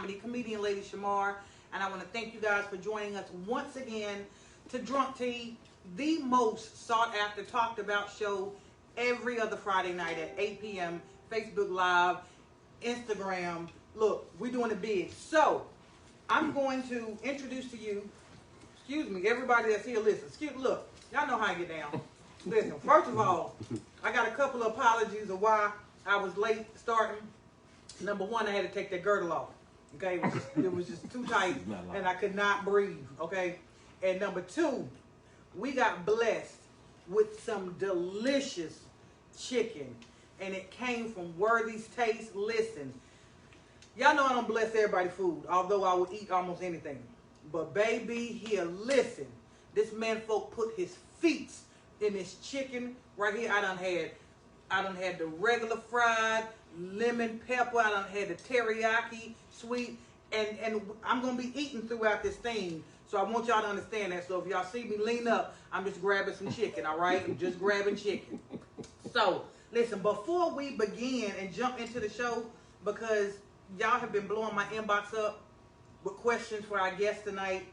comedy, comedian Lady Shamar, and I want to thank you guys for joining us once again to Drunk Tea, the most sought after, talked about show every other Friday night at 8 p.m. Facebook Live, Instagram. Look, we're doing it big. So, I'm going to introduce to you, excuse me, everybody that's here, listen, look, y'all know how I get down. Listen, first of all, I got a couple of apologies of why I was late starting. Number one, I had to take that girdle off. Okay, it was just too tight, and I could not breathe. Okay, and number two, we got blessed with some delicious chicken, and it came from Worthy's Taste. Listen, y'all know I don't bless everybody's food, although I would eat almost anything. But baby, here, listen, this man folk put his feet in this chicken right here. I done had the regular fried lemon pepper. I done had the teriyaki sweet, and I'm gonna be eating throughout this thing. So I want y'all to understand that. So if y'all see me lean up, I'm just grabbing some chicken. All right, I'm just grabbing chicken. So listen, before we begin and jump into the show, because y'all have been blowing my inbox up with questions for our guest tonight.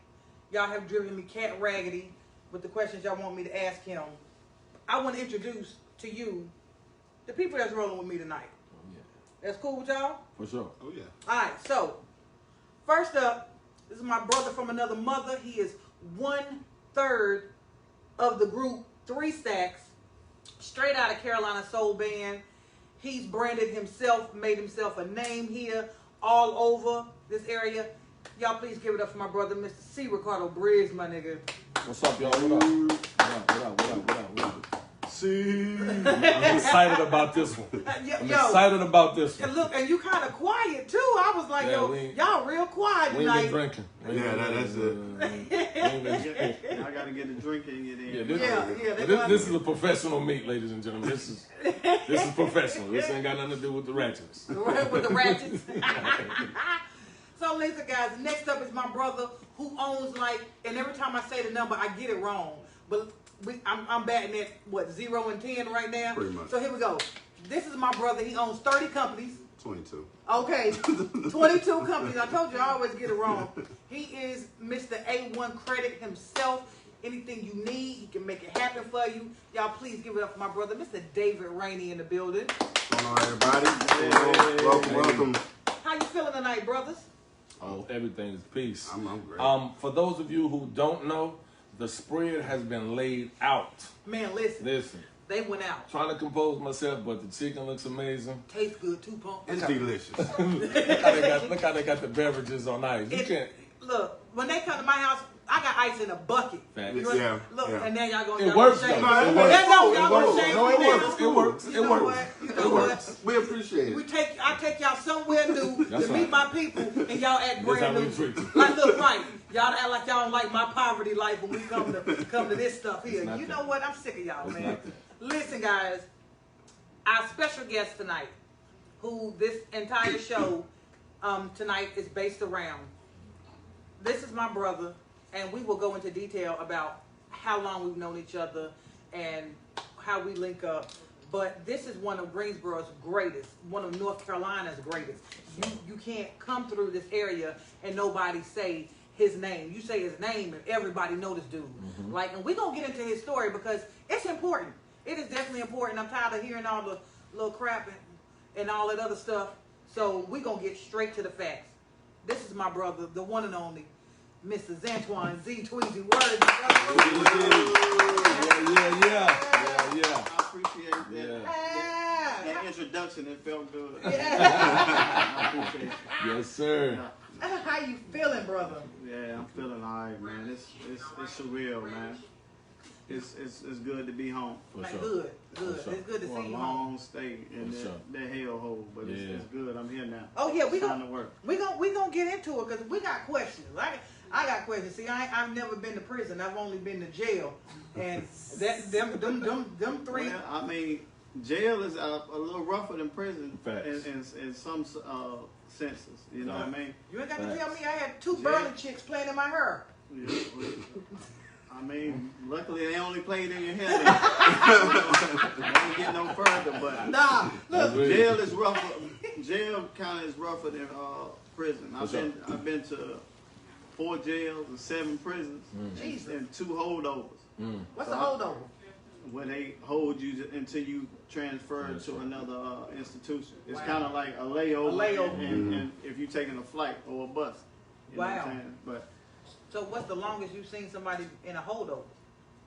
Y'all have driven me cat raggedy with the questions y'all want me to ask him. I want to introduce to you the people that's rolling with me tonight. Oh, yeah. That's cool with y'all? For sure. Oh, yeah. All right, so first up, this is my brother from another mother. He is 1/3 of the group 3 Stacks, straight out of Carolina Soul Band. He's branded himself, made himself a name here all over this area. Y'all please give it up for my brother, Mr. C. Ricardo Briggs, my nigga. What's up, y'all? What up? What up? See, I'm excited about this one. I'm excited about this one. And look, and you kind of quiet too. I was like, Yeah, y'all real quiet We ain't tonight. been drinking. that's I gotta get the drink in you then. This is a professional meet, ladies and gentlemen. This is professional. This ain't got nothing to do with the ratchets. With the ratchets. So listen, guys, next up is my brother who owns and every time I say the number, I get it wrong. But I'm batting at, 0 and 10 right now? Pretty much. So here we go. This is my brother. He owns 30 companies. 22. Okay, 22 companies. I told you I always get it wrong. He is Mr. A1 Credit himself. Anything you need, he can make it happen for you. Y'all please give it up for my brother, Mr. David Rainey in the building. What's going on, everybody? Welcome. How you feeling tonight, brothers? Oh, everything is peace. I'm great. For those of you who don't know, the spread has been laid out. Man, listen. They went out. Trying to compose myself, but the chicken looks amazing. Tastes good too, punk. It's delicious. Look how they got the beverages on ice. You can't. Look, when they come to my house, I got ice in a bucket. Facts. Yeah. Look, Yeah. and then y'all gonna It works, shame though. me. It works. Y'all gonna shame No, me it now. works. It works. You know what? You know what? We appreciate it. I take y'all somewhere new That's to right. meet my people, and y'all act That's how brand we new. treat you. Like, look, right? Y'all act like y'all don't like my poverty life when we come to this stuff here. not You that. know what? I'm sick of y'all, It's man. not that. Listen, guys, our special guest tonight, who this entire show tonight is based around. This is my brother, and we will go into detail about how long we've known each other and how we link up. But this is one of Greensboro's greatest, one of North Carolina's greatest. You can't come through this area and nobody say his name. You say his name and everybody know this dude. Mm-hmm. And we're going to get into his story because it's important. It is definitely important. I'm tired of hearing all the little crap and all that other stuff. So we're going to get straight to the facts. This is my brother, the one and only, Mr. Zantoine Z-Tweezy. Word. Yeah. I appreciate that. Yeah. That introduction, it felt good. Yeah. I appreciate it. Yes, sir. How you feeling, brother? Yeah, I'm feeling alright, man. It's surreal, man. It's good to be home. For Like, sure. good. For sure. It's good to For a see you home. long stay in For sure. that hellhole, but it's good. I'm here now. Oh yeah, It's time to work. we gonna get into it because we got questions. I got questions. See, I've never been to prison. I've only been to jail, and them three. Well, I mean, jail is a little rougher than prison Facts. in some senses. You know what I mean? You ain't got to tell me I had 2 Yeah. burly chicks playing in my hair. Yeah, well, I mean, luckily they only played in your head. I don't get no further, but Nah, look. jail is rougher. Jail kind of is rougher than prison. I've been to 4 jails and 7 prisons, and 2 holdovers. What's a holdover? When they hold you until you transfer to another institution. It's kind of like a layover. And if you're taking a flight or a bus. You know what I'm saying? But so what's the longest you've seen somebody in a holdover?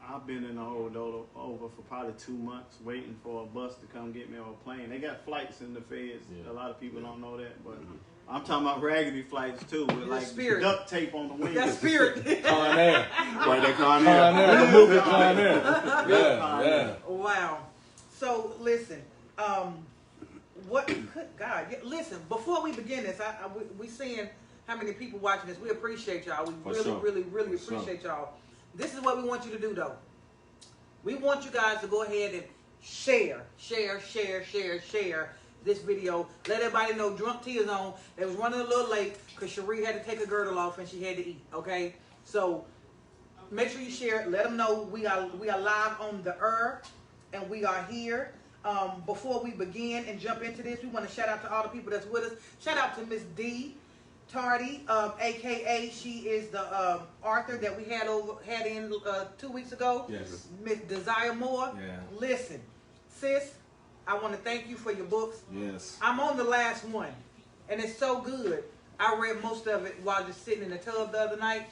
I've been in a holdover for probably 2 months waiting for a bus to come get me or a plane. They got flights in the feds. A lot of people don't know that, but I'm talking about raggedy flights too, with like duct tape on the wings. That's Spirit. Con Air. Right, that Con Con Air. Air. The movie Con Air. Yeah. Wow. So listen, what? Good God! Listen, before we begin this, we seeing how many people watching this. We appreciate y'all. We really appreciate y'all. This is what we want you to do, though. We want you guys to go ahead and share this video. Let everybody know Drunk Tea is on. They was running a little late because Cherie had to take her girdle off and she had to eat. Okay, so make sure you share it. Let them know we are live on the air and we are here. Before we begin and jump into this, we want to shout out to all the people that's with us. Shout out to Miss D. Tardy, aka she is the author that we had in 2 weeks ago. Yes. Miss Desire Moore. Yeah. Listen, sis, I want to thank you for your books. Yes. I'm on the last one, and it's so good. I read most of it while just sitting in the tub the other night,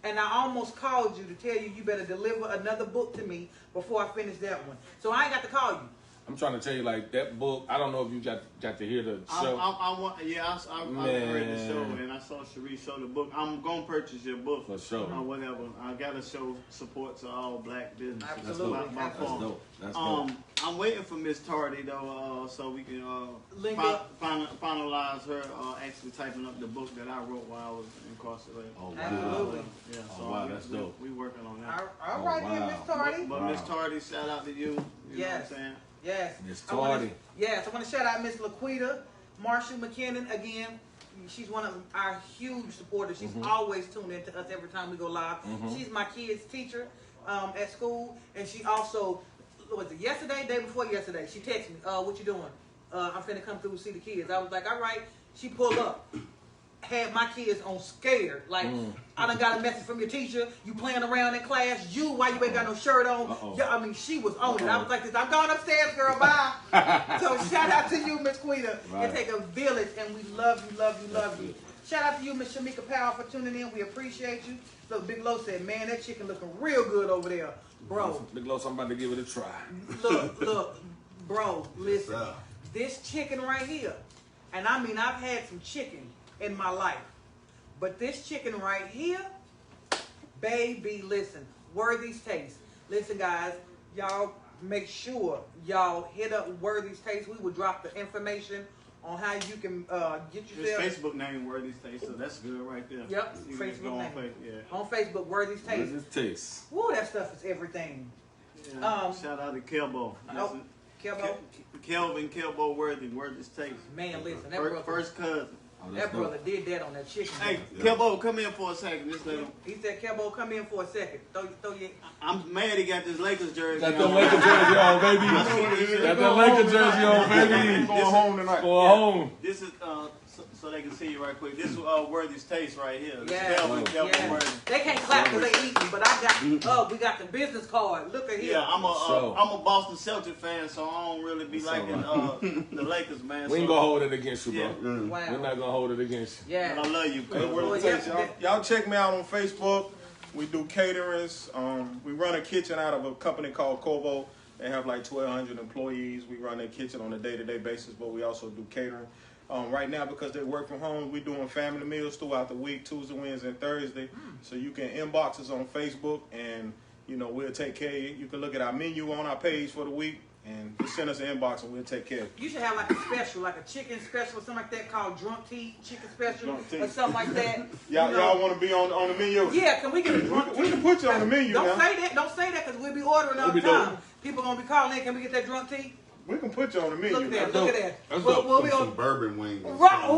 and I almost called you to tell you better deliver another book to me before I finish that one. So I ain't got to call you. I'm trying to tell you, like, that book, I don't know if you got to hear the show. I read the show and I saw Cherie show the book. I'm going to purchase your book. For sure. Or whatever. I got to show support to all black businesses. Absolutely. That's dope. That's dope. I'm waiting for Miss Tardy, though, so we can finalize her actually typing up the book that I wrote while I was incarcerated. Oh, wow. Absolutely. Yeah, so wow, that's dope. We working on that. All right, then, Miss Tardy. But Miss Tardy, shout out to you. You know what I'm saying? Yes. Miss Tardy. I want to shout out Miss Laquita Marshall McKinnon again. She's one of our huge supporters. She's always tuned in to us every time we go live. She's my kids' teacher at school, and she also, was it yesterday, day before yesterday, she texted me, what you doing? I'm finna come through and see the kids. I was like, all right. She pulled up. Had my kids on scared. Like, I done got a message from your teacher. You playing around in class. Why you ain't got no shirt on? Yeah, I mean, she was on it. I was like this. I'm going upstairs, girl. Bye. So shout out to you, Miss Quita. Right. It take a village, and we love you. Shout out to you, Miss Shamika Powell, for tuning in. We appreciate you. Look, Big Lo said, man, that chicken looking real good over there. Bro. Big Lo, I'm about to give it a try. Look. Bro, listen. This chicken right here, and I mean, I've had some chicken in my life, but this chicken right here, baby, listen, Worthy's Taste. Listen, guys, y'all make sure y'all hit up Worthy's Taste. We will drop the information on how you can get yourself. His Facebook name Worthy's Taste, so that's good right there. Yep, you Facebook name. On Facebook, Worthy's Taste. Worthy's Taste. Woo, that stuff is everything. Yeah. Shout out to Kelbo. Kelbo? Kelbo Worthy's Taste. Man, listen, that brother. First cousin. That brother did that on that chicken. Hey, Kelbo, come in for a second. Just let him. He said, Kelbo, come in for a second. Throw your... I'm mad he got this Lakers jersey. Got the Lakers jersey on, baby. Got the Lakers jersey on, baby. Going home tonight. Going home. This is so they can see you right quick. This is Worthy's Taste right here. Yeah. Worthy. They can't clap because they eating, but I got we got the business card. Look at here. Yeah, I'm a Boston Celtic fan, so I don't really be liking the Lakers, man. We ain't gonna hold it against you, bro. Yeah. Wow. We're not gonna hold it against you. Yeah. But I love you, Y'all check me out on Facebook. We do caterings. We run a kitchen out of a company called Kovo. They have like 1,200 employees. We run their kitchen on a day-to-day basis, but we also do catering. Right now, because they work from home, we're doing family meals throughout the week, Tuesday, Wednesday, and Thursday. So you can inbox us on Facebook, and we'll take care of you. You can look at our menu on our page for the week, and just send us an inbox, and we'll take care of you. You should have like a special, like a chicken special or something like that called Drunk Tea Chicken Special or something like that. Y'all want to be on the menu? Yeah, can we get a drunk tea? We can put you on the menu. Don't say that because we'll be ordering all the time. People gonna be calling in. Can we get that drunk tea? We can put you on the menu. Look at that. That's We'll be some on bourbon wings. Right.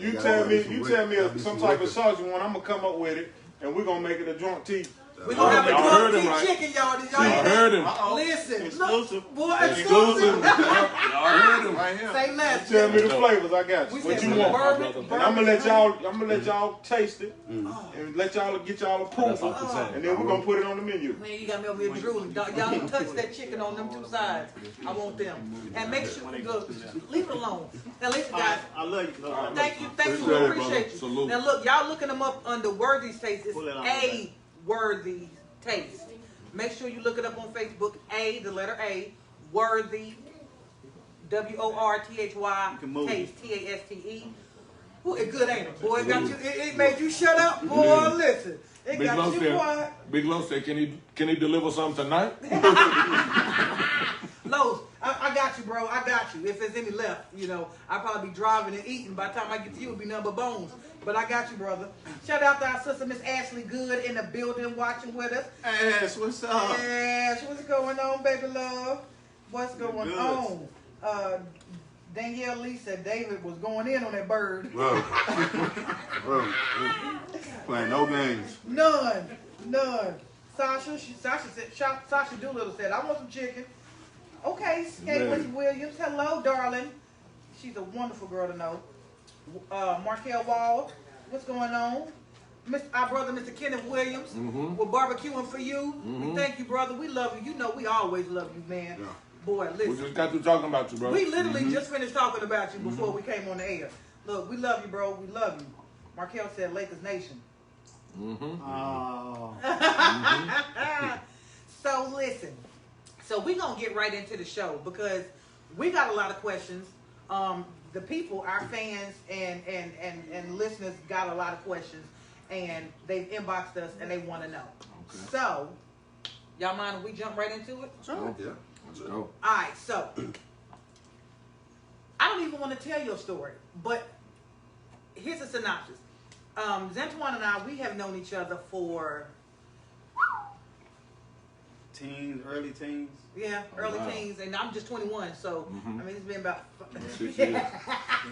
You tell me some type of sauce you want. I'm gonna come up with it, and we're gonna make it a drunk tea. We're going to have a Y'all heard him, drunk right? tea chicken, y'all. Did y'all Y'all hear heard that? him. Listen. Exclusive. Look, boy, Exclusive. exclusive. Y'all heard him. Right here. Say less. Tell me the flavors. I got you. We What said you bourbon, want? bourbon, And I'm gonna let y'all taste it and let y'all get y'all approval, and then we're gonna put it on the menu. Man, you got me over here drooling. Y'all don't touch that chicken on them two sides. I want them. And make sure, look, leave it alone. Now listen, guys. I love you. Love Thank you, Appreciate we it, appreciate brother. you. Salute. Now look, y'all looking them up under Worthy's Taste. It's Pull it on A Worthy Taste. Make sure you look it up on Facebook. A, the letter A, Worthy, WORTHY, You can move. Taste, TASTE. Ooh, it good, ain't it? Boy, it got you. It made you shut up, boy. Listen, it Big got Low you quiet. said, Big Low said, can he deliver something tonight? Lowe's, I got you, bro. I got you. If there's any left, I'll probably be driving and eating. By the time I get to you, it'll be nothing but bones. But I got you, brother. Shout out to our sister, Miss Ashley Good, in the building watching with us. Ash, what's up? Ash, what's going on, baby love? What's going Good. on? Danielle Lee said David was going in on that bird. Bro. Playing no games. None. Sasha Doolittle said, I want some chicken. Okay, Scaleless Williams. Hello, darling. She's a wonderful girl to know. Markel Wall, what's going on? Our brother, Mr. Kenneth Williams, we're barbecuing for you. We thank you, brother. We love you. You know we always love you, man. Yeah. Boy, We listen. just got through talking about you, bro. We literally just finished talking about you before we came on the air. Look, we love you, bro. We love you. Markel said Lakers Nation. Oh. So listen. So we're going to get right into the show because we got a lot of questions. The people, our fans and listeners got a lot of questions and they've inboxed us and they want to know. Okay. So, y'all mind if we jump right into it? Sure. Yeah. Let's go. All right, so I don't even want to tell your story, but here's a synopsis. Zantuan and I, we have known each other for Teens, early teens. early wow. teens, and I'm just 21, so I mean it's been about 6 years.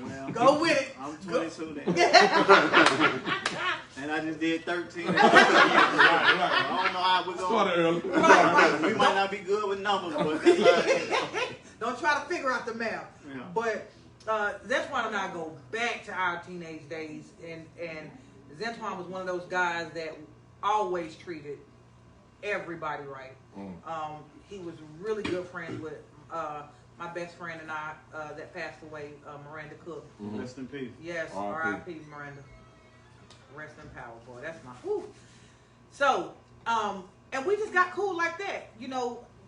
Well, Go with it. I'm 22 then. And I just did 13. Right. I don't know how we're Started going. early. Right. We might not be good with numbers, but that's all right. Don't try to figure out the math. Yeah. But Zentuan and I go back to our teenage days, and Zentuan was one of those guys that always treated everybody right. He was really good friends with my best friend and I that passed away, Miranda Cook. Rest in peace. Yes, R.I.P. R.I.P. Miranda. Rest in power, boy. That's my whew. So, and we just got cool like that.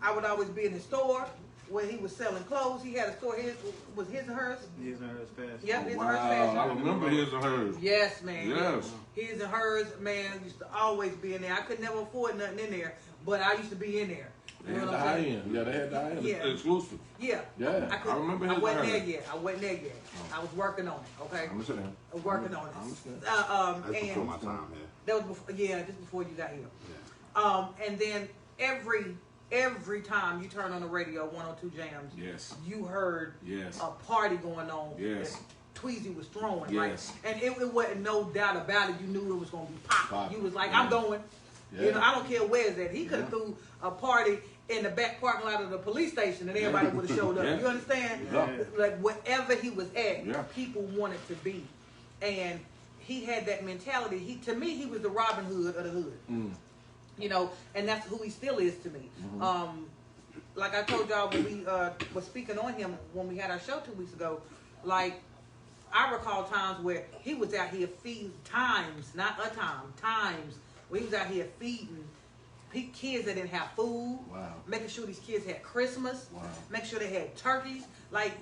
I would always be in the store where he was selling clothes. He had a store. His and hers. His and hers passed. Yep, his and hers Wow, I fashion. remember his and hers. Yes, man. Yes. His and hers, man, used to always be in there. I could never afford nothing in there, but I used to be in there. They You had know the what I'm high saying? end. Yeah, they had the high end. Yeah. Exclusive. Yeah. Yeah, I remember his I wasn't and there hers. yet. I wasn't there yet. I was working on it. Okay. I'm listening. I was working on I it. understand. That's before And my time here. that was before, just before you got here. Yeah. And then every time you turn on the radio, 102 Jams, Yes. you heard Yes. a party going on. Yes. that Tweezy was throwing, Yes. right? And it wasn't no doubt about it. You knew it was going to be popping. Popping. You was like, Yeah. I'm going. Yeah. I don't care where it's at. He could have threw a party in the back parking lot of the police station and everybody would have showed up. Yeah. You understand? Yeah. Like wherever he was at, Yeah. people wanted to be. And he had that mentality. To me, he was the Robin Hood of the hood. And that's who he still is to me. Like I told y'all when we were speaking on him when we had our show 2 weeks ago, like I recall times where he was out here feeding times where he was out here feeding kids that didn't have food, Wow. making sure these kids had Christmas, Wow. making sure they had turkeys. Like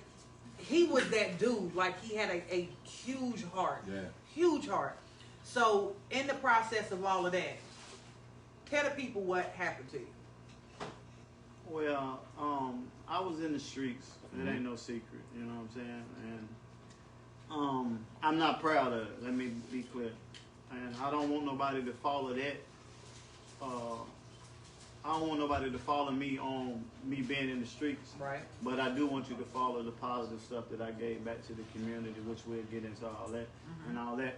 he was that dude. Like he had a huge heart, Yeah. huge heart. So in the process of all of that, tell the people what happened to you. Well, I was in the streets. It ain't no secret. You know what I'm saying? And I'm not proud of it. Let me be clear. And I don't want nobody to follow that. I don't want nobody to follow me on me being in the streets. Right. But I do want you to follow the positive stuff that I gave back to the community, which we'll get into all that and all that.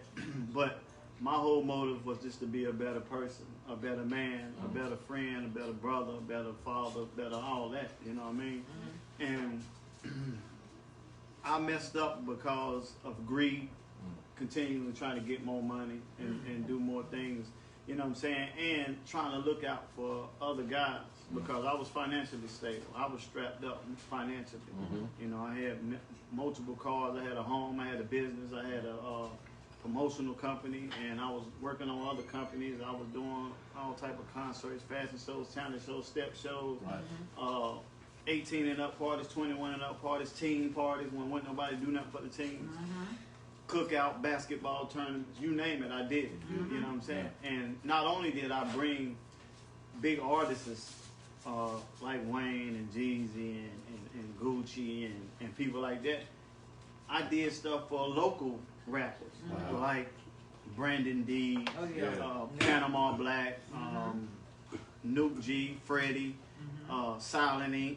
But my whole motive was just to be a better person, a better man, a better friend, a better brother, a better father, better all that, you know what I mean? And I messed up because of greed, continually trying to get more money and do more things, you know what I'm saying? And trying to look out for other guys because I was financially stable. I was strapped up financially. You know, I had multiple cars, I had a home, I had a business, I had a promotional company, and I was working on other companies. I was doing all type of concerts, fashion shows, talent shows, step shows, 18 and up parties, 21 and up parties, teen parties when wasn't nobody do nothing for the teens. Cookout, basketball tournaments, you name it, I did it. You know what I'm saying? And not only did I bring big artists like Wayne and Jeezy and Gucci and people like that, I did stuff for local rappers like Brandon D, Panama Black, Nuke G, Freddie, Silent Inc.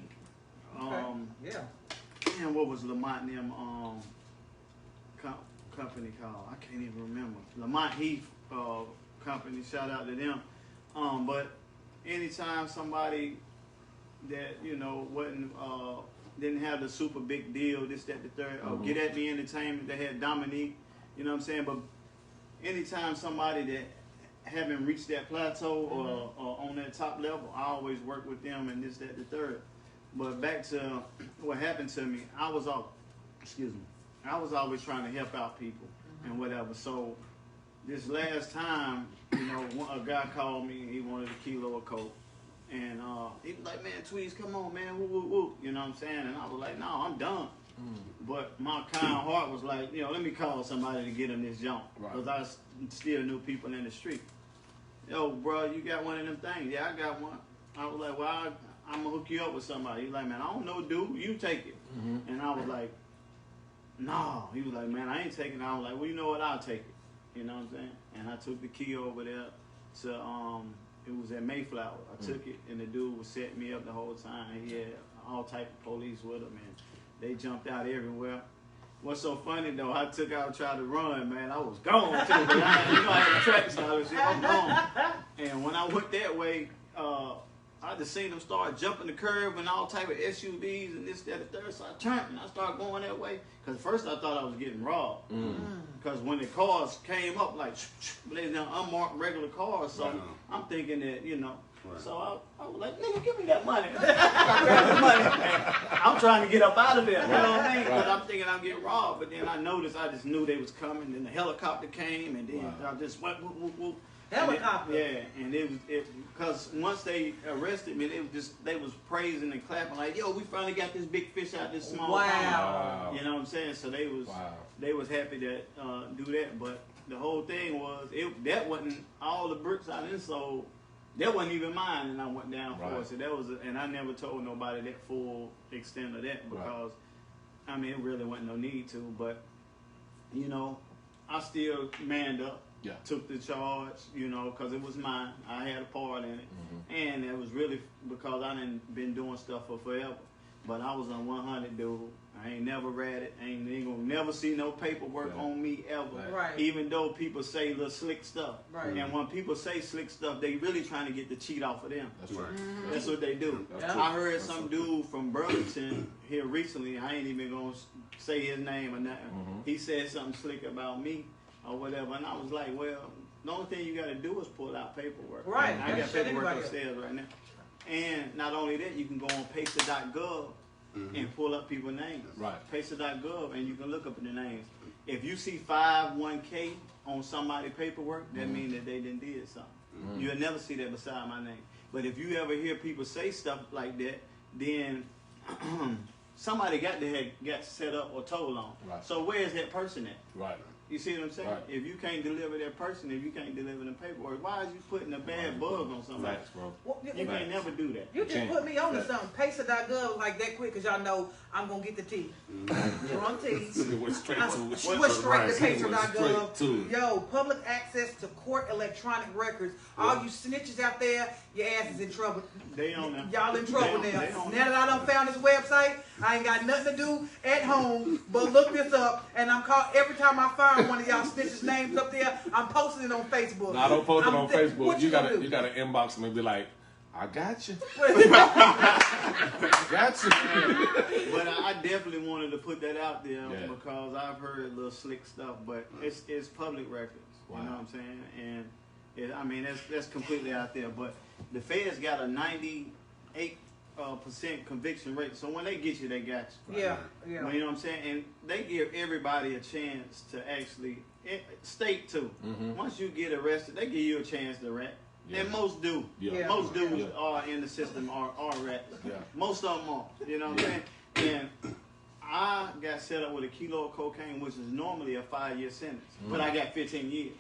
And what was Lamont and them company called? I can't even remember. Lamont Heath company, shout out to them. But anytime somebody that, you know, wasn't didn't have the super big deal, this, that, the third, Get At Me Entertainment, they had Dominique, you know what I'm saying? But anytime somebody that haven't reached that plateau or on that top level, I always work with them and this, that, the third. But back to what happened to me, I was always trying to help out people and whatever. So this last time, you know, a guy called me, he wanted a kilo of coke. And he was like, man, Tweez, come on, man, woo, woo, woo. You know what I'm saying? And I was like, no, I'm done. But my kind heart was like, you know, let me call somebody to get him this jump. Because I still knew people in the street. Yo, bro, you got one of them things? Yeah, I got one. I was like, well, I'm going to hook you up with somebody. He's like, man, I don't know, dude. You take it. And I was like, no. He was like, man, I ain't taking it. I was like, well, you know what? I'll take it. You know what I'm saying? And I took the key over there to, it was at Mayflower. I took it, and the dude was setting me up the whole time. He had all type of police with him, and they jumped out everywhere. What's so funny, though, I took out, tried to run, man. I was gone, too. But I had a track star and shit. I'm gone. And when I went that way, I just seen them start jumping the curb and all type of SUVs and this, that, and the third. So I turned and I started going that way. Because first I thought I was getting robbed. Because when the cars came up, like, they were unmarked regular cars. So I'm thinking that, you know. So I was like, nigga, give me that money. I grabbed the money. I'm trying to get up out of there. You know what I mean? Because I'm thinking I'm getting robbed. But then I noticed, I just knew they was coming. Then the helicopter came. And then I just went, whoop, whoop, whoop. Helicopter. And it was because once they arrested me, they was praising and clapping like, yo, we finally got this big fish out this small pond. You know what I'm saying? So they was happy to do that. But the whole thing was that wasn't all the bricks I done sold. That wasn't even mine, and I went down for it. So that was, and I never told nobody that full extent of that because I mean it really wasn't no need to. But you know, I still manned up. Took the charge, you know, because it was mine. I had a part in it. And it was really because I done been doing stuff for forever. But I was on 100, dude. I ain't never read it. Ain't gonna never see no paperwork on me ever. Even though people say little slick stuff. And when people say slick stuff, they really trying to get the cheat off of them. That's right. That's what they do. I heard some dude from Burlington here recently. I ain't even gonna say his name or nothing. He said something slick about me. Or whatever, and I was like, well, the only thing you got to do is pull out paperwork. And I got paperwork upstairs right now. And not only that, you can go on pacer.gov and pull up people's names. Pacer.gov, and you can look up the names. If you see 51K on somebody's paperwork, that means that they done did something. You'll never see that beside my name. But if you ever hear people say stuff like that, then somebody got set up or told on. So where is that person at? You see what I'm saying? If you can't deliver that person, if you can't deliver the paperwork, why is you putting a bad bug on somebody? Well, you can't never do that. You just put me on to something. Pacer.gov like that quick because y'all know I'm going to get the T. Wrong T. Went straight to it. Went straight to Pacer.gov. Yo, public access to court electronic records. All you snitches out there, your ass is in trouble. They on there. Y'all in trouble They now. on Now that I done found this website, I ain't got nothing to do at home but look this up. And I'm called every time I find one of y'all snitches' names up there, I'm posting it on Facebook. Nah, don't post it on Facebook. What You gonna gotta do? you gotta inbox them and be like, I got you. Got you. But I definitely wanted to put that out there Yeah. because I've heard little slick stuff, but it's public records. Wow. You know what I'm saying? And I mean that's completely out there. But the feds got a 98% conviction rate. So when they get you, they got you. Yeah, yeah. You know what I'm saying? And they give everybody a chance to actually state too. Mm-hmm. Once you get arrested, they give you a chance to rat. Yeah. And most do. Yeah. Most dudes Yeah. are in the system are rats. Yeah. Most of them are. You know what I'm saying? And I got set up with a kilo of cocaine, which is normally a 5-year sentence, but I got 15 years.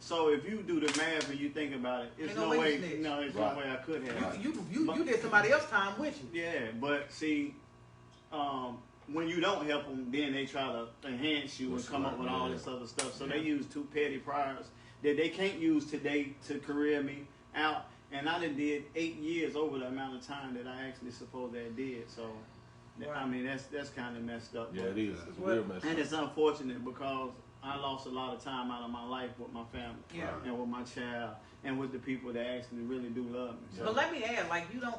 So if you do the math and you think about it, it's Ain't no no way way. you snitch. No, there's Right. no way I could have. You did somebody else's time with you. Yeah, but see, when you don't help them, then they try to enhance you and That's come up right, with all yeah. this other stuff. So they use 2 petty priors that they can't use today to career me out. And I done did 8 years over the amount of time that I actually supposed that I did. So, I mean, that's kind of messed up. Yeah, but- it is. It's real messed And up. it's unfortunate because I lost a lot of time out of my life with my family Yeah. and with my child and with the people that actually really do love me. So, But let me add, like you don't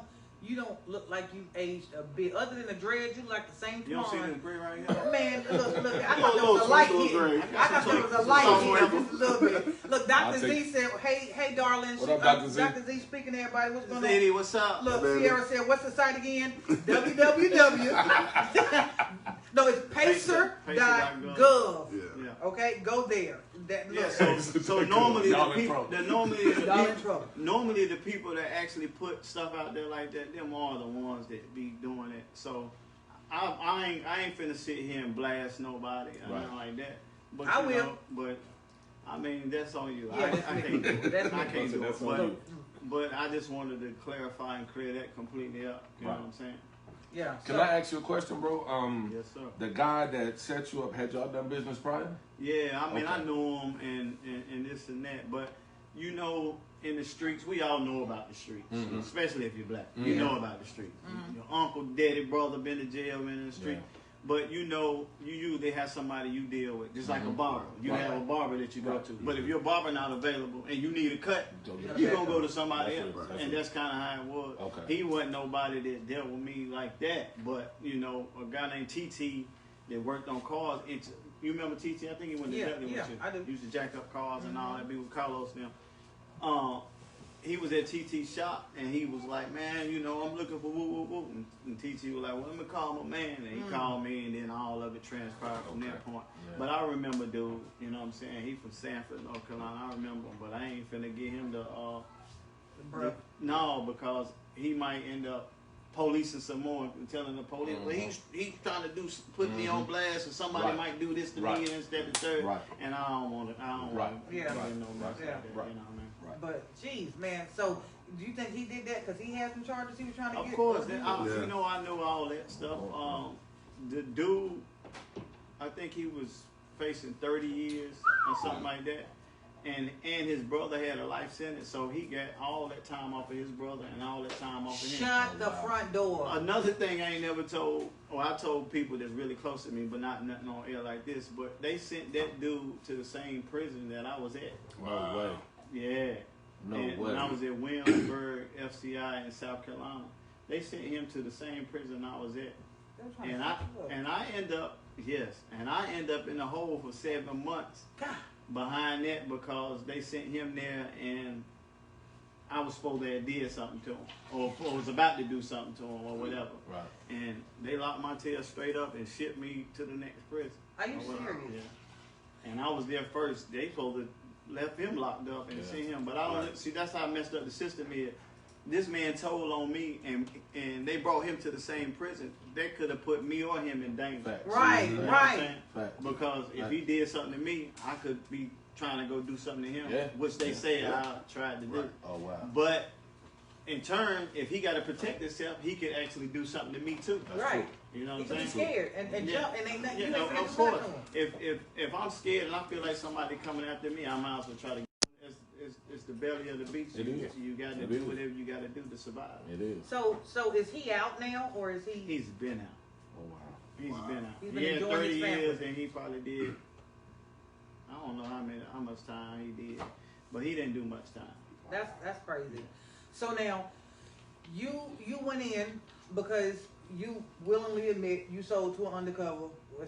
look like you aged a bit. Other than the dreads, you like the same you don't see blonde. this gray right here? Man, look, I thought there was a light here. I thought there was a light here just a little bit. Look, Dr. Z said, hey, darling. What up, Dr. Z? Dr. Z speaking to everybody. What's going on? Zadie, what's up? Look, baby. Sierra said, what's the site again? www. No, it's pacer.gov. Yeah. Okay, go there. That, look, Yeah, so normally Y'all the in people, trouble. y'all in trouble. normally the people that actually put stuff out there like that, them are the ones that be doing it. So I ain't finna sit here and blast nobody or Right. nothing like that. But I you will. know, but I mean that's on you. Yeah, I that's me. can't do it. That's me. I can't do That's it. on you. But I just wanted to clarify and clear that completely up. You know Right. what I'm saying? Yeah. Can so- I ask you a question, bro? Yes, sir. The guy that set you up, had y'all done business prior? Yeah, I mean, Okay. I know him and this and that, but you know, in the streets, we all know about the streets, Mhm. especially if you're black. You Mhm. know about the streets. Your uncle, daddy, brother been to jail, been in the street. Yeah. But you know, you usually have somebody you deal with, just like a Mhm. barber. You Right. have a barber that you go Right. to. But if your barber not available and you need a cut, Go Yeah. get you it. gonna go to somebody That's else, right. That's and right. that's kind of how it was. Okay. He wasn't nobody that dealt with me like that, but you know, a guy named TT that worked on cars. You remember TT? I think he went to Yeah, Bentley with yeah, you. I do. Used to jack up cars and all that. Be with Carlos now. He was at TT's shop and he was like, man, you know, I'm looking for woo woo woo. And TT was like, well, let me call my man. And he called me, and then all of it transpired from that Okay. point. Yeah. But I remember, dude, you know what I'm saying? He from Sanford, North Carolina. I remember him, but I ain't finna get him to. Bruh. No, because he might end up policing some more and telling the police, well, he's trying to put me on blast, or somebody Right. might do this to Right. me and instead of third. Right. And I don't want it. I don't Right. want Yeah. no Right. mess Right. like that. Right. You know what I mean? Right. But geez, man. So do you think he did that because he had some charges he was trying to Of get? course, Yeah. you know I know all that stuff. The dude, I think he was facing 30 years or something like that, and his brother had a life sentence, so he got all that time off of his brother and all that time off of him. Shut the front door. Another thing I ain't never told, or I told people that's really close to me, but not nothing on air like this, but they sent that dude to the same prison that I was at. No way. Yeah. No And way. when I was at Williamsburg, FCI in South Carolina, they sent him to the same prison I was at. They were trying to And fuck you up. I end up in the hole for 7 months God. behind that because they sent him there and I was supposed to have did something to him or was about to do something to him or whatever. Right. And they locked my tail straight up and shipped me to the next prison. Are you Or whatever. serious? Yeah. And I was there first. They supposed to left him locked up and Yeah. sent him. But I don't Right. see, that's how messed up the system is. This man told on me and they brought him to the same prison. They could have put me or him in danger. Facts. Right, You know what I'm right. saying? Facts. Because if Right. he did something to me, I could be trying to go do something to him, Yeah. which they Yeah. say Yeah. I tried to do. Right. Oh wow. But in turn, if he got to protect himself, he could actually do something to me too. Right. You know He what could I'm be saying? scared and Yeah. jump and ain't nothing. Yeah, You ain't of finna do course. nothing to him. If I'm scared and I feel like somebody coming after me, I might as well try to. It's it's the belly of the beast. It is. You got to It do is. whatever you got to do to survive. It is. So is he out now, or is he? He's been out. Oh wow. He's been out. He's been He had enjoying 30 his family. years, and he probably did. I don't know how much time he did, but he didn't do much time. That's crazy. So now, you went in because you willingly admit you sold to an undercover or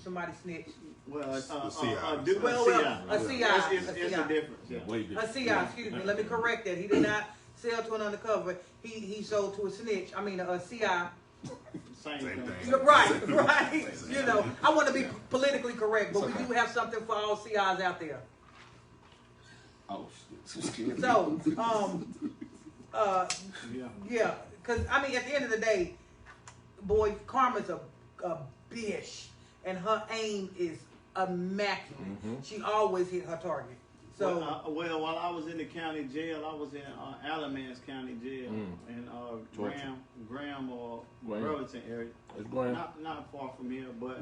somebody snitched. Well, The CI. A CI. CI. It's a difference. Yeah. Way A different. CI, excuse me. Let me correct that. He did not sell to an undercover. He sold to a snitch. I mean a CI. Same Same thing. thing. You're right, right. You know, I want to be politically correct, but we do have something for all CIs out there. Oh shit. So, Yeah. yeah, because I mean, at the end of the day, boy, Karma's a bitch, and her aim is immaculate. Mhm. She always hit her target. So, Well, while I was in the county jail, I was in Alamance County Jail in Georgia. Graham or Graham. Burlington area. It's going. Not far from here, but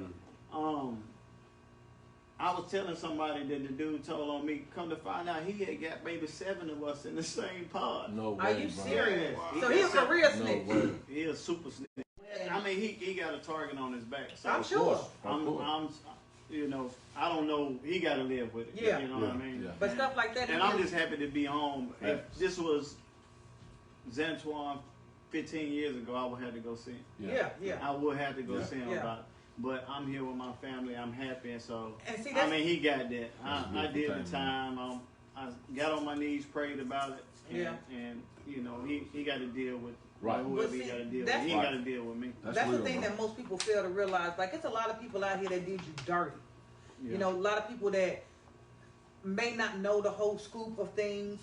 I was telling somebody that the dude told on me. Come to find out, he had got maybe 7 of us in the same pod. No way. are you bro. serious? Yeah. So he's a real No snitch. way. He a super snitch. I mean, he got a target on his back. So I'm Of sure. course. Of I'm, course. you know, I don't know. He got to live with it. Yeah. You know what I mean? Yeah. But stuff like that. And I'm just happy to be home. If Facts. this was Zantuan 15 years ago, I would have to go see him. yeah. I would have to go Yeah. see him Yeah. about it. But I'm here with my family. I'm happy. And so, And see, I that's, mean, he got that. I That's did beautiful the time. I got on my knees, prayed about it. And, Yeah. and you know, he got to deal with Right. whoever But he see, got to deal with. that's He why- got to deal with me. that's real, the thing bro. that most people fail to realize. Like, it's a lot of people out here that did you dirty. Yeah. You know, a lot of people that may not know the whole scoop of things.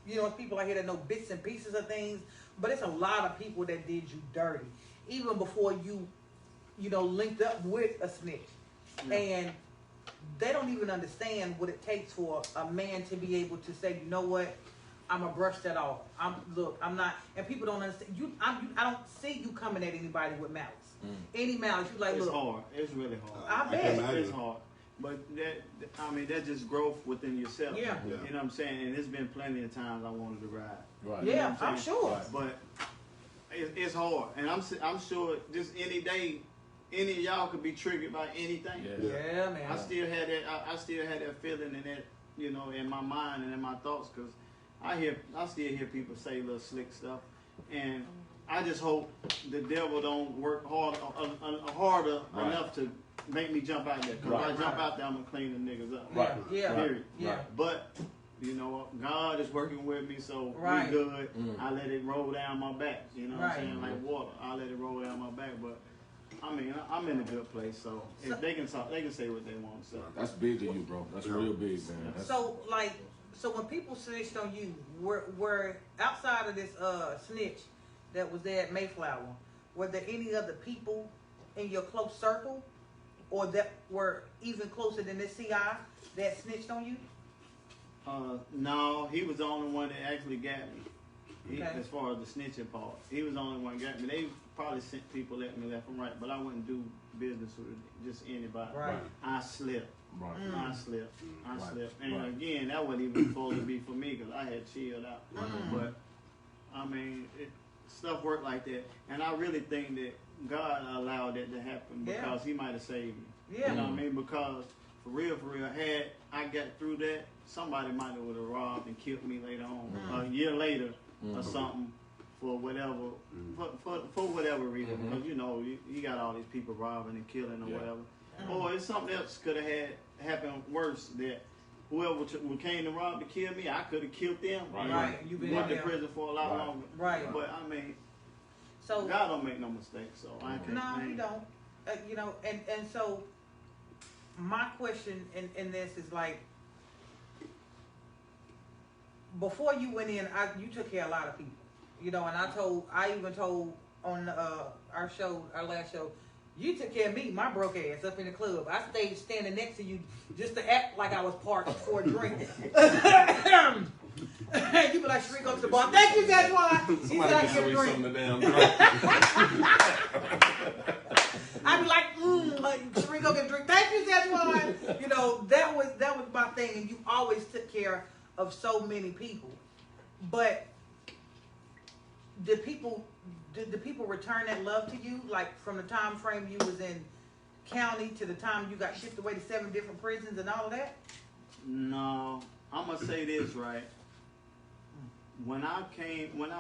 You know, it's people out here that know bits and pieces of things, but it's a lot of people that did you dirty, even before you know, linked up with a snitch. Yeah. And they don't even understand what it takes for a man to be able to say, you know what, I'm gonna brush that off. I'm not, and people don't understand. I don't see you coming at anybody with malice. Any malice, you like, It's look, hard. It's really hard. I bet. can imagine. It's hard. But that's just growth within yourself. Yeah. You know what I'm saying? And there's been plenty of times I wanted to ride. Right. You know yeah, what I'm saying? sure. Right. But it's hard. And I'm sure just any day, any of y'all could be triggered by anything. Yeah. Yeah, man. I still had that. I still had that feeling and that, you know, in my mind and in my thoughts, because I still hear people say little slick stuff, and I just hope the devil don't work harder Right. enough to make me jump out there. Because Right. if I jump out there, I'm gonna clean the niggas up. Right. Yeah. Right. Period. Yeah. But you know, God is working with me, so Right. we good. Mm. I let it roll down my back. You know what Right. I'm saying? Like water. I let it roll down my back, but. I mean, I'm in a good place, so if they can talk, they can say what they want to say. That's big to you, bro. That's real big, man. That's, So when people snitched on you, were outside of this snitch that was there at Mayflower, were there any other people in your close circle, or that were even closer than this CI that snitched on you? No, he was the only one that actually got me. Okay. As far as the snitching part, he was the only one that got me. They probably sent people at me left and right, but I wouldn't do business with just anybody. Right. I slipped. right. I slipped. I Right. slipped. And Right. again, that wasn't even supposed to be for me because I had chilled out. But I mean, stuff worked like that, and I really think that God allowed that to happen Yeah. because He might have saved me. Yeah. You know what I mean? Because for real, had I got through that, somebody might have would have robbed and killed me later on, a year later or something, for whatever, for whatever reason. Because you know, you got all these people robbing and killing or Yeah. whatever. Or it's something else could have had happened worse, that whoever came to rob to kill me, I could have killed them. Right. and Right. You been went to there. prison for a lot Right. longer. Right. But I mean, So God don't make no mistakes, so I can't. no, you don't. You know, and so my question in this is like, before you went in, you took care of a lot of people, you know, and I even told on our last show, you took care of me, my broke ass, up in the club. I stayed standing next to you just to act like I was parched for a drink. You be like, Sheree, go to the bar. Thank you, that's why. He Somebody said I can get a show you drink. something to damn drink. I'd be like, Sheree, go get a drink. Thank you, that's why. You know, that was my thing, and you always took care of so many people. But did the people return that love to you? Like from the time frame you was in county to the time you got shipped away to 7 different prisons and all of that? No, I'm gonna say this right. When I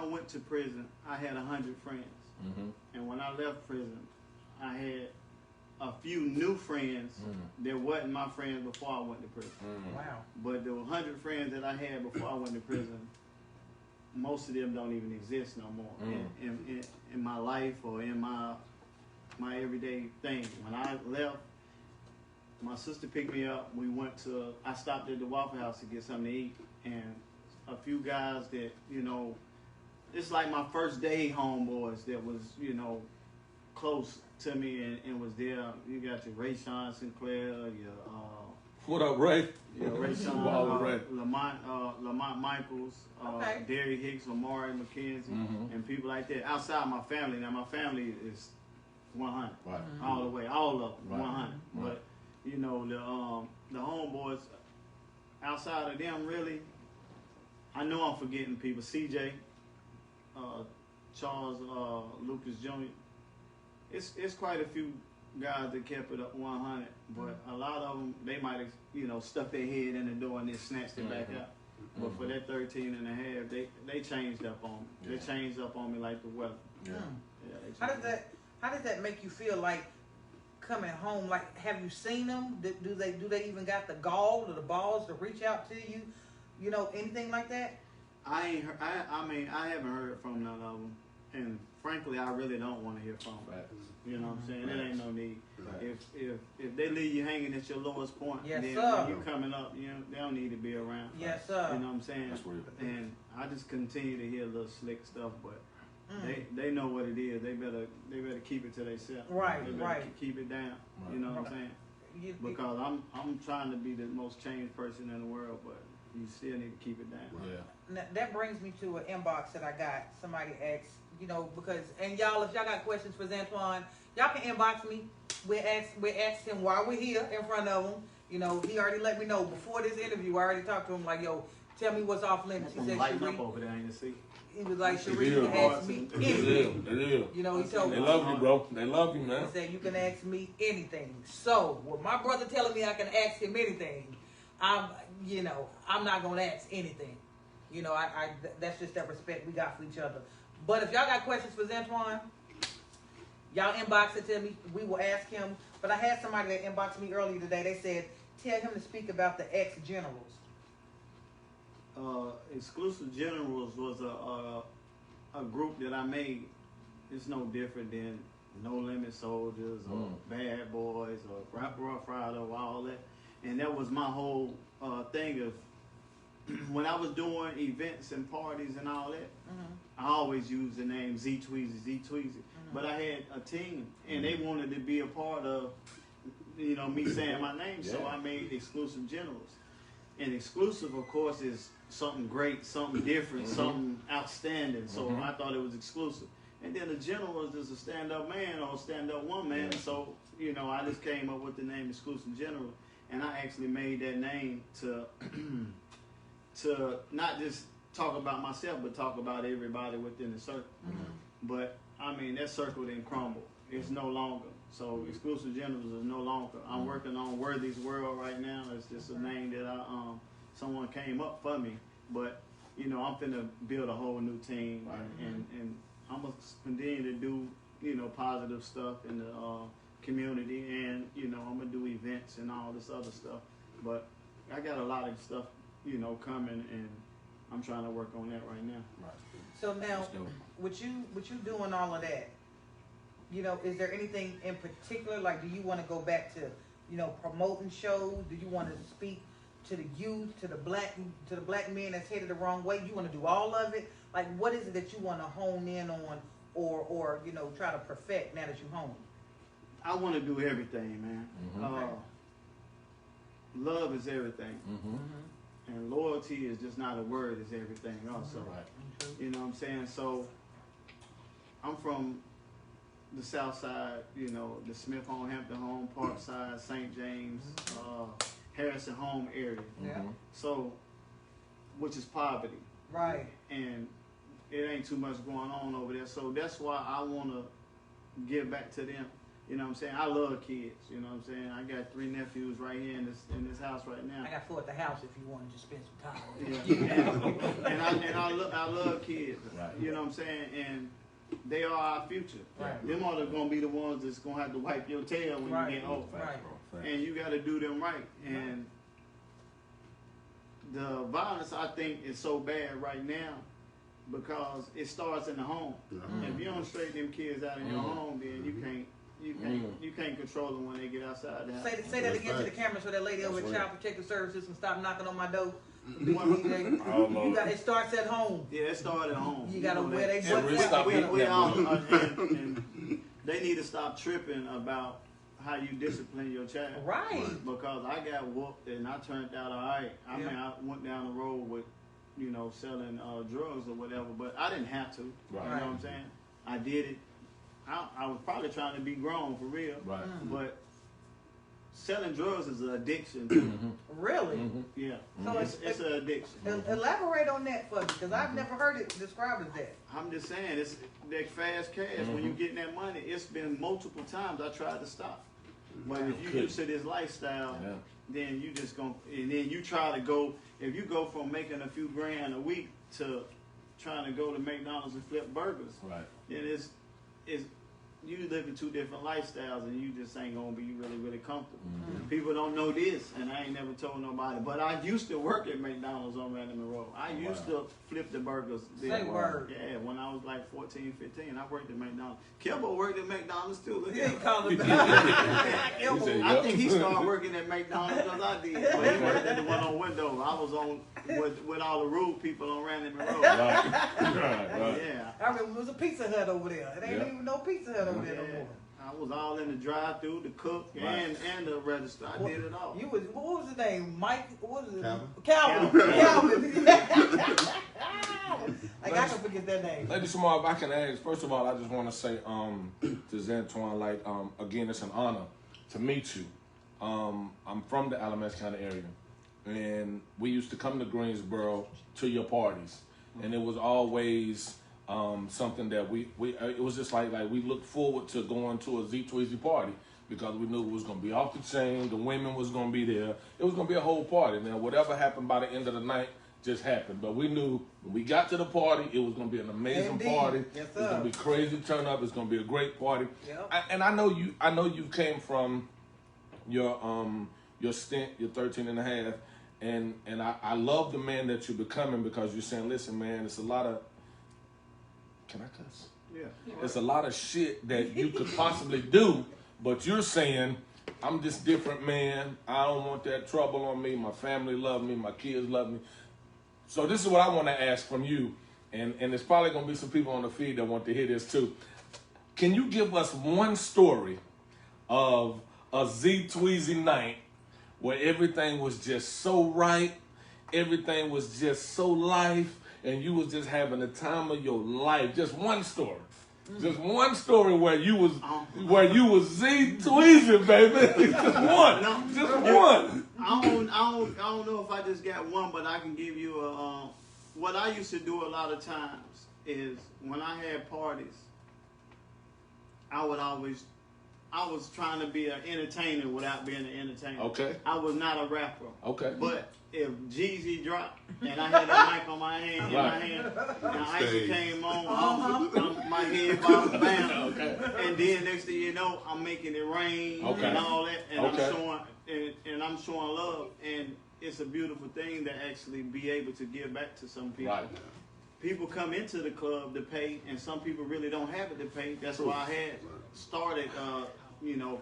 went to prison, I had 100 friends, and when I left prison, I had a few new friends that wasn't my friends before I went to prison. Wow. But the 100 friends that I had before I went to prison, most of them don't even exist no more in my life or in my everyday thing. When I left, my sister picked me up. I stopped at the Waffle House to get something to eat, and a few guys that, you know, it's like my first day homeboys that was, you know, close to me and was there. You got your Ray Sean Sinclair, your What up, Ray? Ray Sean, Ray. Lamont Michaels, Derry Hicks, Lamar McKenzie, and people like that. Outside my family, now my family is 100, Right. all the way, all of them, Right. 100. Right. But you know the homeboys, outside of them, really, I know I'm forgetting people. CJ, Charles Lucas Jr. It's quite a few guys that kept it up 100, but a lot of them, they might have, you know, stuck their head in the door and then snatched it back out. But for that 13 and a half, they changed up on me. They changed up on me like the weather. Yeah. Yeah, How does that make you feel, like coming home? Like, have you seen them? Do they even got the gall or the balls to reach out to you? You know, anything like that? I haven't heard from none of them, and frankly, I really don't want to hear from them. Right. You know what I'm saying? Right. It ain't no need. Right. If they leave you hanging at your lowest point, Yes, then sir. when you coming up, you know, they don't need to be around. Yes, sir. You know what I'm saying? That's real. And I just continue to hear little slick stuff, but they know what it is. They better keep it to themselves. Right, They better right. Keep it down. You know what I'm saying? Because I'm trying to be the most changed person in the world, but you still need to keep it down. Yeah. Now, that brings me to an inbox that I got. Somebody asked, you know, because, and y'all, if y'all got questions for Zantuan, y'all can inbox me. We asked him while we're here in front of him. You know, he already let me know before this interview. I already talked to him like, yo, tell me what's off limits. He said, Lighten up Sheree. over there, ain't you see? He was like, They Sheree, you will. can ask me They anything. will. They will. You know, he told They me. love you, bro. They love you, man. He said, you can ask me anything. So, with my brother telling me I can ask him anything, I'm not going to ask anything. You know, that's just that respect we got for each other. But if y'all got questions for Zantuan, y'all inbox it to me. We will ask him. But I had somebody that inboxed me earlier today. They said, tell him to speak about the ex-generals. Exclusive Generals was a group that I made. It's no different than No Limit Soldiers or Bad Boys or Rough Rider or all that. And that was my whole thing of when I was doing events and parties and all that, I always used the name Z-Tweezy. But I had a team, and they wanted to be a part of, you know, me saying my name, so I made Exclusive Generals. And exclusive, of course, is something great, something different, something outstanding. So I thought it was exclusive. And then the general is a stand-up man or a stand-up woman. So, you know, I just came up with the name Exclusive General. And I actually made that name to to not just talk about myself, but talk about everybody within the circle. But, I mean, that circle didn't crumble. It's no longer. So Exclusive Generals is no longer. I'm working on Worthy's World right now. It's just a name that someone came up for me. But, you know, I'm finna build a whole new team. And I'm going to continue to do, you know, positive stuff in the community. And, you know, I'm going to do events and all this other stuff. But I got a lot of stuff, you know, coming, and I'm trying to work on that right now. Right. So now, with you doing all of that, you know, is there anything in particular? Like, do you want to go back to, you know, promoting shows? Do you want to speak to the youth, to the black men that's headed the wrong way? You want to do all of it? Like, what is it that you want to hone in on, or you know, try to perfect now that you home? I want to do everything, man. Love is everything. And loyalty is just not a word, it's everything also. Right. You know what I'm saying? So I'm from the South Side, you know, the Smith Home, Hampton Home, Parkside, St. James, Harrison Home area. Yeah. So which is poverty. Right. And it ain't too much going on over there. So that's why I want to give back to them. You know what I'm saying? I love kids. You know what I'm saying? I got 3 nephews right here in this house right now. I got 4 at the house if you want to just spend some time. Yeah. and I love kids. Right. You know what I'm saying? And they are our future. Right. Them are going to be the ones that's going to have to wipe your tail when you get old. Right. And you got to do them right. And the violence, I think, is so bad right now because it starts in the home. If you don't straighten them kids out in your home, then you can't control them when they get outside the house. Say that again to the camera so that lady over at Child Protective Services can stop knocking on my door. It starts at home. Yeah, it starts at home. You gotta wear they and they need to stop tripping about how you discipline your child. Right. Because I got whooped and I turned out all right. I mean, I went down the road with, selling drugs or whatever, but I didn't have to. Right. You know what I'm saying? I did it. I was probably trying to be grown for real. Right. But selling drugs is an addiction too. Really? Yeah. So it's an addiction. Elaborate on that for me, because I've never heard it described as that. I'm just saying, it's that fast cash. When you getting that money, it's been multiple times I tried to stop. But if you used to this lifestyle, then you just and then you try to go, if you go from making a few grand a week to trying to go to McDonald's and flip burgers, then it's you live in 2 different lifestyles and you just ain't gonna be really, really comfortable. People don't know this, and I ain't never told nobody. But I used to work at McDonald's on Random Road. I used to flip the burgers. Say word. Yeah, when I was like 14, 15, I worked at McDonald's. Kelbo worked at McDonald's too. Look You at ain't him. calling I think he started working at McDonald's because I did. But he worked at the one on Window. I was on with all the rude people on Random Road. Right. Yeah. I remember it was a Pizza Hut over there. It ain't even no Pizza Hut over there no more. I was all in the drive-thru, the cook, and the register. I did it all. What was his name? Mike? What was it? Calvin. Calvin. I can forget that name. Lady Samar, if I can ask, first of all, I just want to say to Z-Tweezy, again, it's an honor to meet you. I'm from the Alamance County area, and we used to come to Greensboro to your parties, and it was always something that it was just like we looked forward to going to a Z-Tweezy party because we knew it was going to be off the chain, the women was going to be there, it was going to be a whole party. Now, whatever happened by the end of the night just happened, but we knew when we got to the party, it was going to be an amazing party. Yes, it's going to be crazy turn up. It's going to be a great party. Yep. And I know you came from your stint, your 13 and a half, and I love the man that you're becoming because you're saying, listen, man, it's a lot of, can I cuss? Yeah. It's a lot of shit that you could possibly do, but you're saying, I'm this different man. I don't want that trouble on me. My family love me. My kids love me. So this is what I want to ask from you, and there's probably going to be some people on the feed that want to hear this too. Can you give us one story of a Z-Tweezy night where everything was just so right, everything was just so life, and you was just having the time of your life? Just one story. Just one story where you was Z-Tweezy, baby. Just one. Just one. I don't know if I just got one, but I can give you what I used to do a lot of times is when I had parties, I was trying to be an entertainer without being an entertainer. Okay. I was not a rapper. Okay. But if Jeezy dropped and I had that mic on my hand, and Icy came on, my head bounced down. Okay. And then next thing you know, I'm making it rain and all that, and I'm showing love, and it's a beautiful thing to actually be able to give back to some people. Right. People come into the club to pay, and some people really don't have it to pay. That's why I had started,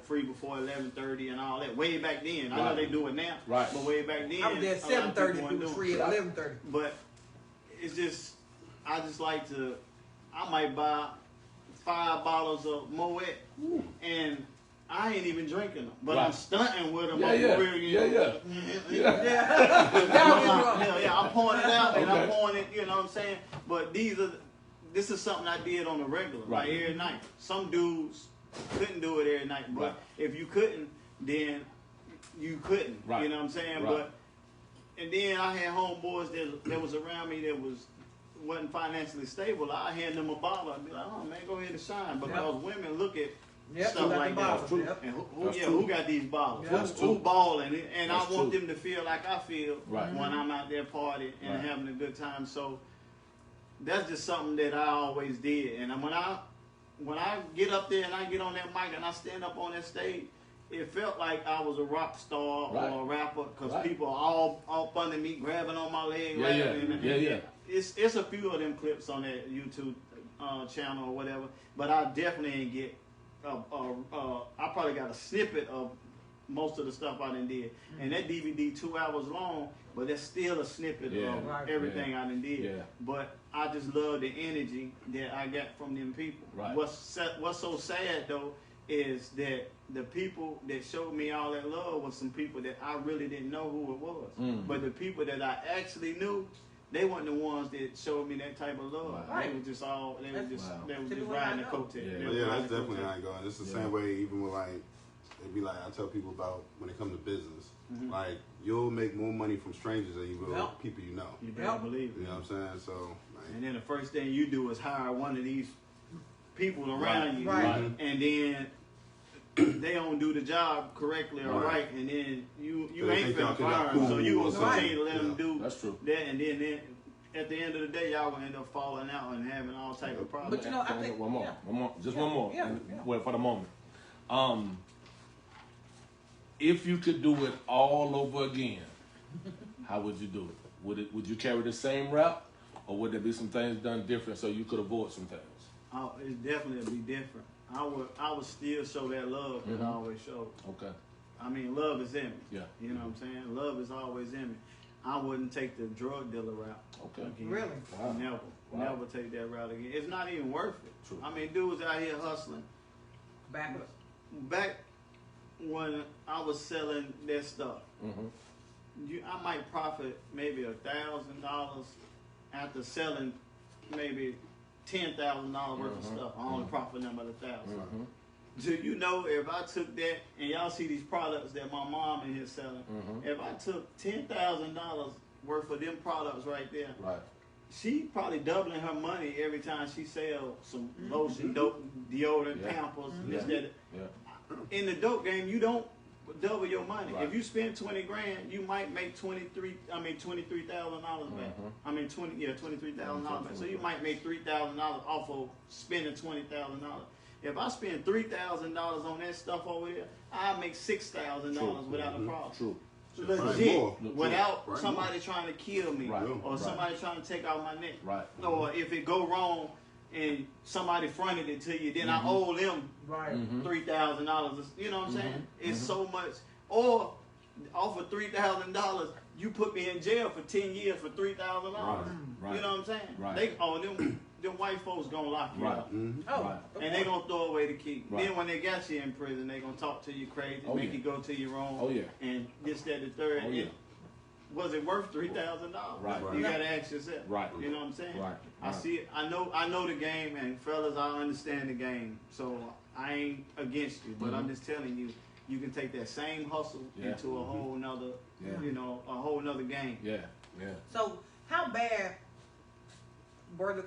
free before 11:30 and all that. Way back then, I know they do it now, but way back then, I was there at 7:30. It was free at 11:30. But it's just, I might buy 5 bottles of Moet, and I ain't even drinking them, but I'm stunting with them. I'm pouring it out and I'm pouring it, you know what I'm saying? But this is something I did on the regular, like every night. Some dudes couldn't do it every night, but if you couldn't, then you couldn't, you know what I'm saying? But And then I had homeboys that was around me that wasn't financially stable. I hand them a bottle and be like, oh man, go ahead and shine. Because women look at stuff like that. And who got these bottles? Who balling? And I want them to feel like I feel when I'm out there partying and having a good time. So that's just something that I always did. And when I get up there and I get on that mic and I stand up on that stage, it felt like I was a rock star or a rapper because people are all up under me, grabbing on my leg. It's a few of them clips on that YouTube channel or whatever, but I definitely ain't get. I probably got a snippet of most of the stuff I done did, and that DVD 2 hours long, but that's still a snippet of everything I done did. Yeah. But I just love the energy that I got from them people. Right. What's so sad though is that the people that showed me all that love was some people that I really didn't know who it was. Mm. But the people that I actually knew, they weren't the ones that showed me that type of love. Right. They were just riding the coattail. Yeah, that's definitely how I go. And it's the same way even with it'd be like I tell people about when it comes to business. Mm-hmm. Like you'll make more money from strangers than you will people you know. You better believe it. You know what I'm saying? So and then the first thing you do is hire one of these people around you. Right. And then they don't do the job correctly or right, and then you ain't finna fire them, so you gonna continue to let them do that, and then at the end of the day, y'all gonna end up falling out and having all type of problems. But I think one more, one more. Well, for the moment, if you could do it all over again, how would you do it? Would you carry the same route, or would there be some things done different so you could avoid some things? It's definitely be different. I would still show that love that I always showed. Okay. I mean, love is in me. Yeah. You know what I'm saying? Love is always in me. I wouldn't take the drug dealer route. Okay. Again. Really? Wow. Never take that route again. It's not even worth it. True. I mean, dudes out here hustling. Back when I was selling that stuff, I might profit maybe $1,000 after selling maybe $10,000 worth of stuff. I only profit them by $1,000. Do you know if I took that and y'all see these products that my mom in here selling? If I took $10,000 worth of them products right there, she probably doubling her money every time she sells some lotion, dope, deodorant, Pampers, this, that. In the dope game, you don't double your money. Right. If you spend $20,000, you might make $23,000 back. I mean $23,000 back. So you might make $3,000 off of spending $20,000. If I spend $3,000 on that stuff over there, I make $6,000 without a problem. True. Legit, without somebody trying to kill me or somebody trying to take out my neck. Right. Or if it go wrong and somebody fronted it to you, then I owe them $3,000. You know what I'm saying? It's so much. Or off of $3,000, you put me in jail for 10 years for $3,000. Right. You know what I'm saying? Right. Them white folks gonna lock you up. And they gonna throw away the key. Then when they got you in prison, they gonna talk to you crazy, make you go to your room, and this, that, the third. Was it worth $3,000? Right. You gotta ask yourself. Right. You know what I'm saying? Right. I see it. I know the game, and fellas, I understand the game. So I ain't against you, but I'm just telling you, you can take that same hustle into a whole nother, a whole nother game. Yeah. Yeah. So how bad were the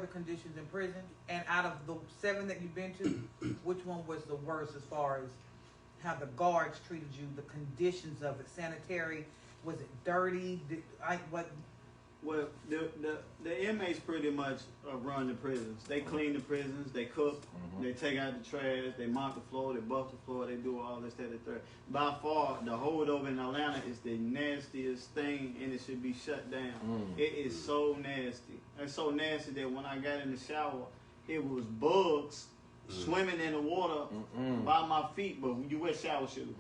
conditions in prison? And out of the 7 that you've been to, which one was the worst as far as how the guards treated you, the conditions of it, sanitary? Was it dirty? Well, the inmates pretty much run the prisons. They clean the prisons, they cook, they take out the trash, they mop the floor, they buff the floor, they do all this, that, and third. By far, the holdover in Atlanta is the nastiest thing, and it should be shut down. It is so nasty. It's so nasty that when I got in the shower, it was bugs swimming in the water by my feet, but you wear shower shoes,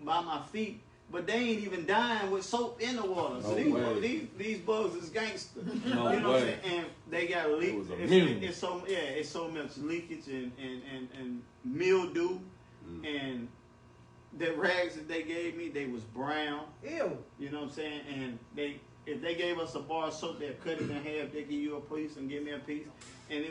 by my feet. But they ain't even dying with soap in the water. So these bugs is gangster. You know what I'm saying? And they got leaks. It's so much leakage and mildew. And the rags that they gave me, they was brown. Ew. You know what I'm saying? And if they gave us a bar of soap, they'd cut it in half, they give you a piece and give me a piece. And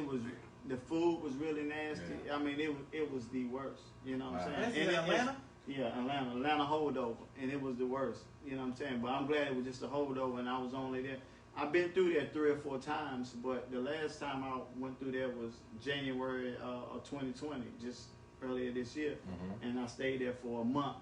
the food was really nasty. I mean, it was the worst. You know what I'm saying? That's in Atlanta? Yeah, Atlanta holdover, and it was the worst. You know what I'm saying? But I'm glad it was just a holdover, and I was only there. I've been through there 3 or 4 times, but the last time I went through there was January of 2020, just earlier this year, and I stayed there for a month.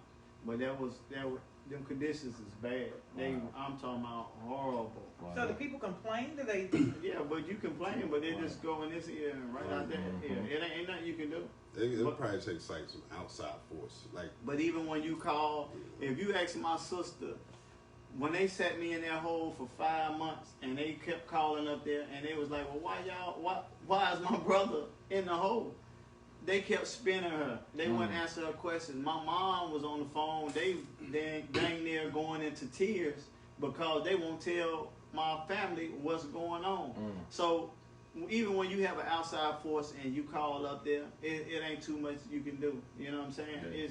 But them conditions is bad. I'm talking about horrible. Wow. So the people complain? Do they? Yeah, but you complain, but they just go in this ear and right out there. Yeah, it ain't nothing you can do. It'll probably take like some outside force. Like, But even when you call, if you ask my sister, when they sat me in that hole for 5 months and they kept calling up there and they was like, well, why is my brother in the hole? They kept spinning her. They wouldn't answer her questions. My mom was on the phone. They dang near going into tears because they won't tell my family what's going on. So even when you have an outside force and you call up there, it ain't too much you can do. You know what I'm saying? Yeah.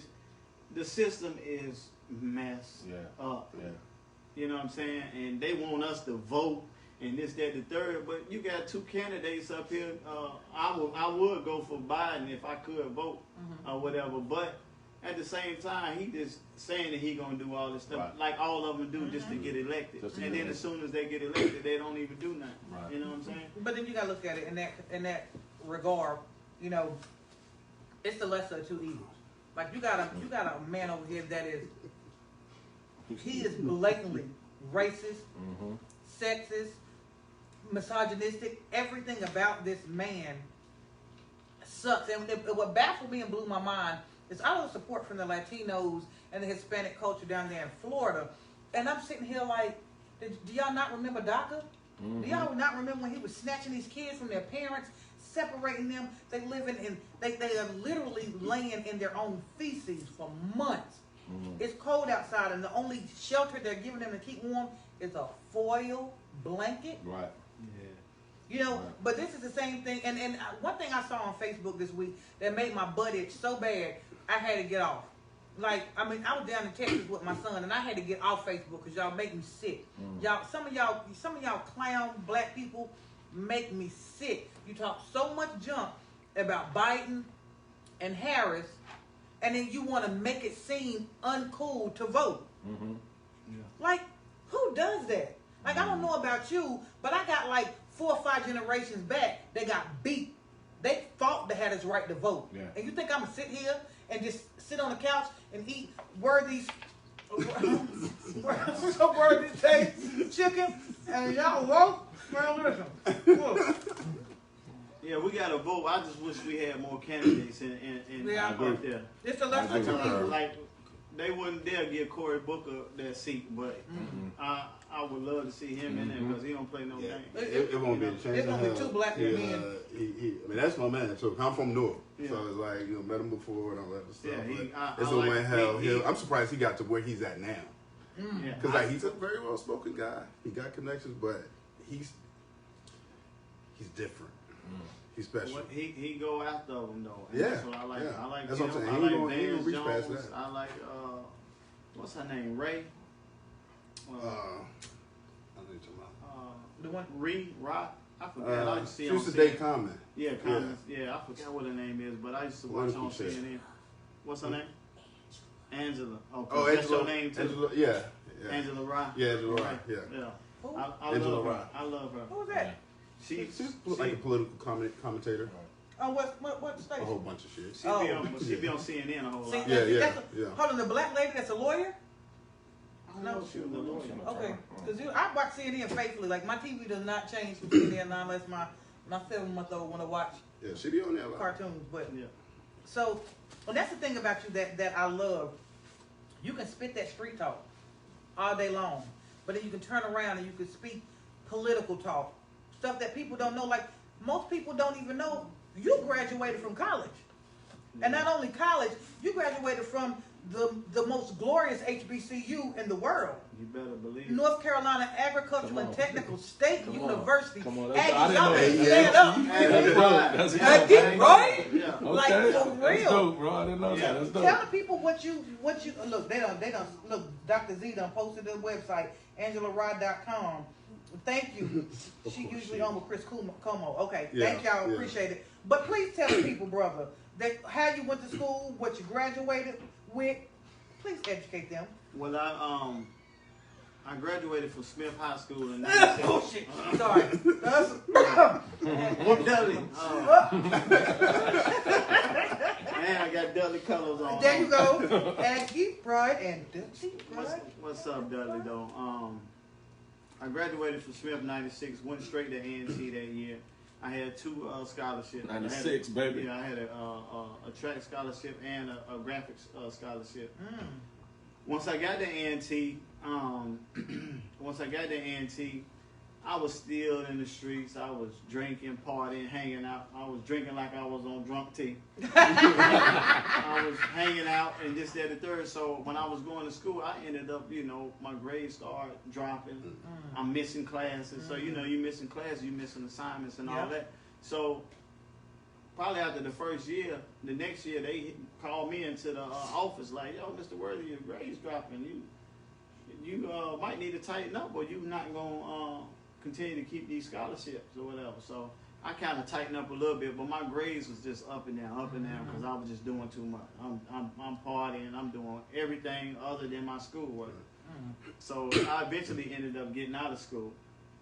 The system is messed up. Yeah. You know what I'm saying? And they want us to vote and this, that, the third. But you got 2 candidates up here. I would go for Biden if I could vote or whatever. But at the same time, he just saying that he gonna do all this stuff like all of them do just to get elected. And then as soon as they get elected, they don't even do nothing. Right. You know what I'm saying? But then you gotta look at it in that regard. You know, it's the lesser of 2 evils. Like you got a man over here that is. He is blatantly racist, sexist, misogynistic. Everything about this man sucks. And what baffled me and blew my mind is all the support from the Latinos and the Hispanic culture down there in Florida. And I'm sitting here like, do y'all not remember DACA? Do y'all not remember when he was snatching these kids from their parents, separating them? They are literally laying in their own feces for months. It's cold outside, and the only shelter they're giving them to keep warm is a foil blanket. Right. Yeah. You know, but this is the same thing. And one thing I saw on Facebook this week that made my butt itch so bad, I had to get off. Like, I mean, I was down in Texas with my son, and I had to get off Facebook because y'all make me sick. Some of y'all clown black people make me sick. You talk so much junk about Biden and Harris, and then you want to make it seem uncool to vote. Like, who does that? Like, I don't know about you, but I got like 4 or 5 generations back that got beat. They fought to have this right to vote. Yeah. And you think I'm going to sit here and just sit on the couch and eat Worthy's chicken and y'all vote? Man, listen. Look. Yeah, we got to vote. I just wish we had more candidates in up there. It's a lesson to you. Like, they wouldn't dare give Cory Booker that seat, but I would love to see him in there because he don't play no game. it won't be a chance. It's going to be 2 black men. I mean, that's my man. So I'm from North, so it's like met him before and all that stuff. Yeah, it's a like, hell. I'm surprised he got to where he's at now. Because like he's a very well spoken guy. He got connections, but he's different. He's special. He go after them though. And Yeah, that's what I like. yeah. I like That's him. what I'm saying. I He like ain't gonna Vance reach past Jones. that. I like what's her name? Ray. I know you're talking about. The one. Rock. I forgot. I used to see she her on used to date CNN. Common. Yeah, comments. Yeah, I forgot what her name is, but I used to watch her on CNN. What's her name? Angela. Oh, that's Angela. your name too. Angela, yeah. Angela Rock. Yeah, Angela Rock. Yeah. Who? I Angela love her. Rock. I love her. Who was that? She's like a political commentator. Oh, what station? A whole bunch of shit. She be on CNN a whole lot. Yeah. Hold on, the black lady that's a lawyer? I don't know if she was a lawyer. Okay, because I watch CNN faithfully. Like, my TV does not change from CNN not unless my 7-month-old want to watch Yeah, she be on there a lot. cartoons. But Yeah. so, well, that's the thing about you that I love. You can spit that street talk all day long, but then you can turn around and you can speak political talk, stuff that people don't know. Like, most people don't even know you graduated from college, and not only college, you graduated from the most glorious HBCU in the world. You better believe it. North Carolina Agricultural and Technical State University. Come on. Aggies, I didn't y'all know better that. stand up. That's dope, Right? Yeah. Like, Okay. for real. That's dope, bro. I didn't know that. That's dope. Tell the people what you look. They don't look. Dr. Z done posted their website, AngelaRod.com. Thank you. She usually on with Chris Como. Okay, thank y'all. Appreciate it. But please tell the people, brother, that how you went to school, what you graduated with, Please educate them. Well, I graduated from Smith High School in '96. Bullshit. Sorry. What Dudley? Man, I got Dudley colors on. There you go. Aggie, Pride, and Dudley Pride. What's up, Dudley, though? I graduated from Smith '96, went straight to A&T that year. I had 2 scholarships. 96, baby. Yeah, I had a track scholarship and a graphics scholarship. Once I got to A&T, I was still in the streets. I was drinking, partying, hanging out. I was drinking like I was on drunk tea. I was hanging out and this, that, and the third. So when I was going to school, I ended up, my grades started dropping. I'm missing classes. So, you missing classes, you missing assignments and all that. So probably after the first year, the next year, they called me into the office like, yo, Mr. Worthy, your grades dropping. You might need to tighten up or you're not going to continue to keep these scholarships or whatever. So I kind of tightened up a little bit, but my grades was just up and down because I was just doing too much. I'm partying, I'm doing everything other than my schoolwork. So I eventually ended up getting out of school,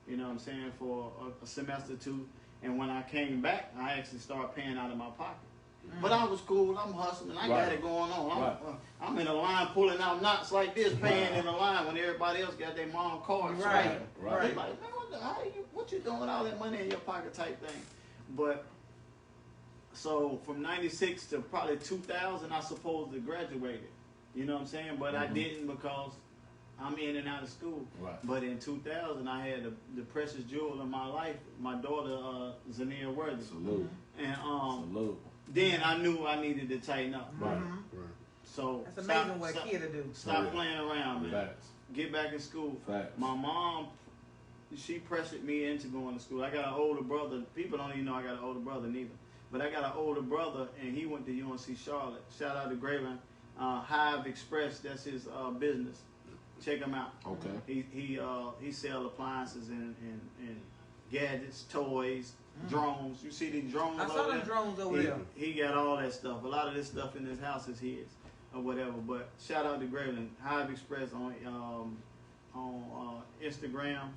you know what I'm saying, for a semester or 2. And when I came back, I actually started paying out of my pocket. But I was cool, I'm hustling, I got it going on. I'm in a line pulling out knots like this, paying in a line when everybody else got their mom cards. Right. They're like, man, what you doing with all that money in your pocket type thing? But, so from 96 to probably 2000, I supposedly graduated. You know what I'm saying? But I didn't because I'm in and out of school. But in 2000, I had the precious jewel of my life, my daughter, Zania Worthy. Salute. And Salute. then I knew I needed to tighten up. So that's amazing what a kid to do. Stop playing around, man. Facts. Get back in school. Facts. My mom, she pressured me into going to school. I got an older brother. People don't even know I got an older brother neither. But I got an older brother, and he went to UNC Charlotte. Shout out to Graylin. Hive Express, that's his business. Check him out. Okay. He sell appliances and gadgets, toys, drones. You see these drones? I saw them drones over there. He got all that stuff. A lot of this stuff in his house is his or whatever. But shout out to Graylin, Hive Express on Instagram,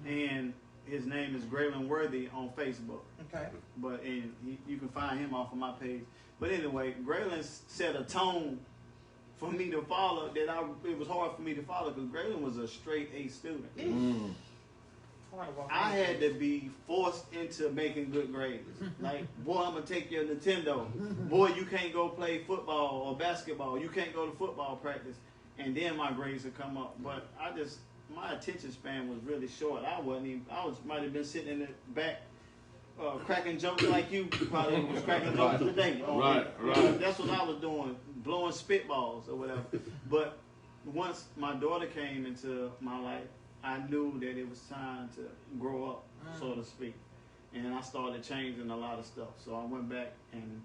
and his name is Graylin Worthy on Facebook. Okay. But you can find him off of my page. But anyway, Graylin set a tone for me to follow that it was hard for me to follow because Graylin was a straight A student. I had to be forced into making good grades. Like, boy, I'm going to take your Nintendo. Boy, you can't go play football or basketball. You can't go to football practice. And then my grades would come up. But my attention span was really short. I might have been sitting in the back cracking jokes like you probably was cracking jokes today. Right. That's what I was doing, blowing spitballs or whatever. But once my daughter came into my life, I knew that it was time to grow up, so to speak. And I started changing a lot of stuff. So I went back and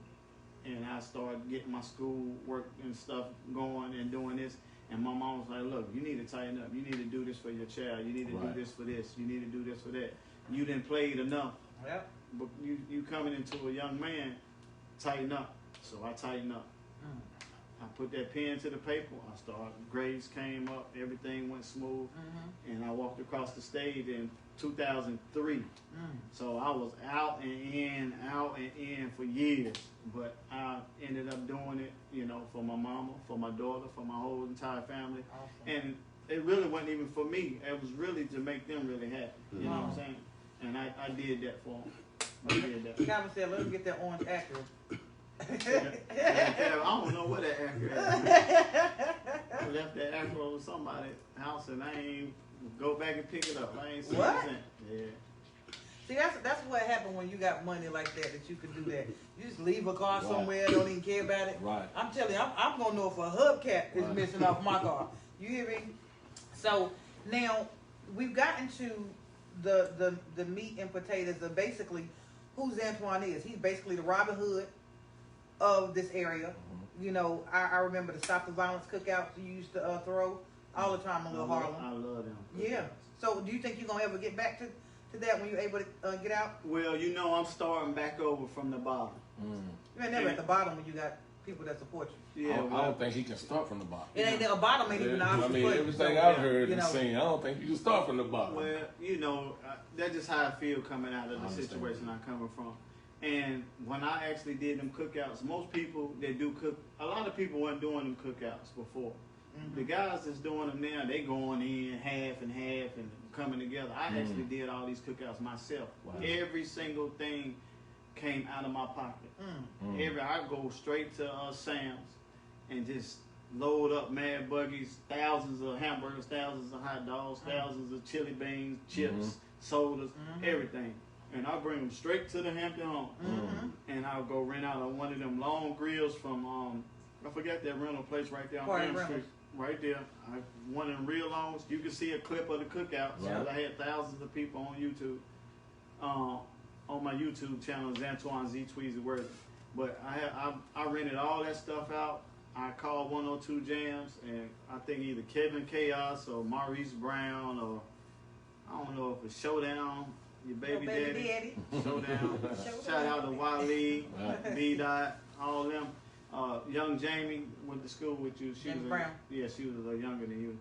I started getting my school work and stuff going and doing this. And my mom was like, look, you need to tighten up. You need to do this for your child. You need to do this for this. You need to do this for that. You didn't play it enough. Yep. But you coming into a young man, tighten up. So I tightened up. I put that pen to the paper. I started, grades came up, everything went smooth, and I walked across the stage in 2003. So I was out and in for years, but I ended up doing it, for my mama, for my daughter, for my whole entire family. Awesome. And it really wasn't even for me. It was really to make them really happy. You know what I'm saying? And I did that for them. I did that. Calvin said, let me get that orange Acura. I don't know what that Acura is. I left that Acura over somebody's house and I ain't go back and pick it up. I ain't seen what? Yeah. See, that's what happened when you got money like that you could do that. You just leave a car somewhere, don't even care about it. Right. I'm telling you, I'm going to know if a hubcap is missing off my car. You hear me? So, now, we've gotten to the meat and potatoes of basically who Antoine is. He's basically the Robin Hood of this area. I remember the Stop the Violence cookouts you used to throw all the time in Little Harlem. I love them. Yeah. So do you think you're going to ever get back to that when you're able to get out? Well, I'm starting back over from the bottom. You ain't never at the bottom when you got people that support you. I Yeah, don't think he can start from the bottom. It ain't a bottom ain't even an I option. mean, for you. everything So, I've heard you and know, seen, I don't think you can start from the bottom. well, you know, that's just how I feel coming out of I the understand. situation I'm coming from. And when I actually did them cookouts, most people that do a lot of people weren't doing them cookouts before. The guys that's doing them now, they going in half and half and coming together. I actually did all these cookouts myself. Wow. Every single thing came out of my pocket. I go straight to Sam's and just load up mad buggies, thousands of hamburgers, thousands of hot dogs, thousands of chili beans, chips, sodas, everything. And I'll bring them straight to the Hampton home. And I'll go rent out on one of them long grills from, I forgot that rental place right there on Party Elm Street. Rentals. Right there. One of them real longs. You can see a clip of the cookout. Right. I had thousands of people on YouTube. On my YouTube channel, Z-Tweezy Worthy. But I rented all that stuff out. I called 102 Jams, and I think either Kevin Chaos or Maurice Brown, or I don't know if it's Showdown, your baby daddy. Showdown. Shout out to Wally, B-Dot, all them. Young Jamie went to school with you. James Brown. Yeah, she was a little younger than you.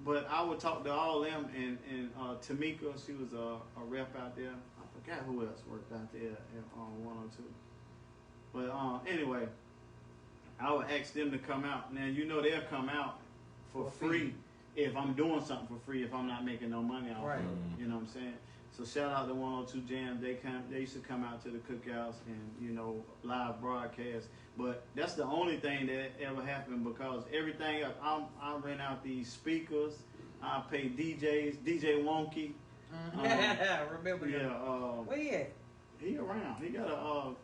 But I would talk to all them, and Tamika, she was a rep out there. I forgot who else worked out there at 102. But anyway, I would ask them to come out. Now, you know they'll come out for free if I'm doing something for free, if I'm not making no money off of it. You know what I'm saying? So shout out to 102 Jam. They used to come out to the cookouts and, live broadcast. But that's the only thing that ever happened, because everything I rent out these speakers. I pay DJs, DJ Wonky. Remember Yeah. that. Where he at? He around. He got a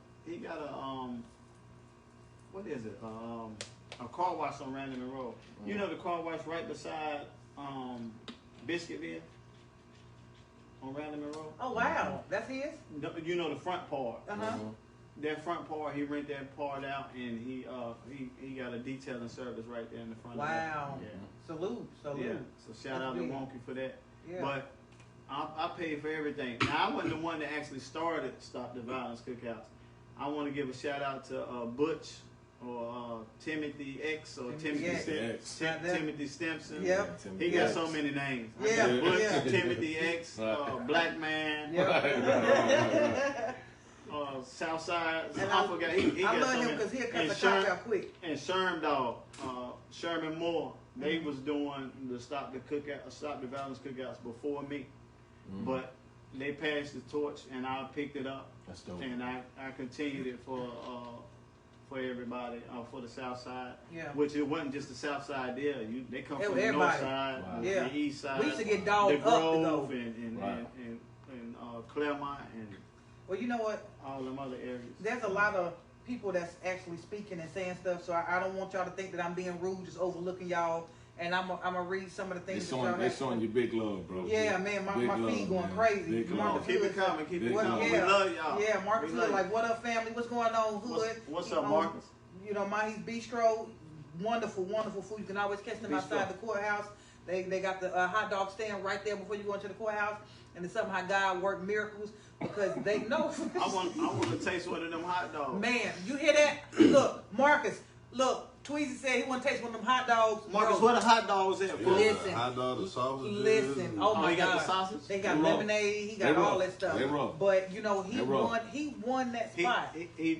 what is it? A car wash on Random Road. You know the car wash right beside Biscuitville on Random Road? Oh wow, that's his. You know the front part. Uh-huh. That front part, he rent that part out, and he got a detailing service right there in the front. Wow. Of that. Salute. Yeah. So shout out to big. Wonky for that. Yeah. But I paid for everything. Now I wasn't the one that actually started Stop the Violence Cookouts. I want to give a shout out to Butch or Timothy X or Timothy Stimson. Yep. He got so many names. Yeah. Butch, Timothy X, Black Man. Yep. Southside. And I forgot. He I got love so him many. because he'll cut And the cock out quick. And Sherm Dog, Sherman Moore, they was doing the Stop the Violence Cookouts before me, but they passed the torch and I picked it up. That's dope. And I continued it for everybody, for the South Side. Yeah. Which it wasn't just the South Side there. They come It from was the North everybody. Side, Wow. Yeah. the East Side, We used to get dogged the up to go. Grove, and Right. Claremont, and Well, you know what? all them other areas. There's a lot of people that's actually speaking and saying stuff, so I don't want y'all to think that I'm being rude, just overlooking y'all. And I'm gonna read some of the things that y'all They have. showing you big love, bro. Yeah, man, my Big feed love, going man. crazy. Big Marcus love. Keep Hood it coming, keep it What- coming. yeah. We love y'all. Yeah, Marcus We Hood, love like, what up, family? What's going on, Hood? What's You up, know, Marcus? You know, Mahi's Bistro, wonderful, wonderful food. You can always catch them outside the courthouse. They got the hot dog stand right there before you go into the courthouse. And it's somehow God worked miracles because they know. I want to taste one of them hot dogs. Man, you hear that? Look, Marcus, look. Tweezy said he want to taste one of them hot dogs. Marcus, Bro, where the hot dogs at? fool? Listen. Hot dog, the sausages. Listen, oh my he got God, the sausage? they got They rough. lemonade, he They got all rough. that stuff. They rough. But you know, he They rough. won that spot. He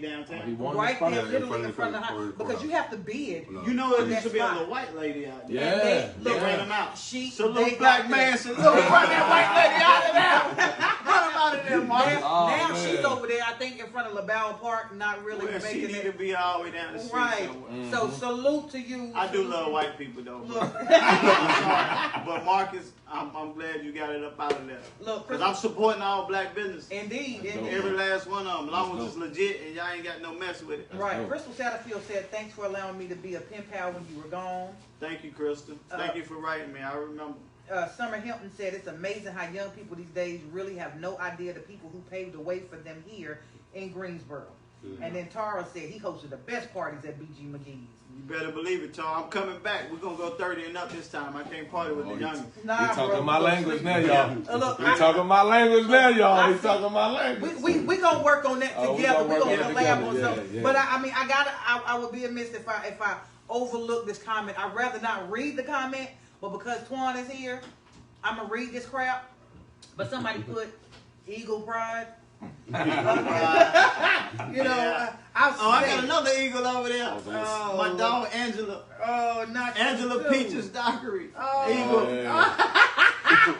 downtown. He won Right the spot. there, Yeah, literally in front of the house, because you have to bid. No. You know there That used to be a spot. little white lady out there. Yeah. They Ran them out. She, So they little got black the- man said, "Look, run that white lady out of there! Run him out of there, Marcus." Now, Oh, now man. she's over there, I think, in front of LaBelle Park, not really Well, she making need it. to be all the way down the street Right. somewhere. So salute to you. I do love white people though. Look. I'm sorry. But Marcus, I'm glad you got it up out of there. Look, Because I'm supporting all black business. Indeed, Let's go. indeed. Every last one of them. As long as Let's it's go. legit and y'all ain't got no mess with it. Right. dope. Crystal Satterfield said, "Thanks for allowing me to be a pen pal when you were gone." Thank you, Krista. Thank you for writing me. I remember. Summer Hilton said, "It's amazing how young people these days really have no idea the people who paved the way for them here in Greensboro." And then Tara said he hosted the best parties at BG McGee's. You better believe it, Tar. I'm coming back. We're gonna go 30 and up this time. I can't party with the youngest. Nah, He talking bro, my we gonna language sleep. now, y'all. Look, He talking my language now, y'all. He talking my language. We gonna work on that Oh, we together. gonna We work gonna on it collab on together, something. yeah. But I would be amiss if I overlook this comment. I'd rather not read the comment, but because Twan is here, I'm gonna read this crap. But somebody put Eagle Pride. You know, Yeah. I got another eagle over there. Oh. My dog Angela. Oh, not Angela you. Peaches Dockery. Oh. Eagle. Yeah.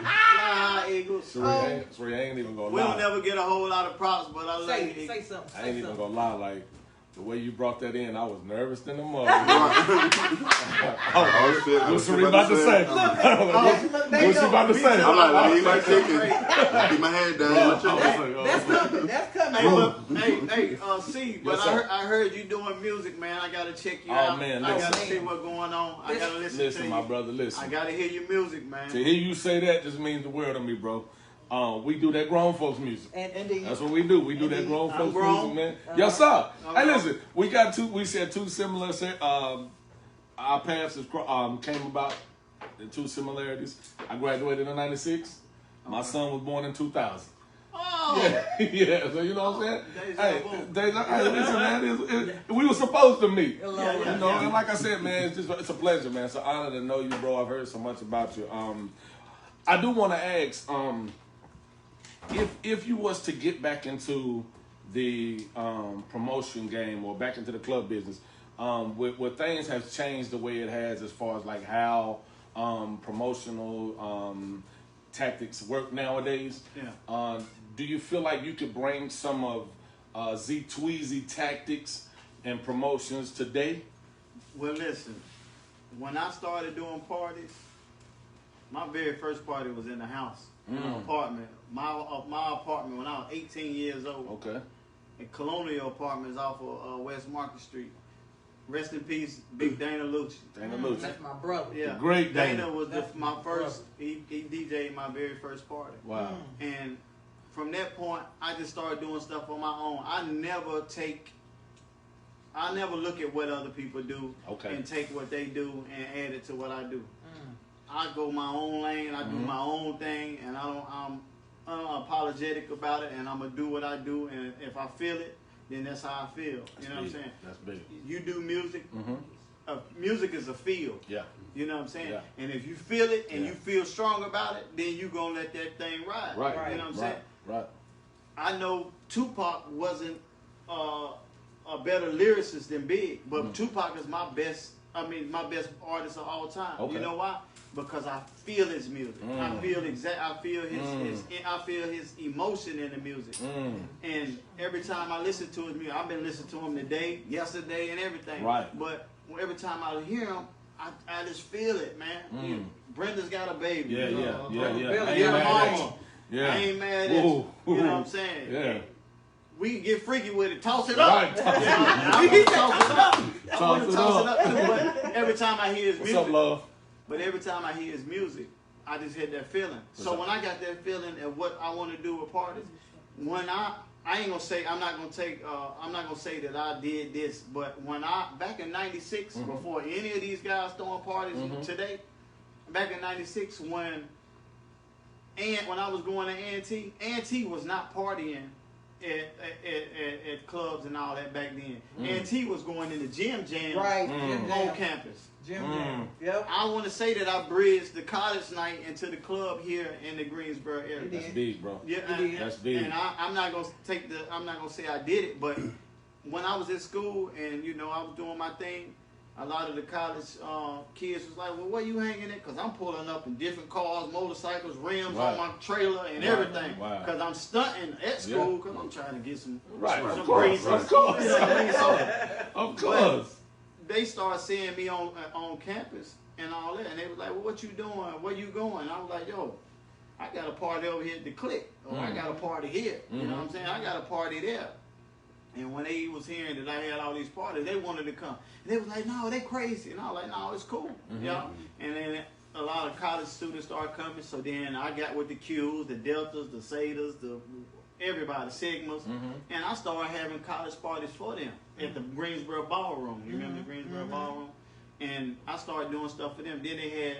Nah, Eagles. Suri ain't even gonna We lie. don't never get a whole lot of props, but I like Say Eagles. something. I Say ain't even something. gonna lie, like the way you brought that in, I was nervous than a mother. Oh shit! What's Suri about to say? Look, What's they she know. about to say? I'm like, let me eat my chicken. Keep my head down. Eat my chicken. That's coming. That's coming. See, Yes, but sir. I heard you doing music, man. I gotta check you Oh, out. man, I gotta listen. see what's going on. I gotta listen to Listen, you. my brother, listen. I gotta hear your music, man. To hear you say that just means the world to me, bro. We do that grown folks music. And That's what we do. We do that grown I'm folks grown. music, man. Yes, sir. I'm Hey, grown. listen, we said two similar. Our paths came about in two similarities. I graduated in '96. My son was born in 2000. Oh, Yeah. So you know what I'm saying? Deja Hey, vu. listen, man. We were supposed to meet. Yeah, You know, and like I said, man, it's a pleasure, man. It's an honor to know you, bro. I've heard so much about you. I do want to ask, if you was to get back into the promotion game or back into the club business, where things have changed the way it has as far as like how promotional tactics work nowadays. Yeah. Do you feel like you could bring some of Z-Tweezy tactics and promotions today? Well, listen. When I started doing parties, my very first party was in the house, in an apartment. My apartment when I was 18 years old. Okay. In Colonial Apartments off of West Market Street. Rest in peace, Big Dana Lucci. Dana Lucci. That's my brother. Yeah, The great Dana. was That's my my first. He DJ'd my very first party. Wow. And from that point, I just started doing stuff on my own. I never look at what other people do and take what they do and add it to what I do. I go my own lane. I do my own thing, and I'm unapologetic about it. And I'm gonna do what I do. And if I feel it, then that's how I feel. You know what I'm saying? That's big. You do music. Music is a feel. Yeah. You know what I'm saying? Yeah. And if you feel it and Yeah. you feel strong about it, then you gonna let that thing ride. Right. You know what I'm saying? Right. I know Tupac wasn't a better lyricist than Big, but Tupac is my best artist of all time. Okay. You know why? Because I feel his music. I feel his emotion in the music. And every time I listen to his music, I've been listening to him today, yesterday, and everything. Right. But every time I hear him, I just feel it, man. Brenda's got a baby. Yeah, you know, yeah. I Bill, ain't your mad at mama. you. Yeah. I ain't mad at you. Ooh, You know ooh. what I'm saying? Yeah. We can get freaky with it. Toss it up. Right. You know, I want to toss it up. I Toss want it to toss it up. up too. But every time I hear his What's music, up, love? but every time I hear his music, I just had that feeling. So when I got that feeling of what I want to do with parties, when I ain't gonna say I'm not gonna say that I did this, but when back in '96, before any of these guys throwing parties today, back in '96 when I was going to A&T was not partying at clubs and all that back then. A&T was going in the gym jams on campus. Jim Jam. Yep. I want to say that I bridged the college night into the club here in the Greensboro area. You did. That's big, bro. Yeah, That's big. And I'm not gonna say I did it, but when I was at school and I was doing my thing, a lot of the college kids was like, "Well, where you hanging at?" Because I'm pulling up in different cars, motorcycles, rims on my trailer, and everything. Wow. Because I'm stunting at school because I'm trying to get some Of course. breezes. Of course. You know what I mean? So, Of course. they started seeing me on campus and all that, and they was like, "Well, what you doing? Where you going?" I was like, "Yo, I got a party over here at the Click, or I got a party here. You know what I'm saying? I got a party there." And when they was hearing that I had all these parties, they wanted to come. And they was like, "No, they crazy." And I was like, "No, it's cool." You know? And then a lot of college students started coming. So then I got with the Qs, the Deltas, the Zetas, the everybody, Sigmas, and I started having college parties for them at the Greensboro Ballroom. You remember the Greensboro Ballroom? And I started doing stuff for them. Then they had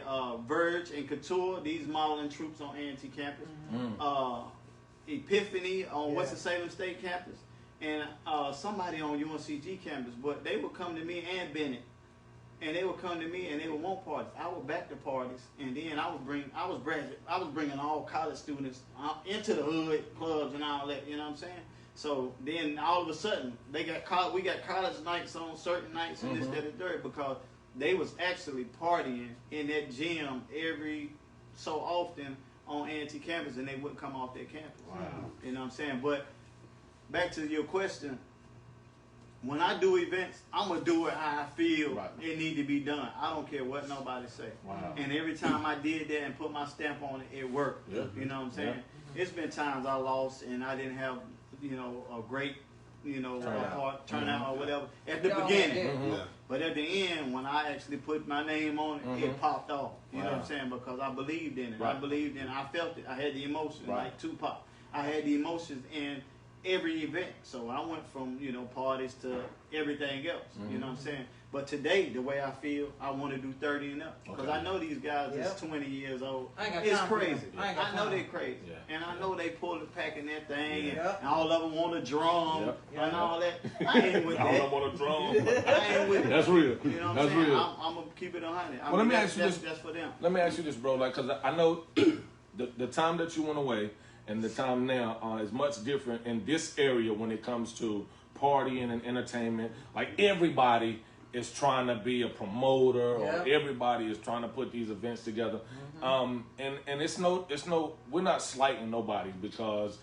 Verge and Couture, these modeling troops on A&T campus. Epiphany on Winston-Salem State campus. And somebody on UNCG campus. But they would come to me and Bennett. And they would come to me and they would want parties. I would back the parties, and then I was bringing all college students into the hood clubs and all that. You know what I'm saying? So then all of a sudden we got college nights on certain nights and this, that, and third, because they was actually partying in that gym every so often on A&T campus, and they wouldn't come off their campus. Wow. You know what I'm saying? But back to your question. When I do events, I'm going to do it how I feel it need to be done. I don't care what nobody say. Wow. And every time I did that and put my stamp on it, it worked. Yeah. You know what I'm saying? Yeah. It's been times I lost and I didn't have, a great, turnout or whatever at the beginning. But at the end, when I actually put my name on it, it popped off. You know what I'm saying? Because I believed in it. I believed in it. I felt it. I had the emotions, like Tupac. I had the emotions in every event. So I went from, parties to everything else. You know what I'm saying? But today, the way I feel, I want to do 30 and up. Because I know these guys is 20 years old. It's crazy. I know they're crazy. Yeah. And I know they pull the pack in that thing, and all of them want a drum and all that. I ain't with that. I don't want a drum. I ain't with it. That's real. You know what I'm saying? Real. I'm going to keep it 100. Well, let me ask you this. That's for them. Let me ask you this, bro. Because I know the time that you went away and the time now is much different in this area when it comes to partying and entertainment. Like, everybody is trying to be a promoter, or everybody is trying to put these events together. And it's no, we're not slighting nobody, because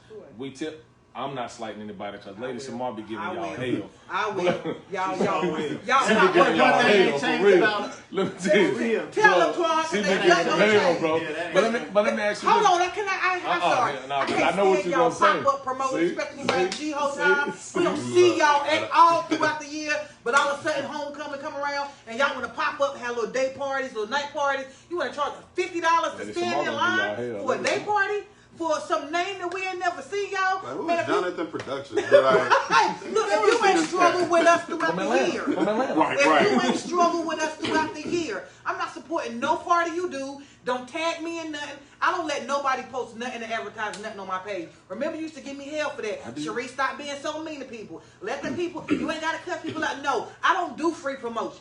I'm not slighting anybody, because Lady Shamar be giving y'all hell. I will. Y'all will. She be giving y'all hell, for real. Let me tell you. Tell them, Clark. She be giving them hell, bro. But let me ask you Hold this. on, I'm sorry. I can't I know what stand you're y'all gonna say. pop-up promoters, especially like G-Ho time. We don't see y'all all throughout the year, but all of a sudden homecoming come around, and y'all want to pop up, have little day parties, little night parties. You want to charge $50 to stand in line for a day party? For some name that we ain't never see, y'all. Like, what was Jonathan Productions? Like, look, if you ain't struggled with us throughout the year, if you ain't struggled with us throughout the year, I'm not supporting no party you do. Don't tag me in nothing. I don't let nobody post nothing to advertise nothing on my page. Remember, you used to give me hell for that. Cherie, stop being so mean to people. Let the people, you ain't got to cut people out. No, I don't do free promotions.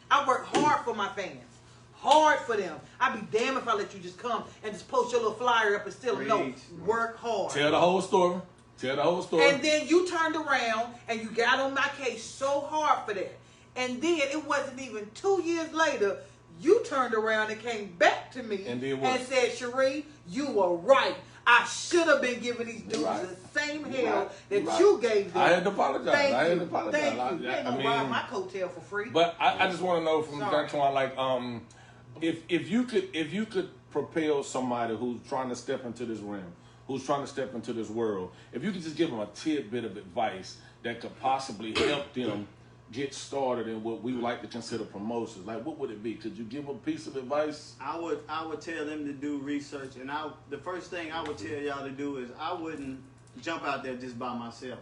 I work hard for my fans. Hard for them. I'd be damned if I let you just come and just post your little flyer up and still no. Work hard. Tell the whole story. Tell the whole story. And then you turned around and you got on my case so hard for that. And then it wasn't even 2 years later, you turned around and came back to me and said, Cherie, you were right. I should have been giving these dudes the same hell that you gave them. I had to apologize. Thank I had you. to apologize. Thank you. You ain't gonna ride my coattail for free. But I just want to know from D'Antoine, like, if you could propel somebody who's trying to step into this realm, who's trying to step into this world, if you could just give them a tidbit of advice that could possibly help them get started in what we like to consider promotions, like, what would it be? Could you give them a piece of advice? I would tell them to do research, and the first thing I would tell y'all to do is I wouldn't jump out there just by myself.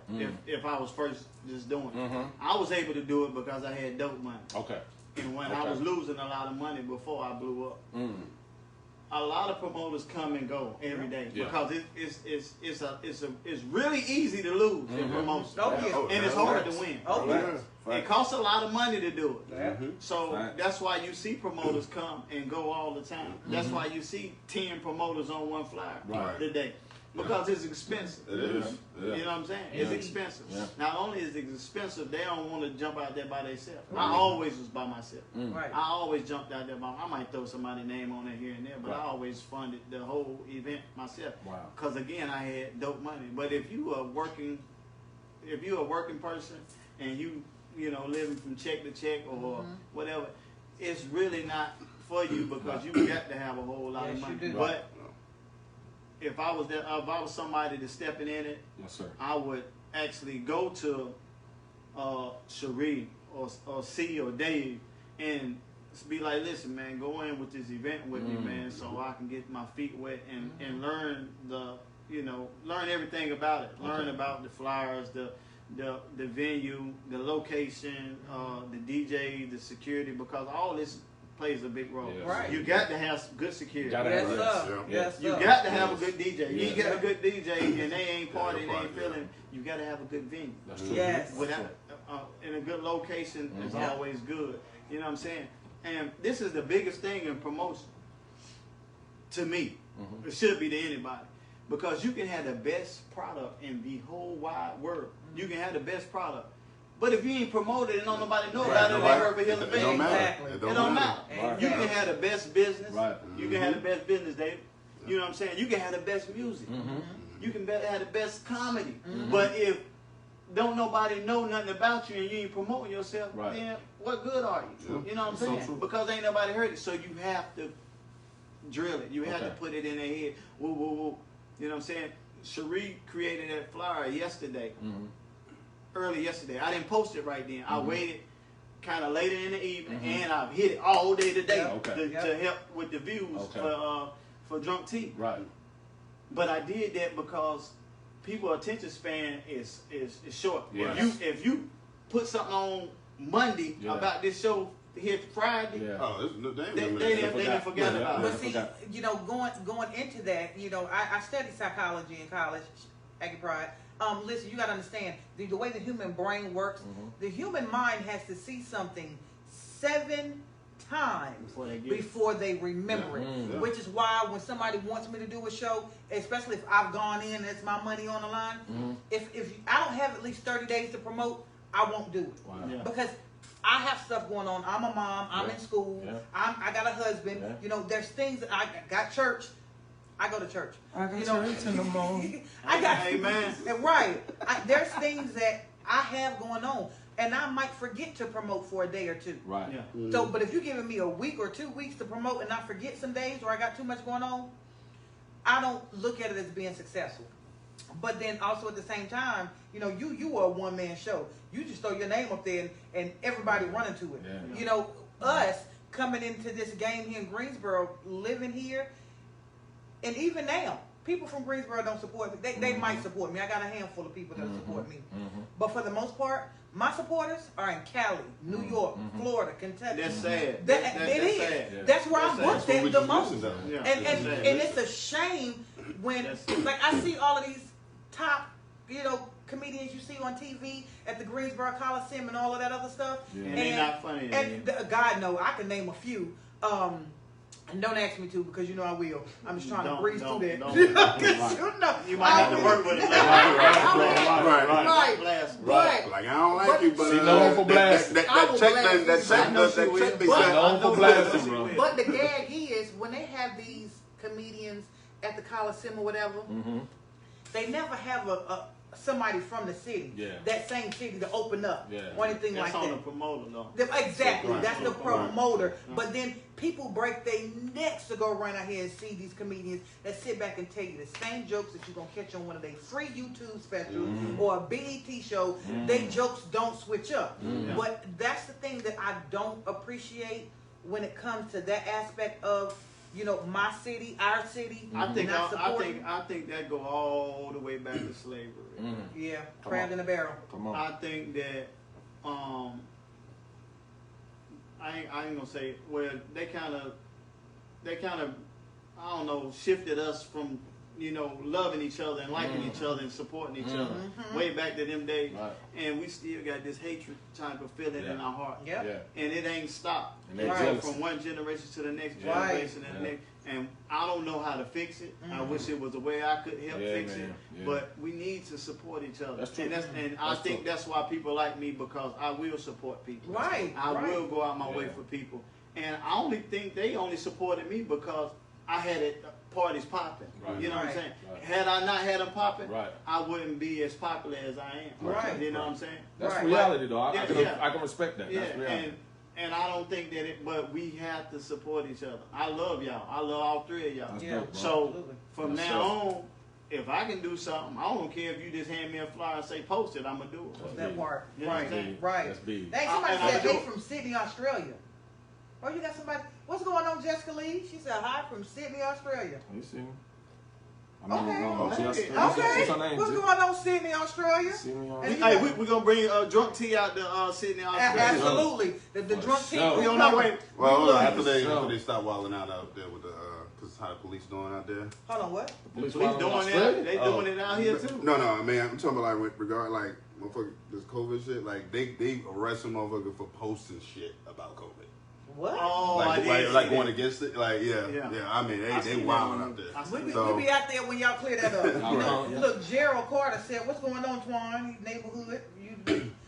If I was first just doing it, I was able to do it because I had dope money. Okay. And when I was losing a lot of money before I blew up, a lot of promoters come and go every day because it's really easy to lose in promotions, and it's hard to win. It costs a lot of money to do it. So that's why you see promoters come and go all the time. That's why you see 10 promoters on one flyer today. Because it's expensive. It is. You know what I'm saying? It's expensive. Not only is it expensive, they don't want to jump out there by themselves. I always was by myself. I always jumped out there by myself. I might throw somebody's name on there here and there, but I always funded the whole event myself. Because again, I had dope money. But if you are a working person and you living from check to check or whatever, it's really not for you because you got to have a whole lot of money. But if I was somebody that's stepping in it, I would actually go to Cherie or C or Dave and be like, listen, man, go in with this event with me, man, so I can get my feet wet and learn learn everything about it. Learn about the flyers, the venue, the location, the DJ, the security, because all this plays a big role. Yes. Right. You got to have good security. Yes, sir. Yeah. Yes, sir. You got to have a good DJ. You Yes. got a good DJ and they ain't partying, they ain't Yeah. feeling. You got to have a good venue. That's true. Yes. Without, in a good location is always good. You know what I'm saying? And this is the biggest thing in promotion to me. It should be to anybody. Because you can have the best product in the whole wide world. You can have the best product. But if you ain't promoted and don't nobody know about it, they heard but hear the It don't matter. Exactly. It It don't matter. Right. You can have the best business. Right. You can have the best business, David. You know what I'm saying? You can have the best music. You can have the best comedy. But if don't nobody know nothing about you and you ain't promoting yourself, Right. then what good are you? You know what I'm So saying? true. Because ain't nobody heard it. So you have to drill it. You have to Okay. put it in their head. Woo, woo, woo. You know what I'm saying? Cherie created that flyer yesterday. Early yesterday. I didn't post it right then. I waited kind of later in the evening and I hit it all day today Yeah. Okay. to help with the views Okay. for Drunk Tea. Right. But I did that because people's attention span is short. Yes. If you put something on Monday Yeah. about this show here Friday, Yeah. Oh, they they didn't forget Yeah. about But it. see, going into that, I studied psychology in college, Aggie Pride. Listen, you got to understand the way the human brain works. The human mind has to see something 7 times before they remember it. Yeah. Which is why when somebody wants me to do a show, especially if I've gone in and it's my money on the line, if I don't have at least 30 days to promote, I won't do it. Wow. Yeah. Because I have stuff going on. I'm a mom. I'm in school. Yeah. I got a husband. Yeah. There's things that I got church. I go to church. I go to church in the morning. I got Amen. Right. There's things that I have going on, and I might forget to promote for a day or two. Right. Yeah. So, but if you're giving me a week or 2 weeks to promote, and I forget some days, or I got too much going on, I don't look at it as being successful. But then also at the same time, you are a one-man show. You just throw your name up there and everybody running to it. Yeah. Us coming into this game here in Greensboro, living here, and even now, people from Greensboro don't support me. They might support me. I got a handful of people that support me. But for the most part, my supporters are in Cali, New York, Florida, Kentucky. That's sad. That, That's it is. sad. Yeah. That's where That's I'm sad. booked That's at what the we most. just listened to. Yeah. And That's sad. it's a shame when like I see all of these top, comedians you see on TV at the Greensboro Coliseum and all of that other stuff. Yeah. And they not funny. And God no, I can name a few. And don't ask me to because I will. I'm just trying to breeze through that. don't. You might have to work with it. Right. Blast. But Like I don't like you, but See, known for blasting. that check be I know for blasting, bro. But the gag is when they have these comedians at the Coliseum or whatever, they never have somebody from the city, Yeah. that same city to open up Yeah. or anything That's like on that. the promoter, though. Exactly, Right. that's the Right. promoter. But then people break their necks to go run out here and see these comedians that sit back and tell you the same jokes that you're gonna catch on one of their free YouTube specials or a BET show. They jokes don't switch up. But that's the thing that I don't appreciate when it comes to that aspect of my city, our city. I think not supporting. I think that go all the way back to slavery. Yeah, crab in a barrel. Come on. I think that I ain't gonna say they kind of I don't know shifted us from loving each other and liking each other and supporting each other way back to them days, Right. and we still got this hatred type of feeling in our heart. Yep. Yeah. And it ain't stopped. And It they go jealous. from one generation to the next Right. generation and the next. And I don't know how to fix it. I wish it was a way I could help Yeah, fix man. it. Yeah. But we need to support each other. That's true. And I That's think true. that's why people like me, because I will support people. Right, I right. will go out my way Yeah. for people. And I only think they only supported me because I had it parties popping. Right. You know what I'm Right. saying? Right. Had I not had them popping, Right. I wouldn't be as popular as I am. Right. You know what I'm saying? That's Right. reality, though. I Yeah. can respect that. Yeah, That's reality. and I don't think that but we have to support each other. I love y'all. I love all three of y'all. That's Yeah. dope, bro. So Absolutely. from That's now tough. on, if I can do something, I don't care if you just hand me a flyer and say post it, I'm gonna do it. That part. You know what I'm Right. saying? Right. That's big. Hey, somebody And I said do they it. from Sydney, Australia. Oh, you got somebody. What's going on, Jessica Lee? She said hi from Sydney, Australia. You see me? Okay. What's her name? What's going on, Sydney, Australia? Sydney, And Hey, we're going to bring Drunk T out to Sydney, Australia. Absolutely. The drunk tea. sure. We on our way. Well, hold on. After So- they stop wilding out there with the, cause how the police doing out there. Hold on, what? Police Police doing doing it. They doing it out here too. No, I mean, I'm talking about like with regard like motherfucker this COVID shit. Like they arrest some motherfucker for posting shit about COVID. What? Oh, I Like, did. like going against it. Like yeah. I mean, I they seen wilding that. out there. I seen We So- be out there when y'all clear that up. You know, Yeah. look, Gerald Carter said, "What's going on, Twan? Neighborhood?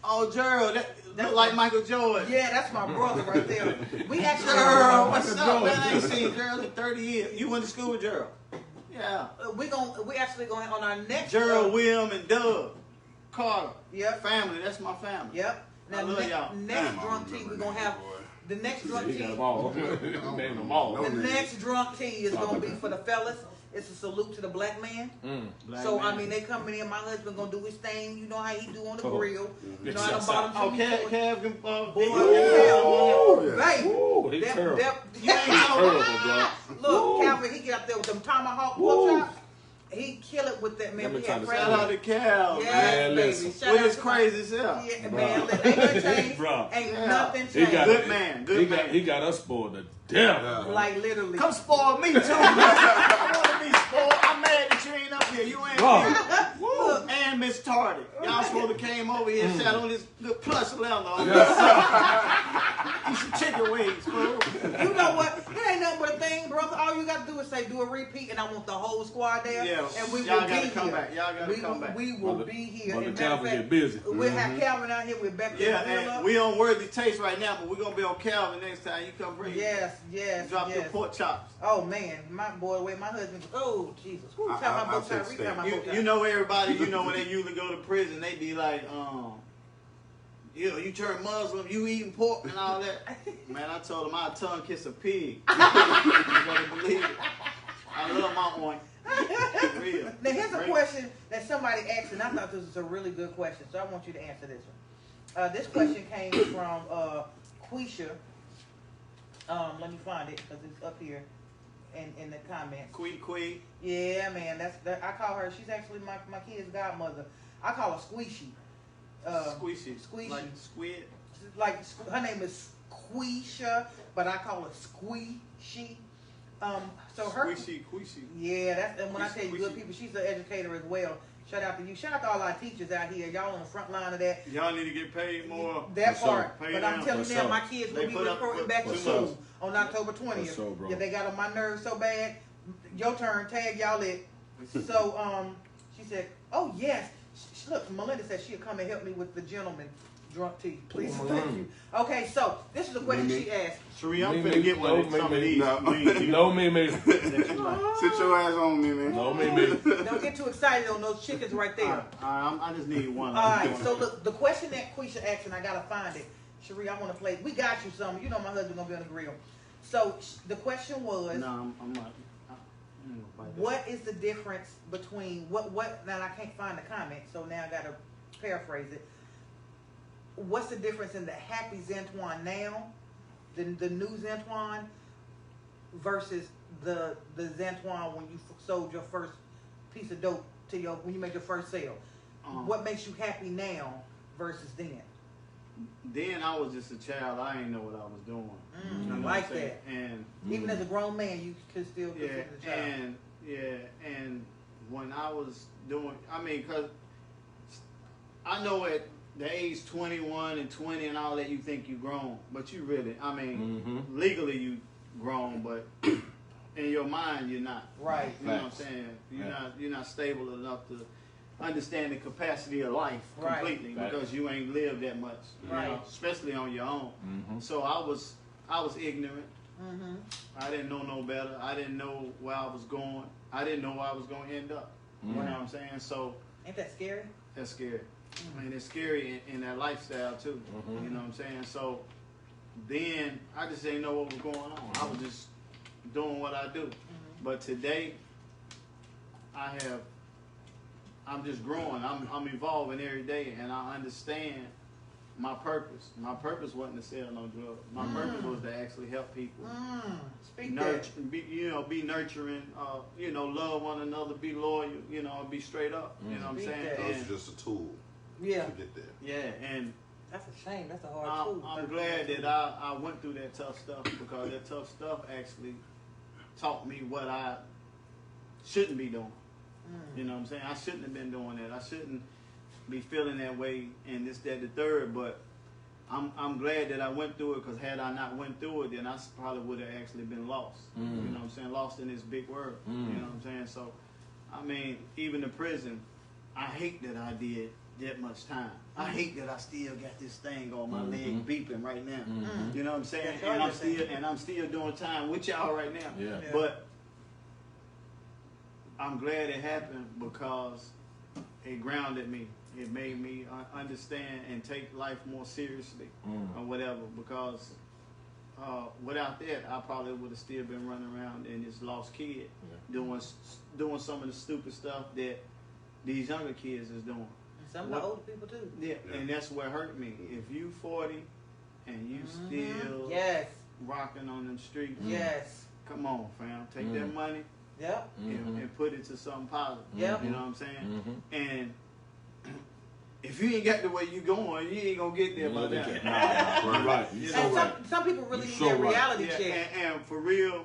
Oh, Gerald, that look like Michael Jordan. Yeah, that's my brother right there. We actually, Gerald, what's up, man? I ain't seen Gerald in 30 years. You went to school with Gerald? Yeah. we actually going on our next. Gerald, William, and Doug Carter. Yep. Family. That's my family. Yep. I love y'all. Next Damn, I drunk don't tea, we're remember gonna that have boy. the next drunk He got tea. them all. Name them all. The next drunk tea is gonna be for the fellas. It's a salute to the black man. Black So man. I mean, they coming in. My husband gonna do his thing. You know how he do on the Oh. grill. You know, I Shouts done bought him Oh, some. Kev can Boy, yeah. baby. Ooh, he That- terrible. that- You ain't Terrible, bro. Look, Calvin, he get up there with them tomahawk pork chops. He kill it with that, man. Let me We try had to crazy. Shout out to Cal, Yeah, Man, baby. listen. Shout with out his to crazy self. Yeah, man, ain't nothing changed. Bruh. Ain't Yeah. nothing He got changed. Good man, good man. He got us spoiled to death. Yeah. Like literally. Come spoil me too. I want to be spoiled. I'm mad that you ain't up here. You ain't Bruh. here. Look, And Miss Tardy. Y'all supposed to came over here and sat on this good plush leather. Eat some chicken wings, fool. you know what? It ain't nothing but a thing, brother. All you got to do is say, do a repeat, and I want the whole squad there. Yeah, And we y'all will gotta be come here. back. Y'all gotta come back. We will Brother- be here. Brother And matter of Calvin fact, get busy. we'll have Calvin out here with back Yeah, grill up. and we on Worthy Taste right now, but we're gonna be on Calvin next time. You come bring. Yes, yes, Drop yes. your pork chops. Oh man, my boy, wait, my husband. Oh Jesus, who I- time my I bow tie? take Retie my steak. bow tie. You know everybody. You know when they usually go to prison, they be like, you turn Muslim, you eating pork and all that. Man, I told him I'd tongue kiss a pig. You better believe it. I love my oink. Real. Now here's a Great. question that somebody asked, and I thought this was a really good question, so I want you to answer this one. This question came from Quisha. Let me find it because it's up here in the comments. Quee. Yeah, man, I call her. She's actually my kid's godmother. I call her Squishy. Squishy. Squishy. Like squid. Like her name is Quisha, but I call her Squishy. So her. Squishy. Yeah, that's and when I tell you good Squishy. people, she's an educator as well. Shout out to you. Shout out to all our teachers out here. Y'all on the front line of that. Y'all need to get paid more. That For sure. part. Pay But I'm them. telling For them, sure. my kids will They be put up reporting for- back to for school sure. on October 20th. For sure, bro. If they got on my nerves so bad, your turn, tag y'all it. So, she said, oh yes. Look, Melinda said she'll come and help me with the gentleman drunk tea. Please, thank you. Okay, so this is a question she asked. Sheree, I'm Me, finna get one of no, some me, of me. these. No. wings you- No, me. Sit your ass on me, man. No, me. Don't get too excited on those chickens right there. I just need one. All right, so look, the question that Quisha asked, and I gotta find it. Cherie, I want to play. We got you some. You know my husband gonna be on the grill. So the question was, No, I'm not. I'm gonna fight that. what is the difference between what? Now I can't find the comment, so now I gotta paraphrase it. What's the difference in the happy Zantuan now, the new Zantuan, versus the Zantuan when you sold your first piece of dope to when you made your first sale? What makes you happy now versus then? Then I was just a child. I didn't know what I was doing. Mm, You know what like I'm saying? that. And Even as a grown man, you could still consider the child. and when I was doing, I mean, cause I know at the age 21 and 20 and all that, you think you grown, but you really, I mean, legally you grown, but in your mind you're not. Right. You know what I'm saying? You're not stable enough to understand the capacity of life Right. completely Right. because you ain't lived that much, you Right. know, especially on your own. Mm-hmm. So I was ignorant. Mm-hmm. I didn't know no better. I didn't know where I was going. I didn't know where I was going to end up. You know what I'm saying? So Ain't that scary? that's scary. And it's scary in that lifestyle too. Mhm. You know what I'm saying? So then I just didn't know what was going on. I was just doing what I do. But today I'm just growing. I'm evolving every day, and I understand my purpose wasn't to sell no drugs. My purpose was to actually help people. Speak that. Be nurturing, love one another, be loyal, be straight up. You know what I'm Speak saying? that. It was just a tool to get there. Yeah, and That's a shame. That's a hard tool. I'm glad that I went through that tough stuff, because that tough stuff actually taught me what I shouldn't be doing. You know what I'm saying? I shouldn't have been doing that. I shouldn't be feeling that way and this, that, the third. But I'm glad that I went through it, because had I not went through it, then I probably would have actually been lost. You know what I'm saying? Lost in this big world. You know what I'm saying? So, I mean, even the prison, I hate that I did that much time. I hate that I still got this thing on my leg beeping right now. You know what I'm saying? And I'm still doing time with y'all right now. Yeah. But I'm glad it happened, because it grounded me. It made me understand and take life more seriously or whatever, because without that, I probably would have still been running around in this lost kid doing some of the stupid stuff that these younger kids is doing. Some of the older people too. Yeah, and that's what hurt me. If you 40 and you still rocking on them streets, come on, fam, take that money and put it to something positive. You know what I'm saying? And if you ain't got the way you going, you ain't gonna get there by that. Right. And some people really need that reality check. And for real,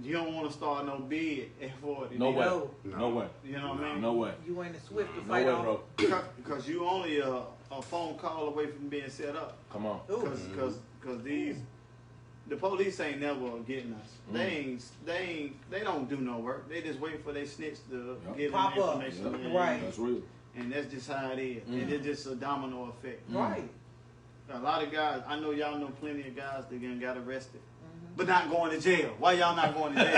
you don't want to start no bid at 40. No way. No. No way. You know what I mean? No way. You ain't a swift to No fight way, off. bro. Because you only a phone call away from being set up. Come on. Because the police ain't never getting us. They don't do no work. They just wait for their snitch to get Pop up. information. Right. That's real. And that's just how it is. And it's just a domino effect. Right. A lot of guys, I know y'all know plenty of guys that got arrested, but not going to jail. Why y'all not going to jail?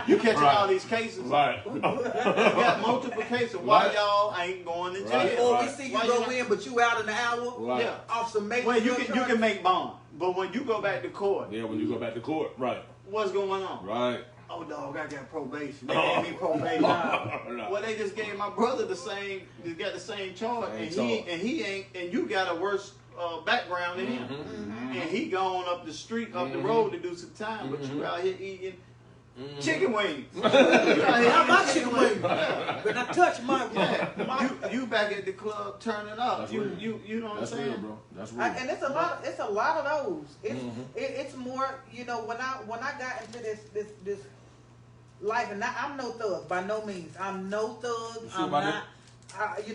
You catching all these cases. Right. You got multiple cases. Why y'all ain't going to jail? Or we see you go in, but you out in an hour Yeah. off some major. Well, you can make bond, but when you go back to court, Yeah, when you go back to court. Right. what's going on? Right. Oh, dog, I got probation. They gave me probation. Well, they just gave my brother the same. They got the same charge, and he ain't. And you got a worse background than him. And he gone up the street, up the road to do some time, but you out here eating chicken wings. How about chicken wings? But I touch my You back at the club turning up. That's You real. know what I'm That's saying? real, bro. That's real. And it's a lot of those. It's more, when I got into this life, and I'm no thug by no means. I'm no thug. You sure I'm about not. You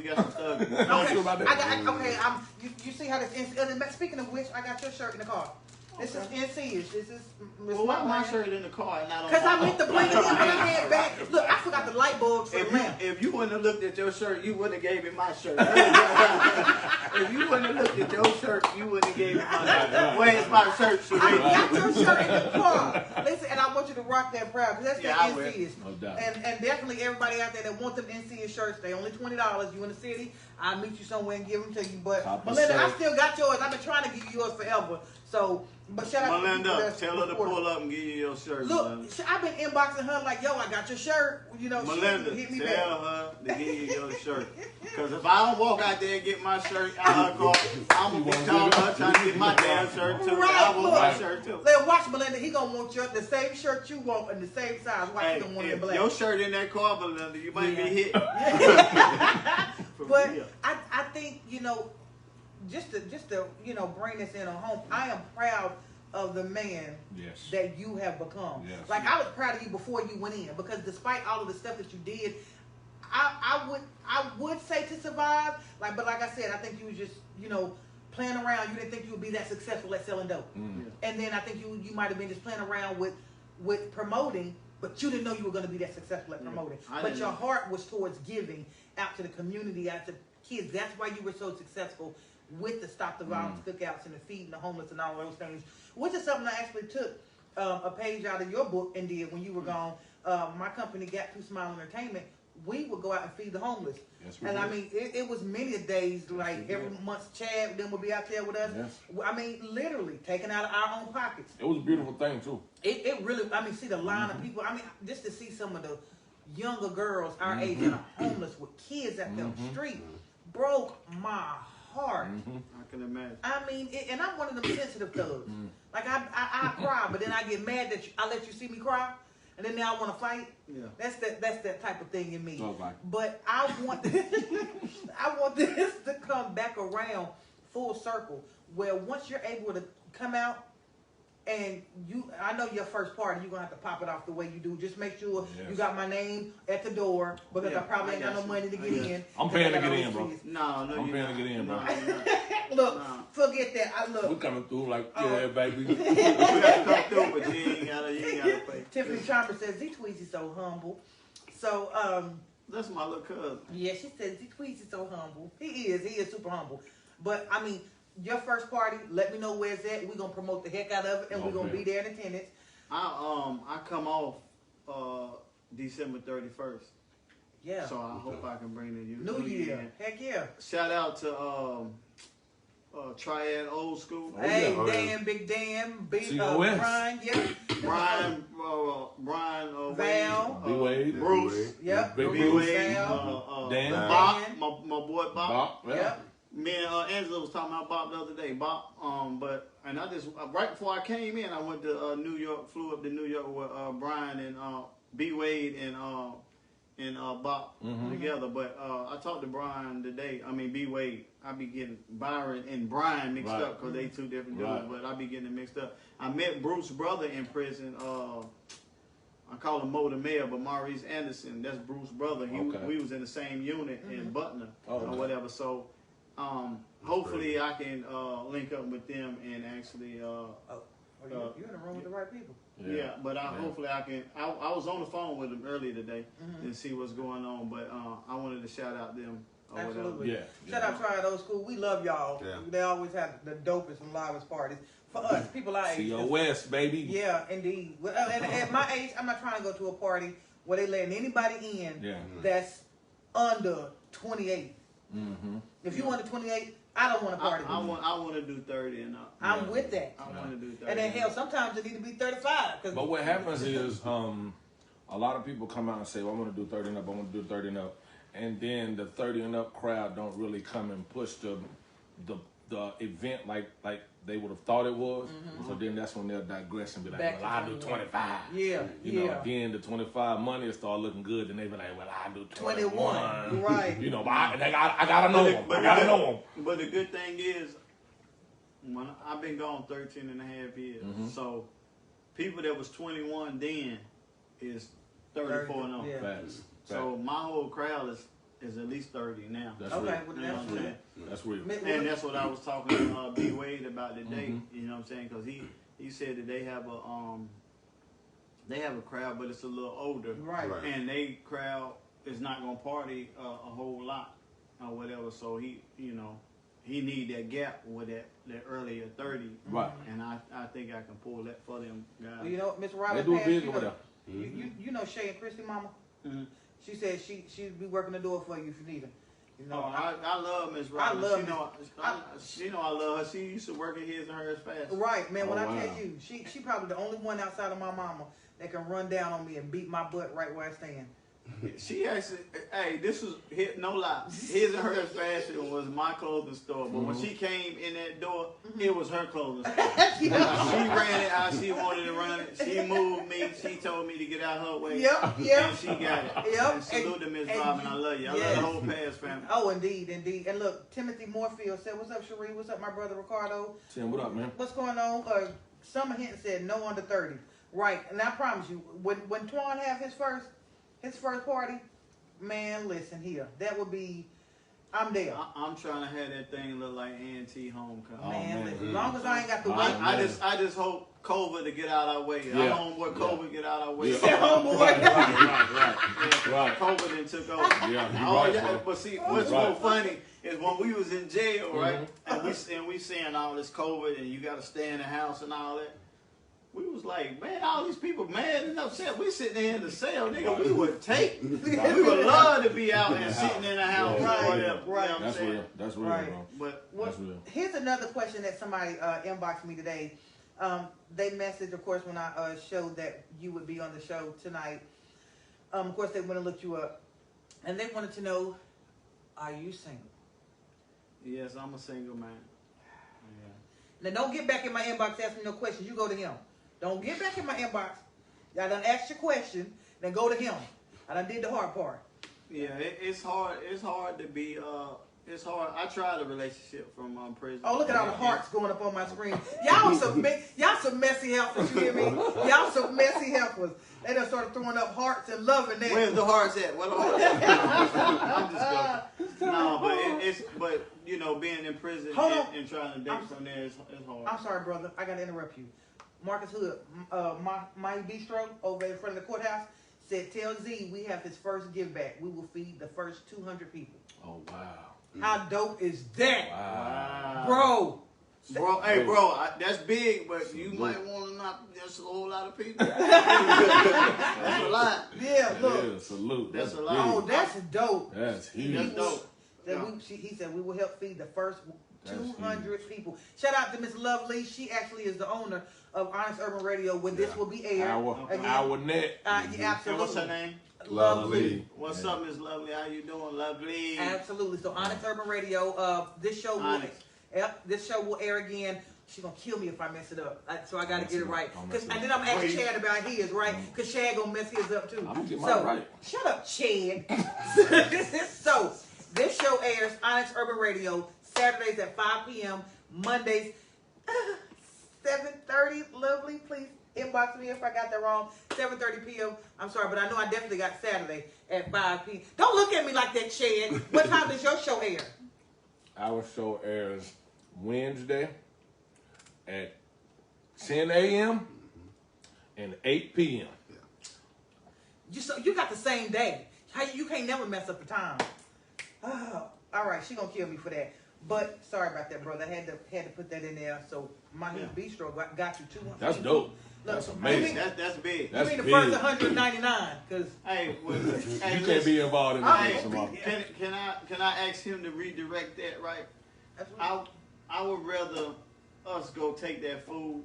got some thug. Okay, sure about that. You see how this? Speaking of which, I got your shirt in the car. This is NC-ish. This is. Well, why my shirt in the car and not on? Because I meant to bring it in when I had back. Look, I forgot the light bulbs for the lamp. If you wouldn't have looked at your shirt, you wouldn't have gave me my shirt. If you wouldn't have looked at your shirt, you wouldn't have gave me my shirt. Where's my shirt, Sheree? I got your shirt in the car. Listen, and I want you to rock that proud, because that's Yeah, what NC is. No doubt. And definitely everybody out there that wants them NC shirts, they only $20. You in the city, I'll meet you somewhere and give them to you. But Top Melinda, I percent. still got yours. I've been trying to give you yours forever. So, but shout out to the people Melinda, that's tell her to supporting. pull up and give you your shirt. Look, Melinda. I've been inboxing her like, yo, I got your shirt. Melinda, she hit me tell back. her to give you your shirt. Because if I don't walk out there and get my shirt out of her car, I'm going to be calling her trying to get my damn shirt too. Right, I want my look. shirt too. Let watch Melinda. He gonna want the same shirt you want and the same size. Why he gonna want it in If black? your shirt in that car, Melinda, you might be hit. But I think just to bring this in on home. I am proud of the man that you have become. Yes. Like I was proud of you before you went in, because despite all of the stuff that you did, I would say to survive. But like I said, I think you was just playing around. You didn't think you would be that successful at selling dope, and then I think you might have been just playing around with promoting. But you didn't know you were going to be that successful at promoting. But your heart was towards giving out to the community, out to kids. That's why you were so successful with the Stop the Violence cookouts and the feeding the homeless and all those things, which is something I actually took a page out of your book and did when you were gone. My company, Gap 2 Smile Entertainment, we would go out and feed the homeless. Yes, we and did. I mean, it was many days, like every month, Chad then would be out there with us. Yes. I mean, literally taking out of our own pockets. It was a beautiful thing, too. It really, see the line of people. I mean, just to see some of the younger girls our age that are homeless with kids out there on the street. broke my heart. I can imagine. I mean, and I'm one of them sensitive thugs. Like I cry, but then I get mad that I let you see me cry, and then now I want to fight. Yeah. That's that type of thing in me. Okay. But I want I want this to come back around full circle, where once you're able to come out. And I know your first party, you're gonna have to pop it off the way you do. Just make sure you got my name at the door because I probably ain't got no money to get in. I'm paying to get in, bro. No, I'm paying to get in, bro. Look, forget that. We coming through like, yeah, baby. You gotta come through, but you ain't gotta pay. Tiffany Chomper says Z-Tweezy so humble. So that's my little cousin. yeah, she says Z-Tweezy so humble. He is super humble. But I mean, your first party, let me know where it's at. We're gonna promote the heck out of it, and we're gonna be there in attendance. I come off December 31st. Yeah. So I hope I can bring the New Year. Heck yeah. Shout out to Triad Old School. Hey, yeah. Dan, Big Dan, COS. Brian, yeah. Brian, Val. B Wade. Bruce. Yep. Big B Wade. Val. Dan. Bob, my boy Bob. Bob. Yeah. Yep. Me and Angela was talking about Bob the other day. Bob, and I just right before I came in, I went to New York, flew up to New York with Brian and B Wade and Bob together. But I talked to Brian today. I mean B Wade. I be getting Byron and Brian mixed up because they two different dudes. But I be getting them mixed up. I met Bruce's brother in prison. I call him Mo the Mayor, but Maurice Anderson, that's Bruce's brother. We was in the same unit in Butner or whatever. So. Hopefully I can link up with them and actually. You're in the room with the right people. Yeah, but hopefully I can. I was on the phone with them earlier today and see what's going on, but I wanted to shout out them. Or Absolutely. whatever. Shout out Triad Old School. We love y'all. Yeah. They always have the dopest and livest parties. For us, people our age. COS, baby. Yeah, indeed. Well, and at my age, I'm not trying to go to a party where they letting anybody in that's under 28. If you under 28, I don't want to party. I want to do 30 and up. I'm with that. I want to do 30. And then hell, sometimes it need to be 35. But what happens is a lot of people come out and say, well, I want to do 30 and up, I want to do 30 and up. And then the 30 and up crowd don't really come and push the event like they would have thought it was. So then that's when they'll digress and be like, well, I'll do 25. Yeah, You know, again, the 25 money will start looking good. And they be like, well, I'll do 21. Right. You know, but I gotta know them. I gotta know them. But the good thing is, when I've been gone 13 and a half years. So people that was 21 then is 34 and on. Yeah. Facts. So my whole crowd is at least 30 now. That's Okay, real. well, You know what I'm saying? That's real. And that's what I was talking to B Wade about today. You know what I'm saying? Because he said that they have a crowd, but it's a little older, Right. and they crowd is not gonna party a whole lot or whatever. So he need that gap with that earlier 30. Right. And I think I can pull that for them guys. Well, you know, Miss They Robert, do a Pass, big you over know, there. you know Shay and Christy, mama. Mhm. She said she'd be working the door for you if you need her. You know, I love Miss I Robin. love She know I love her. She used to work at His and Hers Fast. right, man. When Oh, I wow. tell you, she probably the only one outside of my mama that can run down on me and beat my butt right where I stand. She actually, hey, this was no lie. His and Hers Fashion was my clothing store, but when she came in that door, it was her clothing store. She ran it how she wanted to run it. She moved me. She told me to get out her way. Yep. And she got it. Yep. And salute to Miss And Robin. I love you. I love yes. the whole Pass family. Oh, indeed. And look, Timothy Moorfield said, "What's up, Cherie? What's up, my brother Ricardo? Tim, what up, man? What's going on?" Summer Hinton said, "No under 30." Right, and I promise you, when Twan have his first party, man, listen here, that would be, I'm there. I'm trying to have that thing look like A&T Homecoming. Oh, man, man. listen, as long as I ain't got to Oh, wait. man. I just hope COVID to get out our way. Yeah. I homeboy COVID get out our way. Yeah. Homeboy. Right. COVID then took over. Yeah, you Oh right, yeah, bro. but see, what's Right. more funny is when we was in jail, right? And we seeing all this COVID and you got to stay in the house and all that. We was like, man, all these people mad and upset. We sitting there in the cell, nigga. We would take. We would love to be out and sitting in the house Yeah. or whatever. Right. You know what I'm That's saying? real. That's real, Right. bro. But Well, That's real. here's another question that somebody inboxed me today. They messaged, of course, when I showed that you would be on the show tonight. Of course, they went and looked you up, and they wanted to know, are you single? Yes, I'm a single man. Now don't get back in my inbox asking me no questions. You go to him. Don't get back in my inbox. Y'all done asked your question. Then go to him. I done did the hard part. Yeah, it's hard. It's hard to be. It's hard. I tried a relationship from prison. Oh, look at all the hearts going up on my screen. Y'all some messy helpers. You hear me? Y'all some messy helpers. They done started throwing up hearts and loving that. Where's the hearts at? What the hearts at? I'm just joking. No, but you know, being in prison and trying to date from there is hard. I'm sorry, brother. I gotta interrupt you. Marcus Hood, my bistro over in front of the courthouse said, "Tell Z we have his first give back. We will feed the first 200 people." Oh wow. How dope is that, Wow. bro? Hey, bro, that's big, but you might want to not. There's a whole lot of people. That's a lot. Yeah, look. Yeah, salute. That's a big. lot. Oh, that's dope. That's huge. That's dope. He said we will help feed the first That's 200 people. Shout out to Miss Lovely. She actually is the owner of Honest Urban Radio, when this will be aired. Our net. Yeah, And absolutely. what's her name? Lovely. What's up, Miss Lovely? How you doing, Lovely? Absolutely. So Honest Urban Radio, this show will, Honest. this show will air again. She's gonna kill me if I mess it up. So I gotta Mess get it it up. right. Don't mess it And then up. I'm asking Chad about his, right? Because Chad gonna mess his up too. I'm gonna get so, mine right. Shut up, Chad. So this show airs Honest Urban Radio Saturdays at 5 p.m. Mondays 7:30. Lovely, please inbox me if I got that wrong. 7:30 p.m. I'm sorry, but I know I definitely got Saturday at 5 p.m. Don't look at me like that, Chad. What time does your show air? Our show airs Wednesday at 10 a.m. and 8 p.m. You got the same day. How you can't never mess up the time. Oh, all right, she gonna kill me for that. But sorry about that, brother. I had to put that in there. So my bistro got you 200. That's dope. Look, That's amazing. That's big. That's you mean big. the first 199? Because Hey, You can't be involved in Hey, this. Somebody. can I ask him to redirect that, right? I would rather us go take that food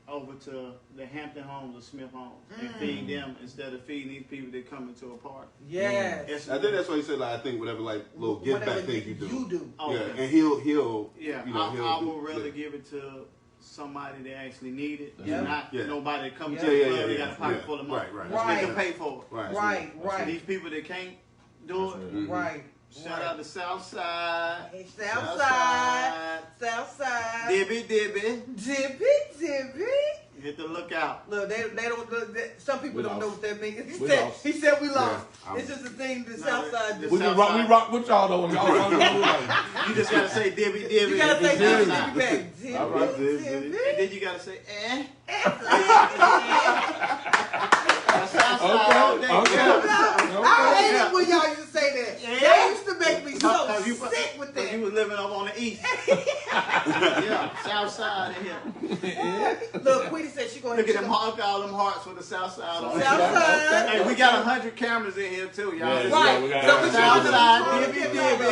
over to the Hampton Homes or Smith Homes and feed them instead of feeding these people that come into a park. yes. I think that's why he said, like, I think whatever, like, little give Whatever back thing you do. You do. Oh, Yeah, okay. and he'll Yeah, you know, I would rather give it to somebody that actually need it, Yeah. not nobody that comes Yeah. to the Yeah, club yeah, they yeah, got a pocket yeah. full of money. Right. Right. They can pay for it. Right. Right, So right, these people that can't do it, That's right. shout out to Southside. Hey, Southside. Southside. Dibby. Dibby. Hit the lookout. Look, they don't. Some people We don't know lost. what that means. We lost. He said we lost. Yeah, It's just a thing. The No, Southside. the We rock with y'all though. Y'all You just gotta say dibby. You gotta say Dibby. Dibby back. Dibby. All right, Dibby. And then you gotta say Okay. I hate it when y'all used to say that. Yeah. That used to make me so Cause you, sick with cause you that. was living up on the east. Yeah, south side in here. Look, Queenie said she gonna Look hit at them hearts, all them hearts with the south side on it. Southside. Hey, we got 100 cameras in here too, y'all. Yeah, Right. we got So we that. should Southside, Dibby.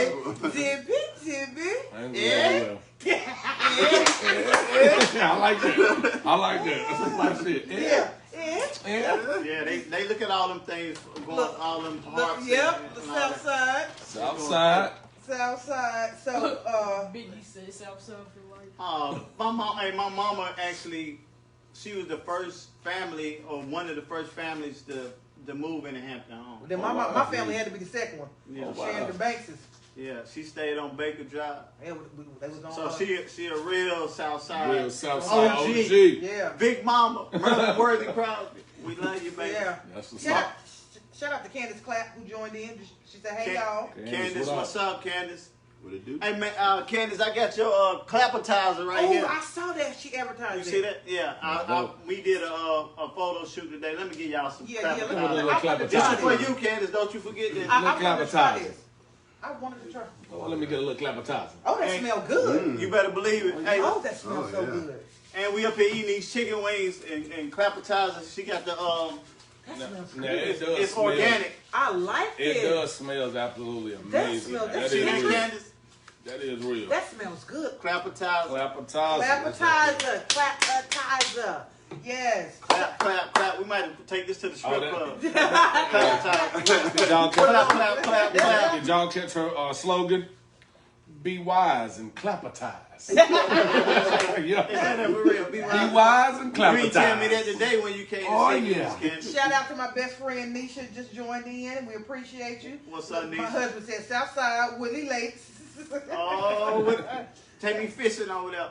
I like that. That's my shit. Yeah. Yeah, they look at all them things going, Look, all them hearts. Yep, the and all that. south side. Southside. South side. So, Biggie said Southside for life. My mama actually, she was the first family, or one of the first families to move into Hampton Home. then my family had to be the second one. Yeah, Sharon the Bankses. yeah, she stayed on Baker Drive. Yeah, they was on. So she a real Southside. Real Southside OG. OG. Yeah. Big Mama, Merlin Worthy Crosby. We love you, baby. Yeah. That's what's Shout up. out to Candace Clapp who joined in. She said, "Hey Can- y'all." Candace, what's up, Candace? What it do? Hey man, Candace, I got your clappertizer right Oh, here. I saw that she advertised. You see that? Yeah, we did a photo shoot today. Let me give y'all some Yeah, clappertizer. let me Little clappertizer. This is for you, Candace. Don't you forget this. I wanted to try Clappertizer. this. I wanted to try. Oh, let me get a little clappertizer. Oh, that Hey. smell good. You better believe it. Hey, Oh, that smells so yeah. good. and we up here eating these chicken wings and clappertizers. She got the That smells Now, good. it does it's smell- organic. I like It it. does smells absolutely amazing. smells- That See is that, real. Candace? That is real. That smells good. Clappertizer. Clappertizer. Clappertizer. Clappertizer. Yes. Clap, clap, clap. We might take this to the strip Oh, that- club. Clappertizer. Did y'all Clap, catch, clap, clap, clap. did y'all catch her slogan? Be wise and clapatize. Say that for real. Be wise and clapatize. You ain't tell me that today when you came to see me, Candy. Shout out to my best friend Nisha, just joined in. We appreciate you. What's up, Nisha? My husband said Southside, Willie Lakes. Oh, take me fishing over there.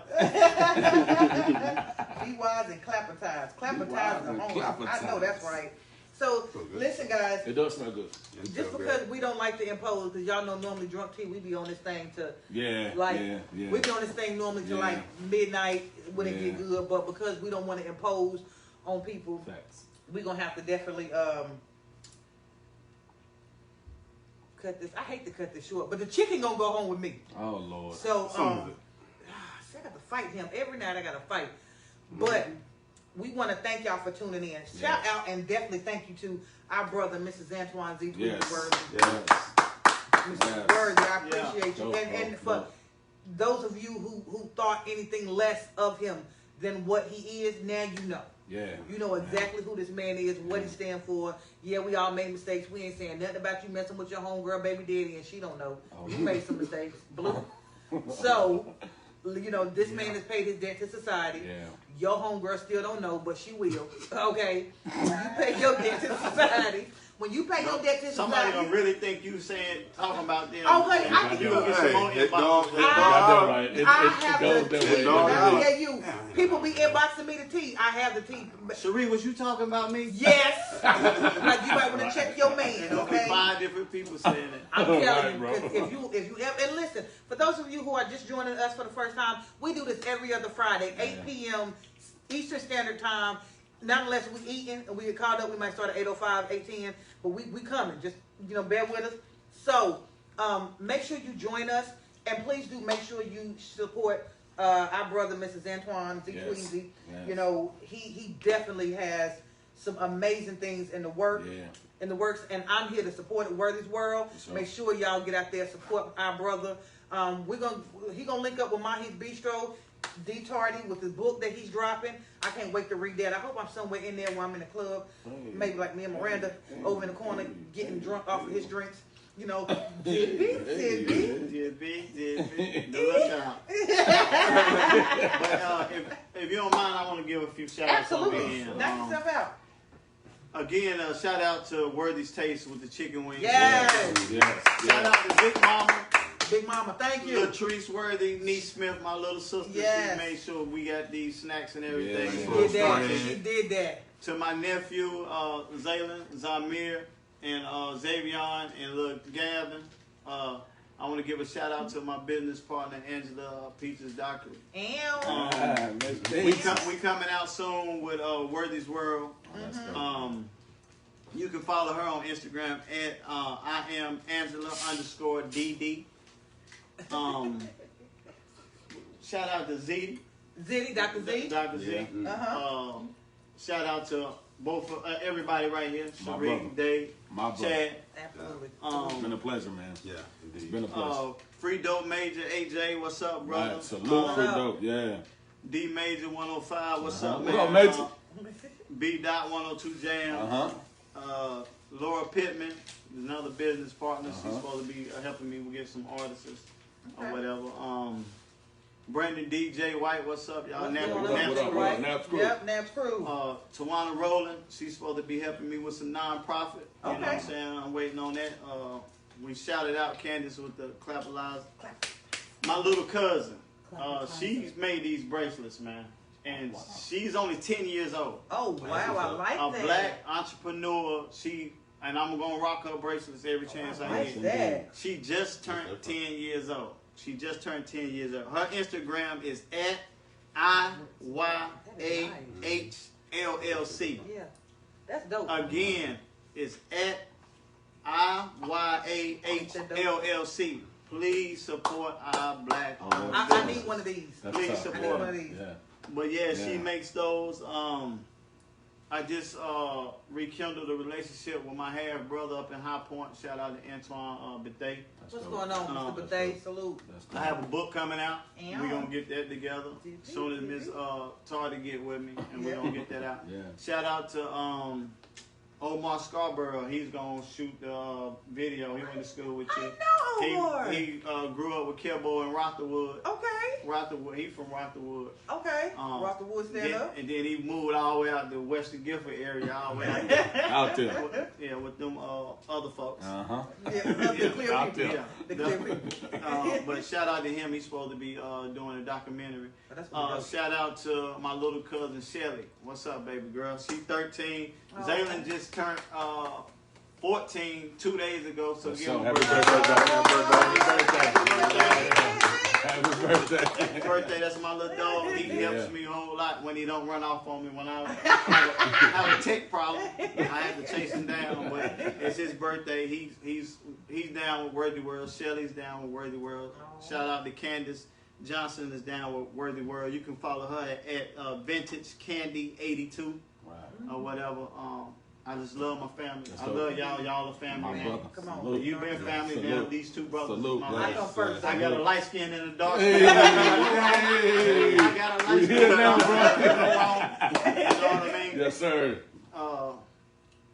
Be wise and clapatize. Clapatize is the home. I know that's right. So, listen, guys. It does smell good. Just because we don't like to impose, because y'all know normally Drunk Tea, we be on this thing to, we be on this thing normally to like midnight when it get good, but because we don't want to impose on people, we going to have to definitely cut this. I hate to cut this short, but the chicken going to go home with me. Oh, Lord. So, I got to fight him. Every night I got to fight. But we want to thank y'all for tuning in. Shout out and definitely thank you to our brother, Mrs. Antoine Z-Tweezy Worthy. Mrs. Worthy, I appreciate you. And for those of you who thought anything less of him than what he is, now you know. Yeah. You know exactly who this man is, what he stands for. Yeah, we all made mistakes. We ain't saying nothing about you messing with your homegirl, baby daddy, and she don't know. You made some mistakes. Blue. So, you know, this man has paid his debt to society. Yeah. Your homegirl still don't know, but she will. Okay? When you pay your debt to society, when you pay your debt to society. Somebody gonna really think you talking about them. Oh, honey, I can you gonna get some more inbox. I have the tea. Yeah, you. People be inboxing me the tea. I have the tea. Cherie, was you talking about me? Yes. Like you might want to check your man, okay? 5 different people saying it. I'm telling you, if you ever, and listen, for those of you who are just joining us for the first time, we do this every other Friday, 8 p.m. Eastern Standard Time. Not unless we eating and we get caught up, we might start at 8:05, 8:10, but we coming. Just, you know, bear with us. So, make sure you join us, and please do make sure you support our brother, Mrs. Antoine Z-Tweezy. Yes. You know, he definitely has some amazing things in the works, and I'm here to support Worthy's World. Sure. Make sure y'all get out there, support our brother. He gonna link up with Mahi's Bistro, D Tardy, with his book that he's dropping. I can't wait to read that. I hope I'm somewhere in there while I'm in the club. Maybe like me and Miranda over in the corner getting drunk off of his drinks. You know, Jibby. Look out. But if you don't mind, I want to give a few shout outs. Absolutely. Knock yourself out. Again, shout out to Worthy's Taste with the chicken wings. Yes. Shout out to Big Mama. Big Mama, thank you. Latrice Worthy, niece Smith, my little sister. Yes. She made sure we got these snacks and everything. She did that. To my nephew, Zaylen, Zamir, and Xavion, and little Gavin. I want to give a shout out to my business partner, Angela Peaches Doctor. We coming out soon with Worthy's World. You can follow her on Instagram at I am Angela_DD. Shout out to Z. Dr. Z. Dr. Z. Shout out to both everybody right here. Cherie, Dave, Chad. Absolutely. It's been a pleasure, man. Yeah, indeed. It's been a pleasure. Free Dope Major, AJ, what's up, brother? Right, salute Free Dope, D Major 105, what's up, man? What up, Major? B. Dot 102 Jams. Laura Pittman, another business partner. She's supposed to be helping me get some artists or whatever. Brandon DJ White, what's up, y'all? Naps Crew. Yep, Naps Crew. Tawana Rowland, she's supposed to be helping me with some nonprofit. You know what I'm saying? I'm waiting on that. We shouted out Candace with the Clapalize. My little cousin, she's made these bracelets, man. And she's only 10 years old. Oh, wow, I like that. A black entrepreneur. And I'm going to rock her bracelets every chance I get. That. She just turned 10 years old. Her Instagram is at IYAHLLC. Yeah, that's dope. Again, it's at IYAHLLC. Please support our black. I need one of these. Please support one of these. But she makes those. I just rekindled a relationship with my half brother up in High Point. Shout out to Antoine Bethay. What's going on, Mr. Bethay? Salute. I have a book coming out. We're going to get that together. As soon as Miss Tardy get with me, and we're going to get that out. Shout out to Omar Scarborough. He's going to shoot the video. He went to school with you. I know boy. He grew up with Kelbo in Rotherwood. Okay. Rotherwood. He from Rotherwood. Okay. Rock the wood stand up. And then he moved all the way out to Western Gifford area, all the way out there. Out there. Yeah, with them other folks. Uh-huh. Yeah, the clear out people. there. The clear people. But shout out to him. He's supposed to be doing a documentary. That's pretty dope. Shout out to my little cousin Shelly. What's up, baby girl? She's 13. Zaylin just turned 14 2 days ago. So give him a Happy birthday. Happy birthday. Happy birthday. That's my little dog. He helps me a whole lot when he don't run off on me when I have a tech problem. I have to chase him down, but it's his birthday. He's down with Worthy World. Shelly's down with Worthy World. Shout out to Candace Johnson is down with Worthy World. You can follow her at Vintage Candy 82 or whatever. I just love my family. I love y'all. Y'all are family. My Man. brother. Come on. Salute. You've been family Salute. down. These two brothers. Salute, My bro. I man. come first. I got a light skin and a dark Hey. skin. I got a light skin and a dark skin. You know what I mean? Yes, sir.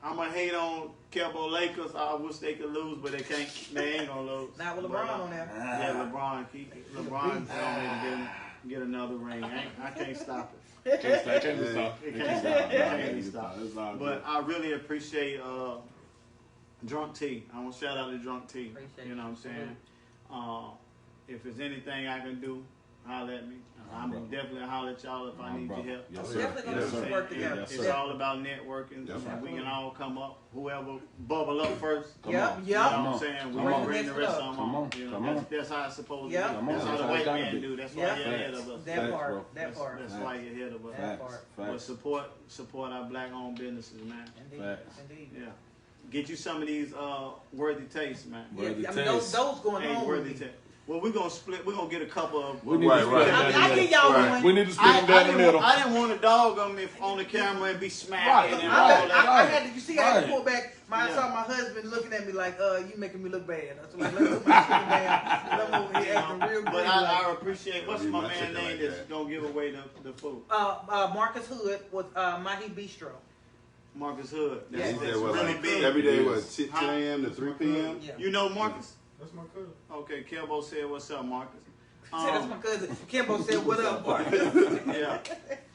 I'm going to hate on Kelbo Lakers. I wish they could lose, but they can't. They ain't going to lose. Not with LeBron on there. Yeah, LeBron. LeBron don't get another ring. I can't stop it. Can't stop. It can't be stopped. It's all But I really appreciate Drunk T. I want to shout out to Drunk T. Appreciate You know what I'm saying? If there's anything I can do, holler at me. I'm bro. definitely holler at y'all if I need your help. Yes, We're sir. definitely gonna Yes, do some sir. work together. Yes, It's sir. all about networking. That's right. We can all come up. Whoever bubble up first. Come Yep, on. yep. You know what Come I'm on. saying? We Come can on. bring the rest of them Come on. You know, Come that's how it's supposed Yep. to Come be. on. That's how the That's white how it's man gotta be. do. That's why Yep. you're ahead of us. That Facts, part. bro. That part. That's Facts. why you're ahead of us. That Facts. part. But Facts. support our black-owned businesses, man. Indeed. Facts. Indeed. Yeah. Get you some of these worthy tastes, man. Yeah, Worthy I mean, those taste. going Hey, on with worthy me. taste. Well, we're gonna split. We're gonna get a couple of. We need Right, to split right. it I down think the y'all middle. going. We need to split it down the middle. I didn't want to dog on me on the camera and be smacking Right, and right. all I that. had to, you see, I had to Right. pull back. I Yeah. saw my husband looking at me like, you making me look bad. I was like, let me put my shit down. I'm over here acting real But greedy. I appreciate. What's Yeah, my my man chicken name like that's that. gonna give away the food? Marcus Hood with Mahi Bistro. Marcus Hood. Yeah. That's, He that's said what, really like big. every day, what, Yes. 10 a.m. to 3 p.m.? Yeah. You know Marcus? That's my cousin. Okay, Kelbo said, "What's up, Marcus?" Said that's my cousin. Kimbo said, what up, Marcus? Yeah,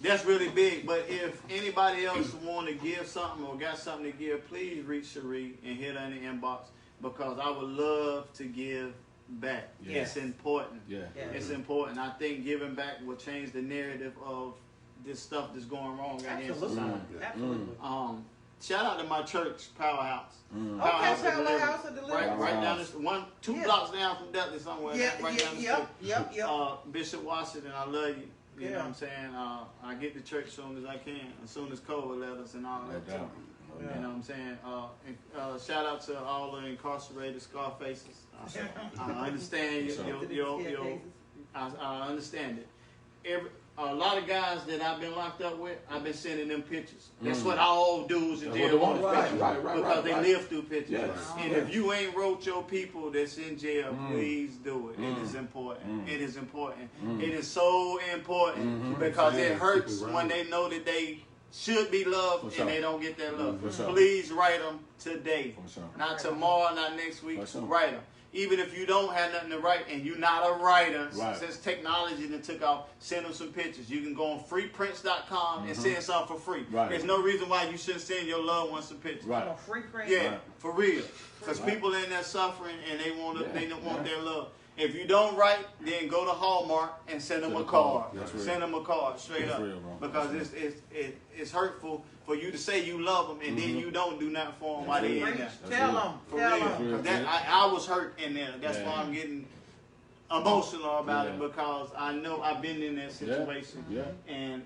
that's really big. But if anybody else want to give something or got something to give, please reach Cherie and hit her in the inbox because I would love to give back. Yes. It's important. Yeah. Yeah. It's important. I think giving back will change the narrative of this stuff that's going wrong out here in Absolutely. society. Absolutely. Shout out to my church, Powerhouse. Okay, Powerhouse of Powerhouse of Deliverance. Right down this two Yeah. blocks down from Dudley somewhere. Yeah, right down the street. yep. Bishop Washington, I love you. You know Yeah. what I'm saying? I get to church as soon as I can, as soon as COVID let us and all No that. doubt. You know what I'm saying? Shout out to all the incarcerated Scarfaces. I understand I understand it. A lot of guys that I've been locked up with, I've been sending them pictures. That's what all dudes in That's jail what they want, want. Right, because they right. live through pictures. Yes. And if you ain't wrote your people that's in jail, please do it. It is important. It is important. It is so important because it hurts when they know that they should be loved For sure. and they don't get that love. For sure. Please write them today. For sure. Not tomorrow, not next week. For sure. Write them. Even if you don't have nothing to write and you're not a writer, Right. since technology that took off, send them some pictures. You can go on freeprints.com and send something for free. Right. There's no reason why you shouldn't send your loved ones some pictures. Right. Free print. Yeah, Right. for real. Because people in there suffering and they want they don't want their love. If you don't write, then go to Hallmark and send them a card. That's real. Send them a card straight That's up. real, bro. Because it's hurtful for you to say you love them and then you don't do nothing for them while they in there. Tell them. For Tell real. them. 'Cause I was hurt in there. That's Yeah. why I'm getting emotional about Yeah. it because I know I've been in that situation. Yeah. And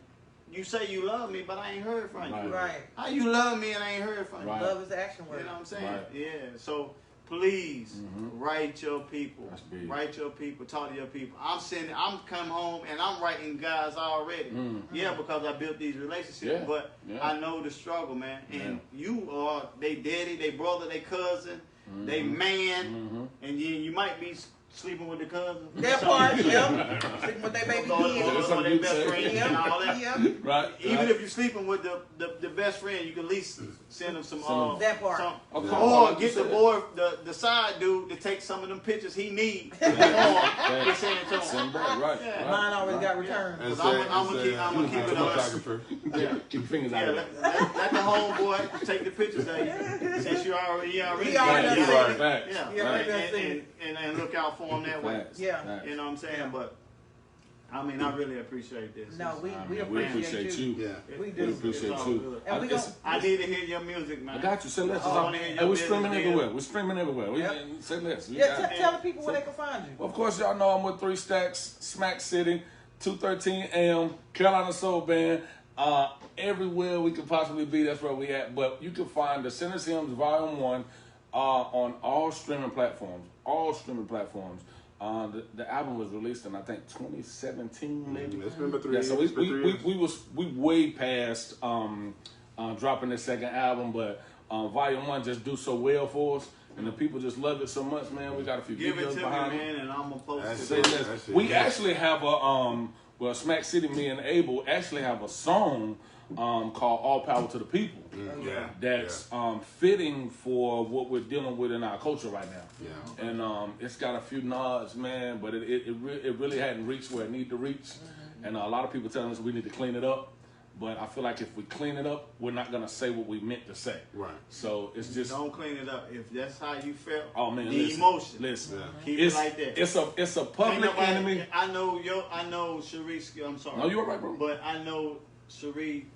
you say you love me, but I ain't heard from you. Right. Right. How you love me and I ain't heard from you? Right. Love is the action You word. know what I'm saying? Right. Yeah. So please write your people. That's big. Write your people. Talk to your people. I'm come home and I'm writing guys already. Yeah, because I built these relationships. Yeah. But Yeah. I know the struggle, man. And you are they daddy, they brother, they cousin, they man, and you might be sleeping with the cousin. That part, yeah. Sleeping with their baby Or kids. their best friend and all that. Yeah. Right. Even if you're sleeping with the best friend, you can at least send them some that part. Okay. or get the boy the side dude to take some of them pictures he needs before you send it to him. Send back, right. Yeah. right. Mine always got returned. And I'm gonna keep it on. photographer. Keep your fingers out Yeah, of let it. the homeboy take the pictures of you since he already He already Right, done you're seen right. it. Facts. Yeah, Yeah, Right. right. and look out for him that way. Facts. Yeah. Facts. You know what I'm saying? Yeah. But I mean, I really appreciate this. No, we We appreciate you. Yeah. We It's- do. it's appreciate all you. good. And we It's- gon' I need to hear your music, man. I got you. Say less. I wanna hear your Hey, we're business streaming deal. everywhere. We're streaming everywhere. Yep. Say less. We Yeah, got- tell the people where they can find you. Well, of course, y'all know I'm with 3 Stacks, Smack City, 213 AM, Carolina Soul Band. Everywhere we could possibly be, that's where we at. But you can find the Sinners Hymns Volume 1 on all streaming platforms. All streaming platforms. The album was released in, I think, 2017, maybe. It's been about 3 Yeah, years. so It's been 3 years. we way past dropping the second album, but Volume 1 just do so well for us, and the people just love it so much, man. We got a few Give it videos to me, behind it. man, and I'm gonna post That's it. Say this. That's it. We actually have a well, Smack City, me and Abel actually have a song called "All Power to the People." Yeah. That's fitting for what we're dealing with in our culture right now. Yeah. And it's got a few nods, man, but it really hadn't reached where it needed to reach. And a lot of people telling us we need to clean it up. But I feel like if we clean it up, we're not gonna say what we meant to say. Right. So it's just Don't clean it up. If that's how you felt, oh man, the listen, emotion. listen. Yeah. Keep It's it like that. it's a Ain't public nobody- enemy. I know Sharice. I'm sorry. No, you're right, bro. But I know Cherie,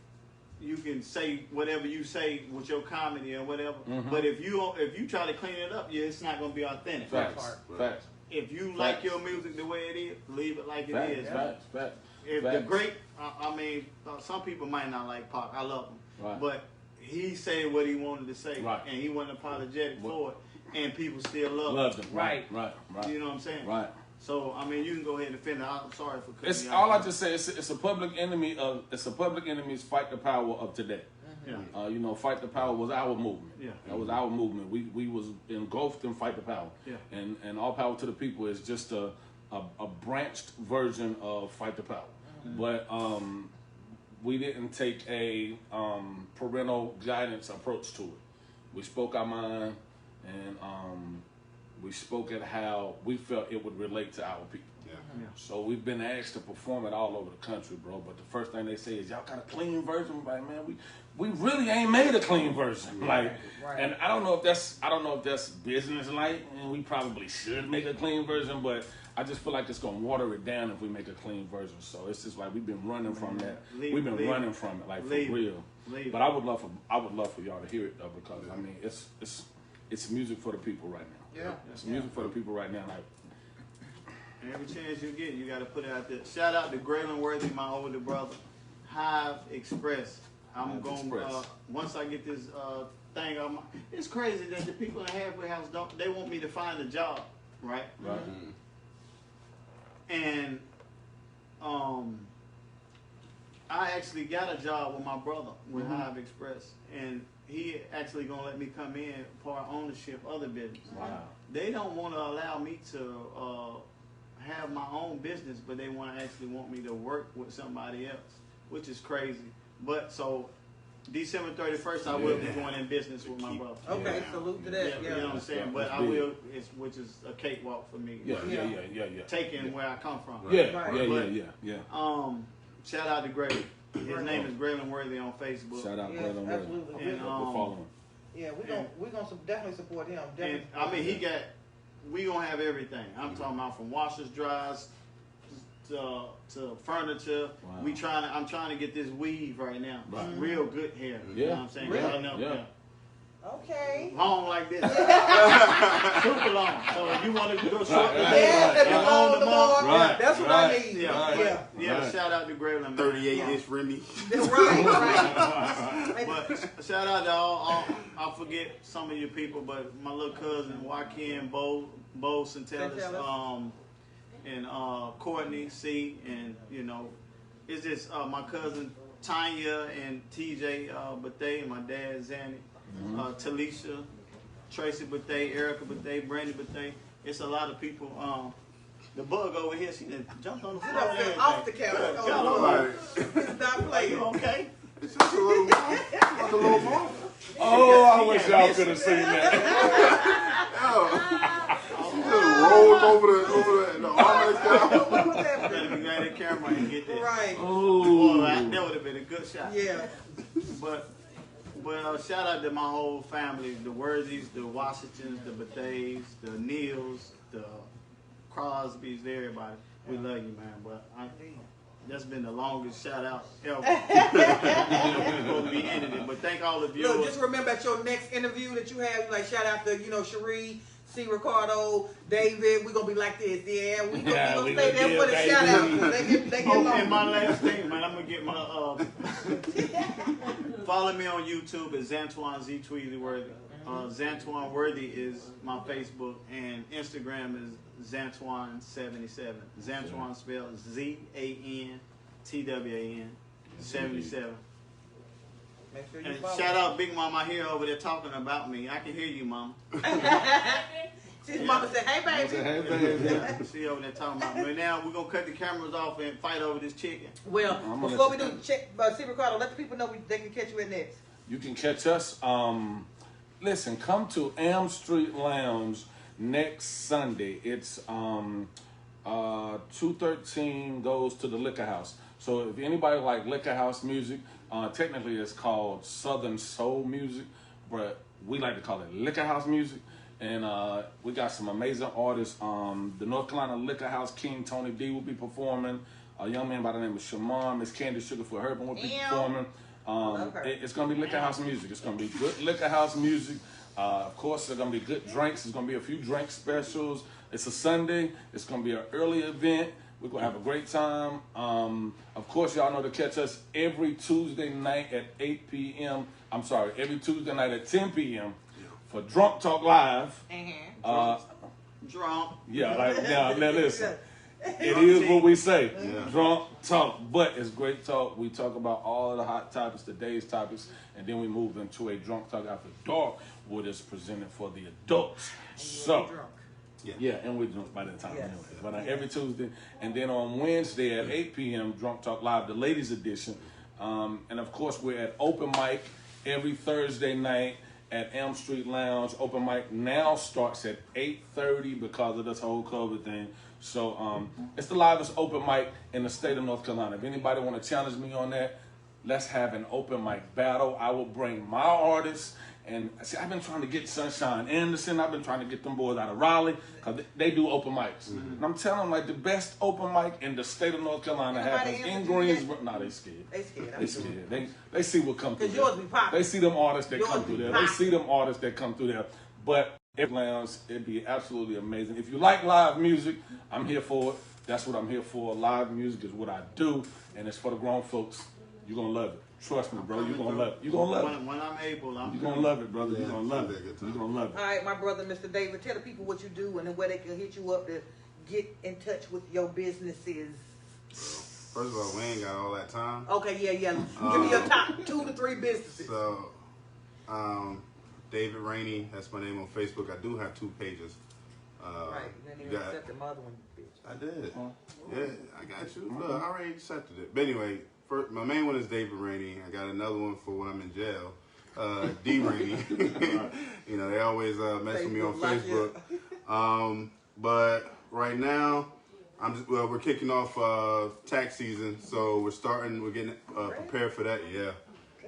you can say whatever you say with your comedy or whatever. Mm-hmm. But if you try to clean it up, it's not gonna be authentic. Facts, facts, If you like your music the way it is, leave it like it facts, is. facts. If the Facts. great, I mean, some people might not like Pac. I love him, Right. but he said what he wanted to say, Right. and he wasn't apologetic What- for it, and people still love Love him. them. Right, right, right. You know what I'm saying? Right. So I mean, you can go ahead and defend it. I'm sorry for cutting It's you all I out. just say. It's a public enemy of. It's a public enemy's fight the power of today. Yeah. Fight the power was our movement. Yeah. That was our movement. We was engulfed in fight the power. Yeah. And all power to the people is just a branched version of fight the power. But we didn't take a parental guidance approach to it. We spoke our mind, and we spoke at how we felt it would relate to our people. Yeah. So we've been asked to perform it all over the country, bro. But the first thing they say is, "Y'all got a clean version?" Like, man, we really ain't made a clean version. Like, Right. and I don't know if that's business like, and we probably should make a clean version, but I just feel like it's gonna water it down if we make a clean version. So it's just like we've been running from that. We've been running from it, like for real. But I would love for y'all to hear it though, because I mean it's music for the people right now. Yeah. It's music for the people right now. Like, And every chance you get, you got to put it out there. Shout out to Graylin Worthy, my older brother. Hive Express. I'm Hive going Express. once I get this thing on my. It's crazy that the people in the halfway house they want me to find a job, right? right. And I actually got a job with my brother with Hive Express, and he actually gonna let me come in part ownership other business. Wow. They don't want to allow me to have my own business, but they actually want me to work with somebody else, which is crazy. But so December 31st, I will be going in business with my brother. Okay, salute to that. You know what I'm saying? But I will, which is a cakewalk for me. Yeah. Taking where I come from. Yeah, Right. yeah. Shout out to Graylin. His name is Graylin Worthy on Facebook. Shout out, Yes, Graylin Worthy. absolutely. And, We'll follow him. Yeah, we're gonna definitely support him. And Definitely I mean, support him. we gonna have everything. I'm talking about from washers, dryers, to furniture. Wow. I'm trying to get this weave right now. Right. Real good hair. Yeah. You know what I'm saying? Really? I know, Yeah. Okay. Long like this. Super long. So if you want to go short Yeah, if you and own the more, more, Right, that's what right. I need. Yeah. Yeah. Right. Shout out to Graylin, man. 38-inch Remy. That's right. But shout out to all I forget some of your people, but my little cousin Joaquin, Bo Centellis, and Courtney C, and it's just my cousin Tanya and TJ Bethea, and my dad Zanny, Talisha, Tracy Bethea, Erica Bethea, Brandy Bethea, it's a lot of people. The bug over here, she done jumped on the Get floor. up there, off the camera. Good Oh, God. Lord. Like, It's not Are playing. you okay? it's just a little more. Like a little more. Oh, I wish y'all could have seen that. She just rolled over the arm of the cow. What was Better that? be glad that camera and get that. Right. Oh, That would have been a good shot. Yeah. But shout out to my whole family, the Worthies, the Washingtons, the Bethades, the Neils, the Crosbys, everybody. We love you, man. But that's been the longest shout out ever. Supposed to be ending it. But thank all of you. Look, just remember at your next interview that you have, like shout out to, Cherie, C. Ricardo, David. We're going to be like this. Yeah, we're going to stay there for the shout out. They get long. And my last thing, man, I'm going to get my, follow me on YouTube at Zantuan Z-Tweezy Worthy. Zantuan Worthy is my Facebook, and Instagram is Zantuan77. Zantuan spelled ZANTWAN 77. Make sure you And follow. shout out Big Mama here over there talking about me. I can hear you, Mama. His mama said, hey, baby. hey, baby. She over there talking about me. But now we're going to cut the cameras off and fight over this chicken. Well, I'm gonna before we let do, check, C. Ricardo, let the people know they can catch you at next. You can catch us. Listen, come to Elm Street Lounge next Sunday. It's 213 goes to the Liquor House. So if anybody like Liquor House music, technically it's called Southern Soul music, but we like to call it Liquor House music. And we got some amazing artists. The North Carolina Liquor House King Tony D will be performing. A young man by the name of Shamar, Miss Candy Sugar for Herb will be performing. It's going to be Liquor House music. It's going to be good Liquor House music. Of course, there's going to be good drinks. There's going to be a few drink specials. It's a Sunday. It's going to be an early event. We're going to have a great time. Of course, y'all know to catch us every Tuesday night at 8 p.m. I'm sorry, every Tuesday night at 10 p.m. for Drunk Talk Live. Drunk. Yeah, like now listen. It is what we say. Yeah. Drunk talk, but it's great talk. We talk about all the hot topics, today's topics, and then we move into a drunk talk after dark, what is presented for the adults. So, yeah, and we're drunk by that time anyway. But every Tuesday, and then on Wednesday at 8 p.m., Drunk Talk Live, the ladies edition. And of course, we're at open mic every Thursday night at Elm Street Lounge. Open mic now starts at 8:30 because of this whole COVID thing. So it's the livest open mic in the state of North Carolina. If anybody want to challenge me on that, let's have an open mic battle. I will bring my artists. And see, I've been trying to get Sunshine Anderson. I've been trying to get them boys out of Raleigh because they do open mics. And I'm telling them, like, the best open mic in the state of North Carolina happens in Greensboro. No, they scared. They scared. They scared. They see what comes through Because there. yours be popping. They see them artists that Yours come through be there. popping. They see them artists that come through there. But every lounge, it'd be absolutely amazing. If you like live music, I'm here for it. That's what I'm here for. Live music is what I do, and it's for the grown folks. You're going to love it. Trust me, bro. You're going to love it. You're going to love it. When I'm able, You're going to love it, brother. You're going to love it. You're going to love it. All right, my brother, Mr. David, tell the people what you do and then where they can hit you up to get in touch with your businesses. First of all, we ain't got all that time. Okay, yeah. Give me your top 2 to 3 businesses. So, David Rainey, that's my name on Facebook. I do have 2 pages. Right, you didn't even accept the mother one, bitch. I did. Yeah, I got you. Look, I already accepted it. But anyway, first, my main one is David Rainey. I got another one for when I'm in jail. D Rainey. You know, they always mess with me on Facebook. But right now, we're kicking off tax season, so we're getting prepared for that. Yeah,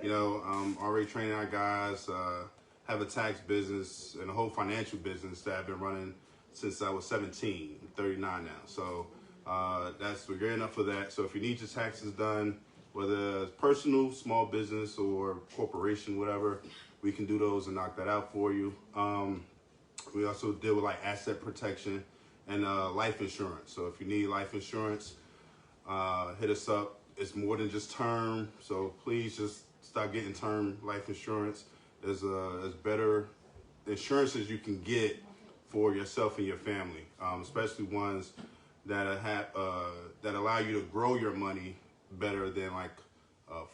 you know, already training our guys. Have a tax business and a whole financial business that I've been running since I was 17. I'm 39 now, so we're gearing up for that. So if you need your taxes done, whether it's personal, small business, or corporation, whatever, we can do those and knock that out for you. We also deal with like asset protection and life insurance. So if you need life insurance, hit us up. It's more than just term, so please just start getting term life insurance. There's better insurances you can get for yourself and your family, especially ones that that allow you to grow your money better than like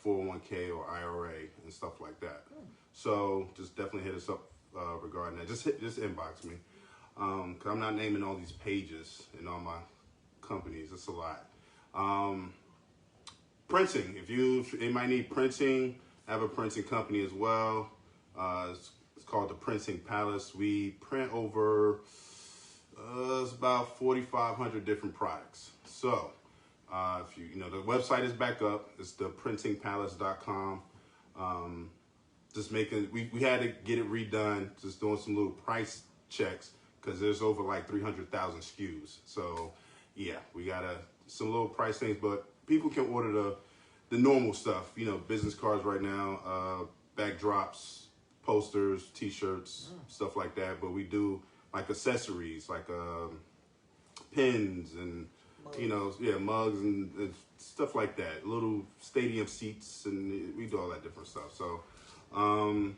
401k or IRA and stuff like that. So just definitely hit us up regarding that. Just inbox me. Because I'm not naming all these pages in all my companies. It's a lot. Printing. If you might need printing, I have a printing company as well. It's called the Printing Palace. We print over it's about 4,500 different products. So if you know the website is back up. It's theprintingpalace.com. Just making we had to get it redone. Just doing some little price checks because there's over like 300,000 SKUs. So yeah, we got some little price things, but people can order the normal stuff. You know, business cards right now, backdrops, posters, T-shirts, stuff like that. But we do like accessories, like pins and mugs and stuff like that. Little stadium seats, and we do all that different stuff. So, and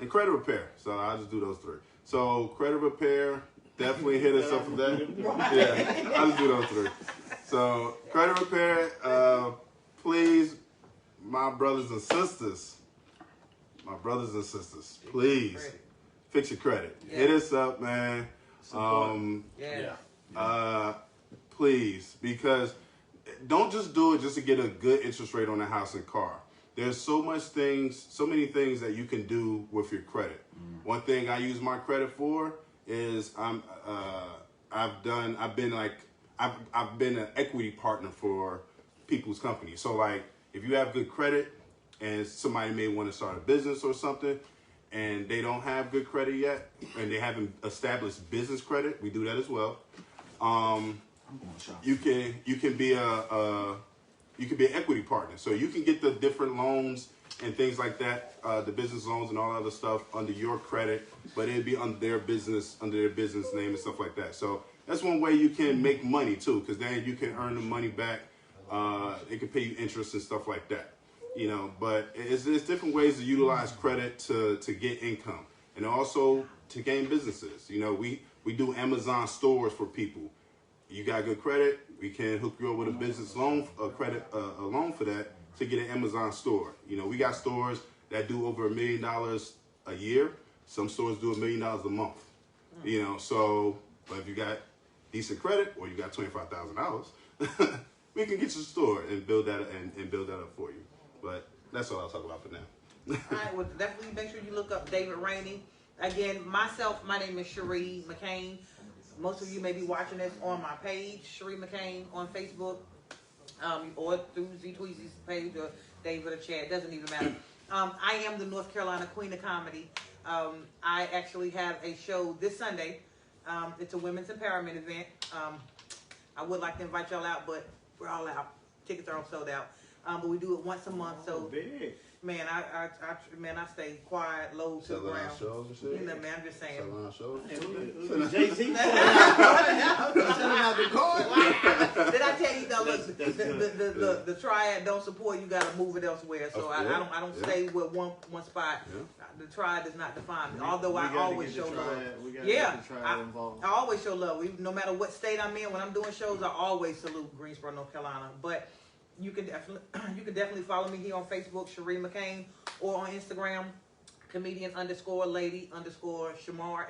credit repair. So I'll just do those three. So credit repair, definitely hit us up for that. Yeah, I'll just do those three. So credit repair, please, my brothers and sisters, please fix your credit. Yeah. Hit us up, man. Please, because don't just do it just to get a good interest rate on a house and car. There's so many things that you can do with your credit. One thing I use my credit for is I've been an equity partner for people's companies. So like if you have good credit and somebody may want to start a business or something and they don't have good credit yet and they haven't established business credit, we do that as well. You can be an equity partner. So you can get the different loans and things like that, the business loans and all other stuff under your credit, but it'd be under their business name and stuff like that. So that's one way you can make money too, because then you can earn the money back. It can pay you interest and stuff like that, you know. But there's different ways to utilize credit to get income and also to gain businesses. You know, we do Amazon stores for people. You got good credit, we can hook you up with a business loan, a loan for that to get an Amazon store. You know, we got stores that do over $1 million a year. Some stores do $1 million a month. You know, so but if you got decent credit or you got $25,000, we can get you a store and build that up for you. But that's all I'll talk about for now. All right, well, definitely make sure you look up David Rainey. Again, my name is Cherie McCain. Most of you may be watching this on my page, Cherie McCain, on Facebook, or through Z-Tweezy's page, or David or Chad, doesn't even matter. I am the North Carolina Queen of Comedy. I actually have a show this Sunday. It's a women's empowerment event. I would like to invite y'all out, but we're all out. Tickets are all sold out. But we do it once a month. So, man, I stay quiet, low to the ground. Shows and shit? You know, man, I'm just saying. Selling our shows? Jay-Z. Did I tell you though? The triad don't support you. Got to move it elsewhere. So I don't stay with one spot. Yeah. The triad does not define me. Although I always show love. I always show love. No matter what state I'm in, when I'm doing shows, I always salute Greensboro, North Carolina. But you can definitely follow me here on Facebook, Cherie McCain, or on Instagram, comedian_lady_Shamar, SHAMAR.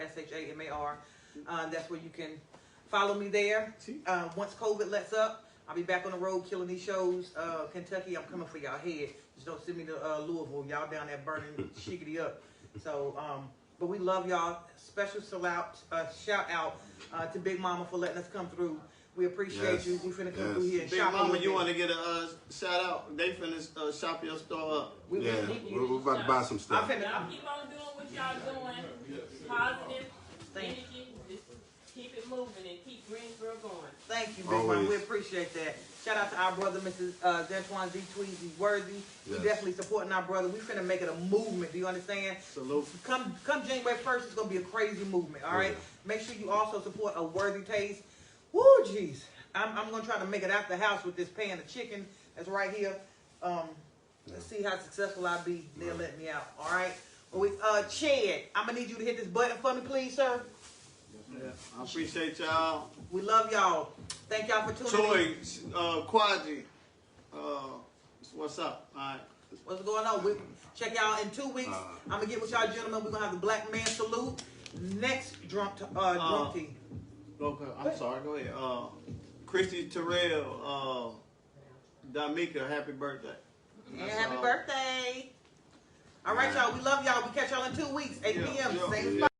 That's where you can follow me there. Once COVID lets up, I'll be back on the road killing these shows. Kentucky, I'm coming for y'all head. Just don't send me to Louisville. Y'all down there burning shiggity up. So, but we love y'all. Special shout out to Big Mama for letting us come through. We appreciate you. We finna come through here and Big shop. Mama, you want to get a shout out? They finna shop your store up. We're about to buy some stuff. Y'all keep on doing what y'all doing. Positive energy. Just keep it moving and keep Greensboro going. Thank you, Big Mama. We appreciate that. Shout out to our brother, Mrs. Z-Tweezy Worthy. We definitely supporting our brother. We finna make it a movement. Do you understand? Salute. Come January 1st, it's gonna be a crazy movement. All right. Make sure you also support a Worthy Taste. Woo, jeez. I'm going to try to make it out the house with this pan of chicken that's right here. Let's see how successful I be. They'll let me out. All right. Well, Chad, I'm going to need you to hit this button for me, please, sir. Yeah, I appreciate y'all. We love y'all. Thank y'all for tuning in. Quadri, what's up? All right. What's going on? Check y'all in 2 weeks. I'm going to get with y'all gentlemen. We're going to have the Black Man Salute. next drunk tea. Okay, I'm sorry. Go ahead. Christy Terrell, Damika, happy birthday. Yeah, happy birthday. All right, y'all. We love y'all. We catch y'all in 2 weeks, 8 p.m. Same spot.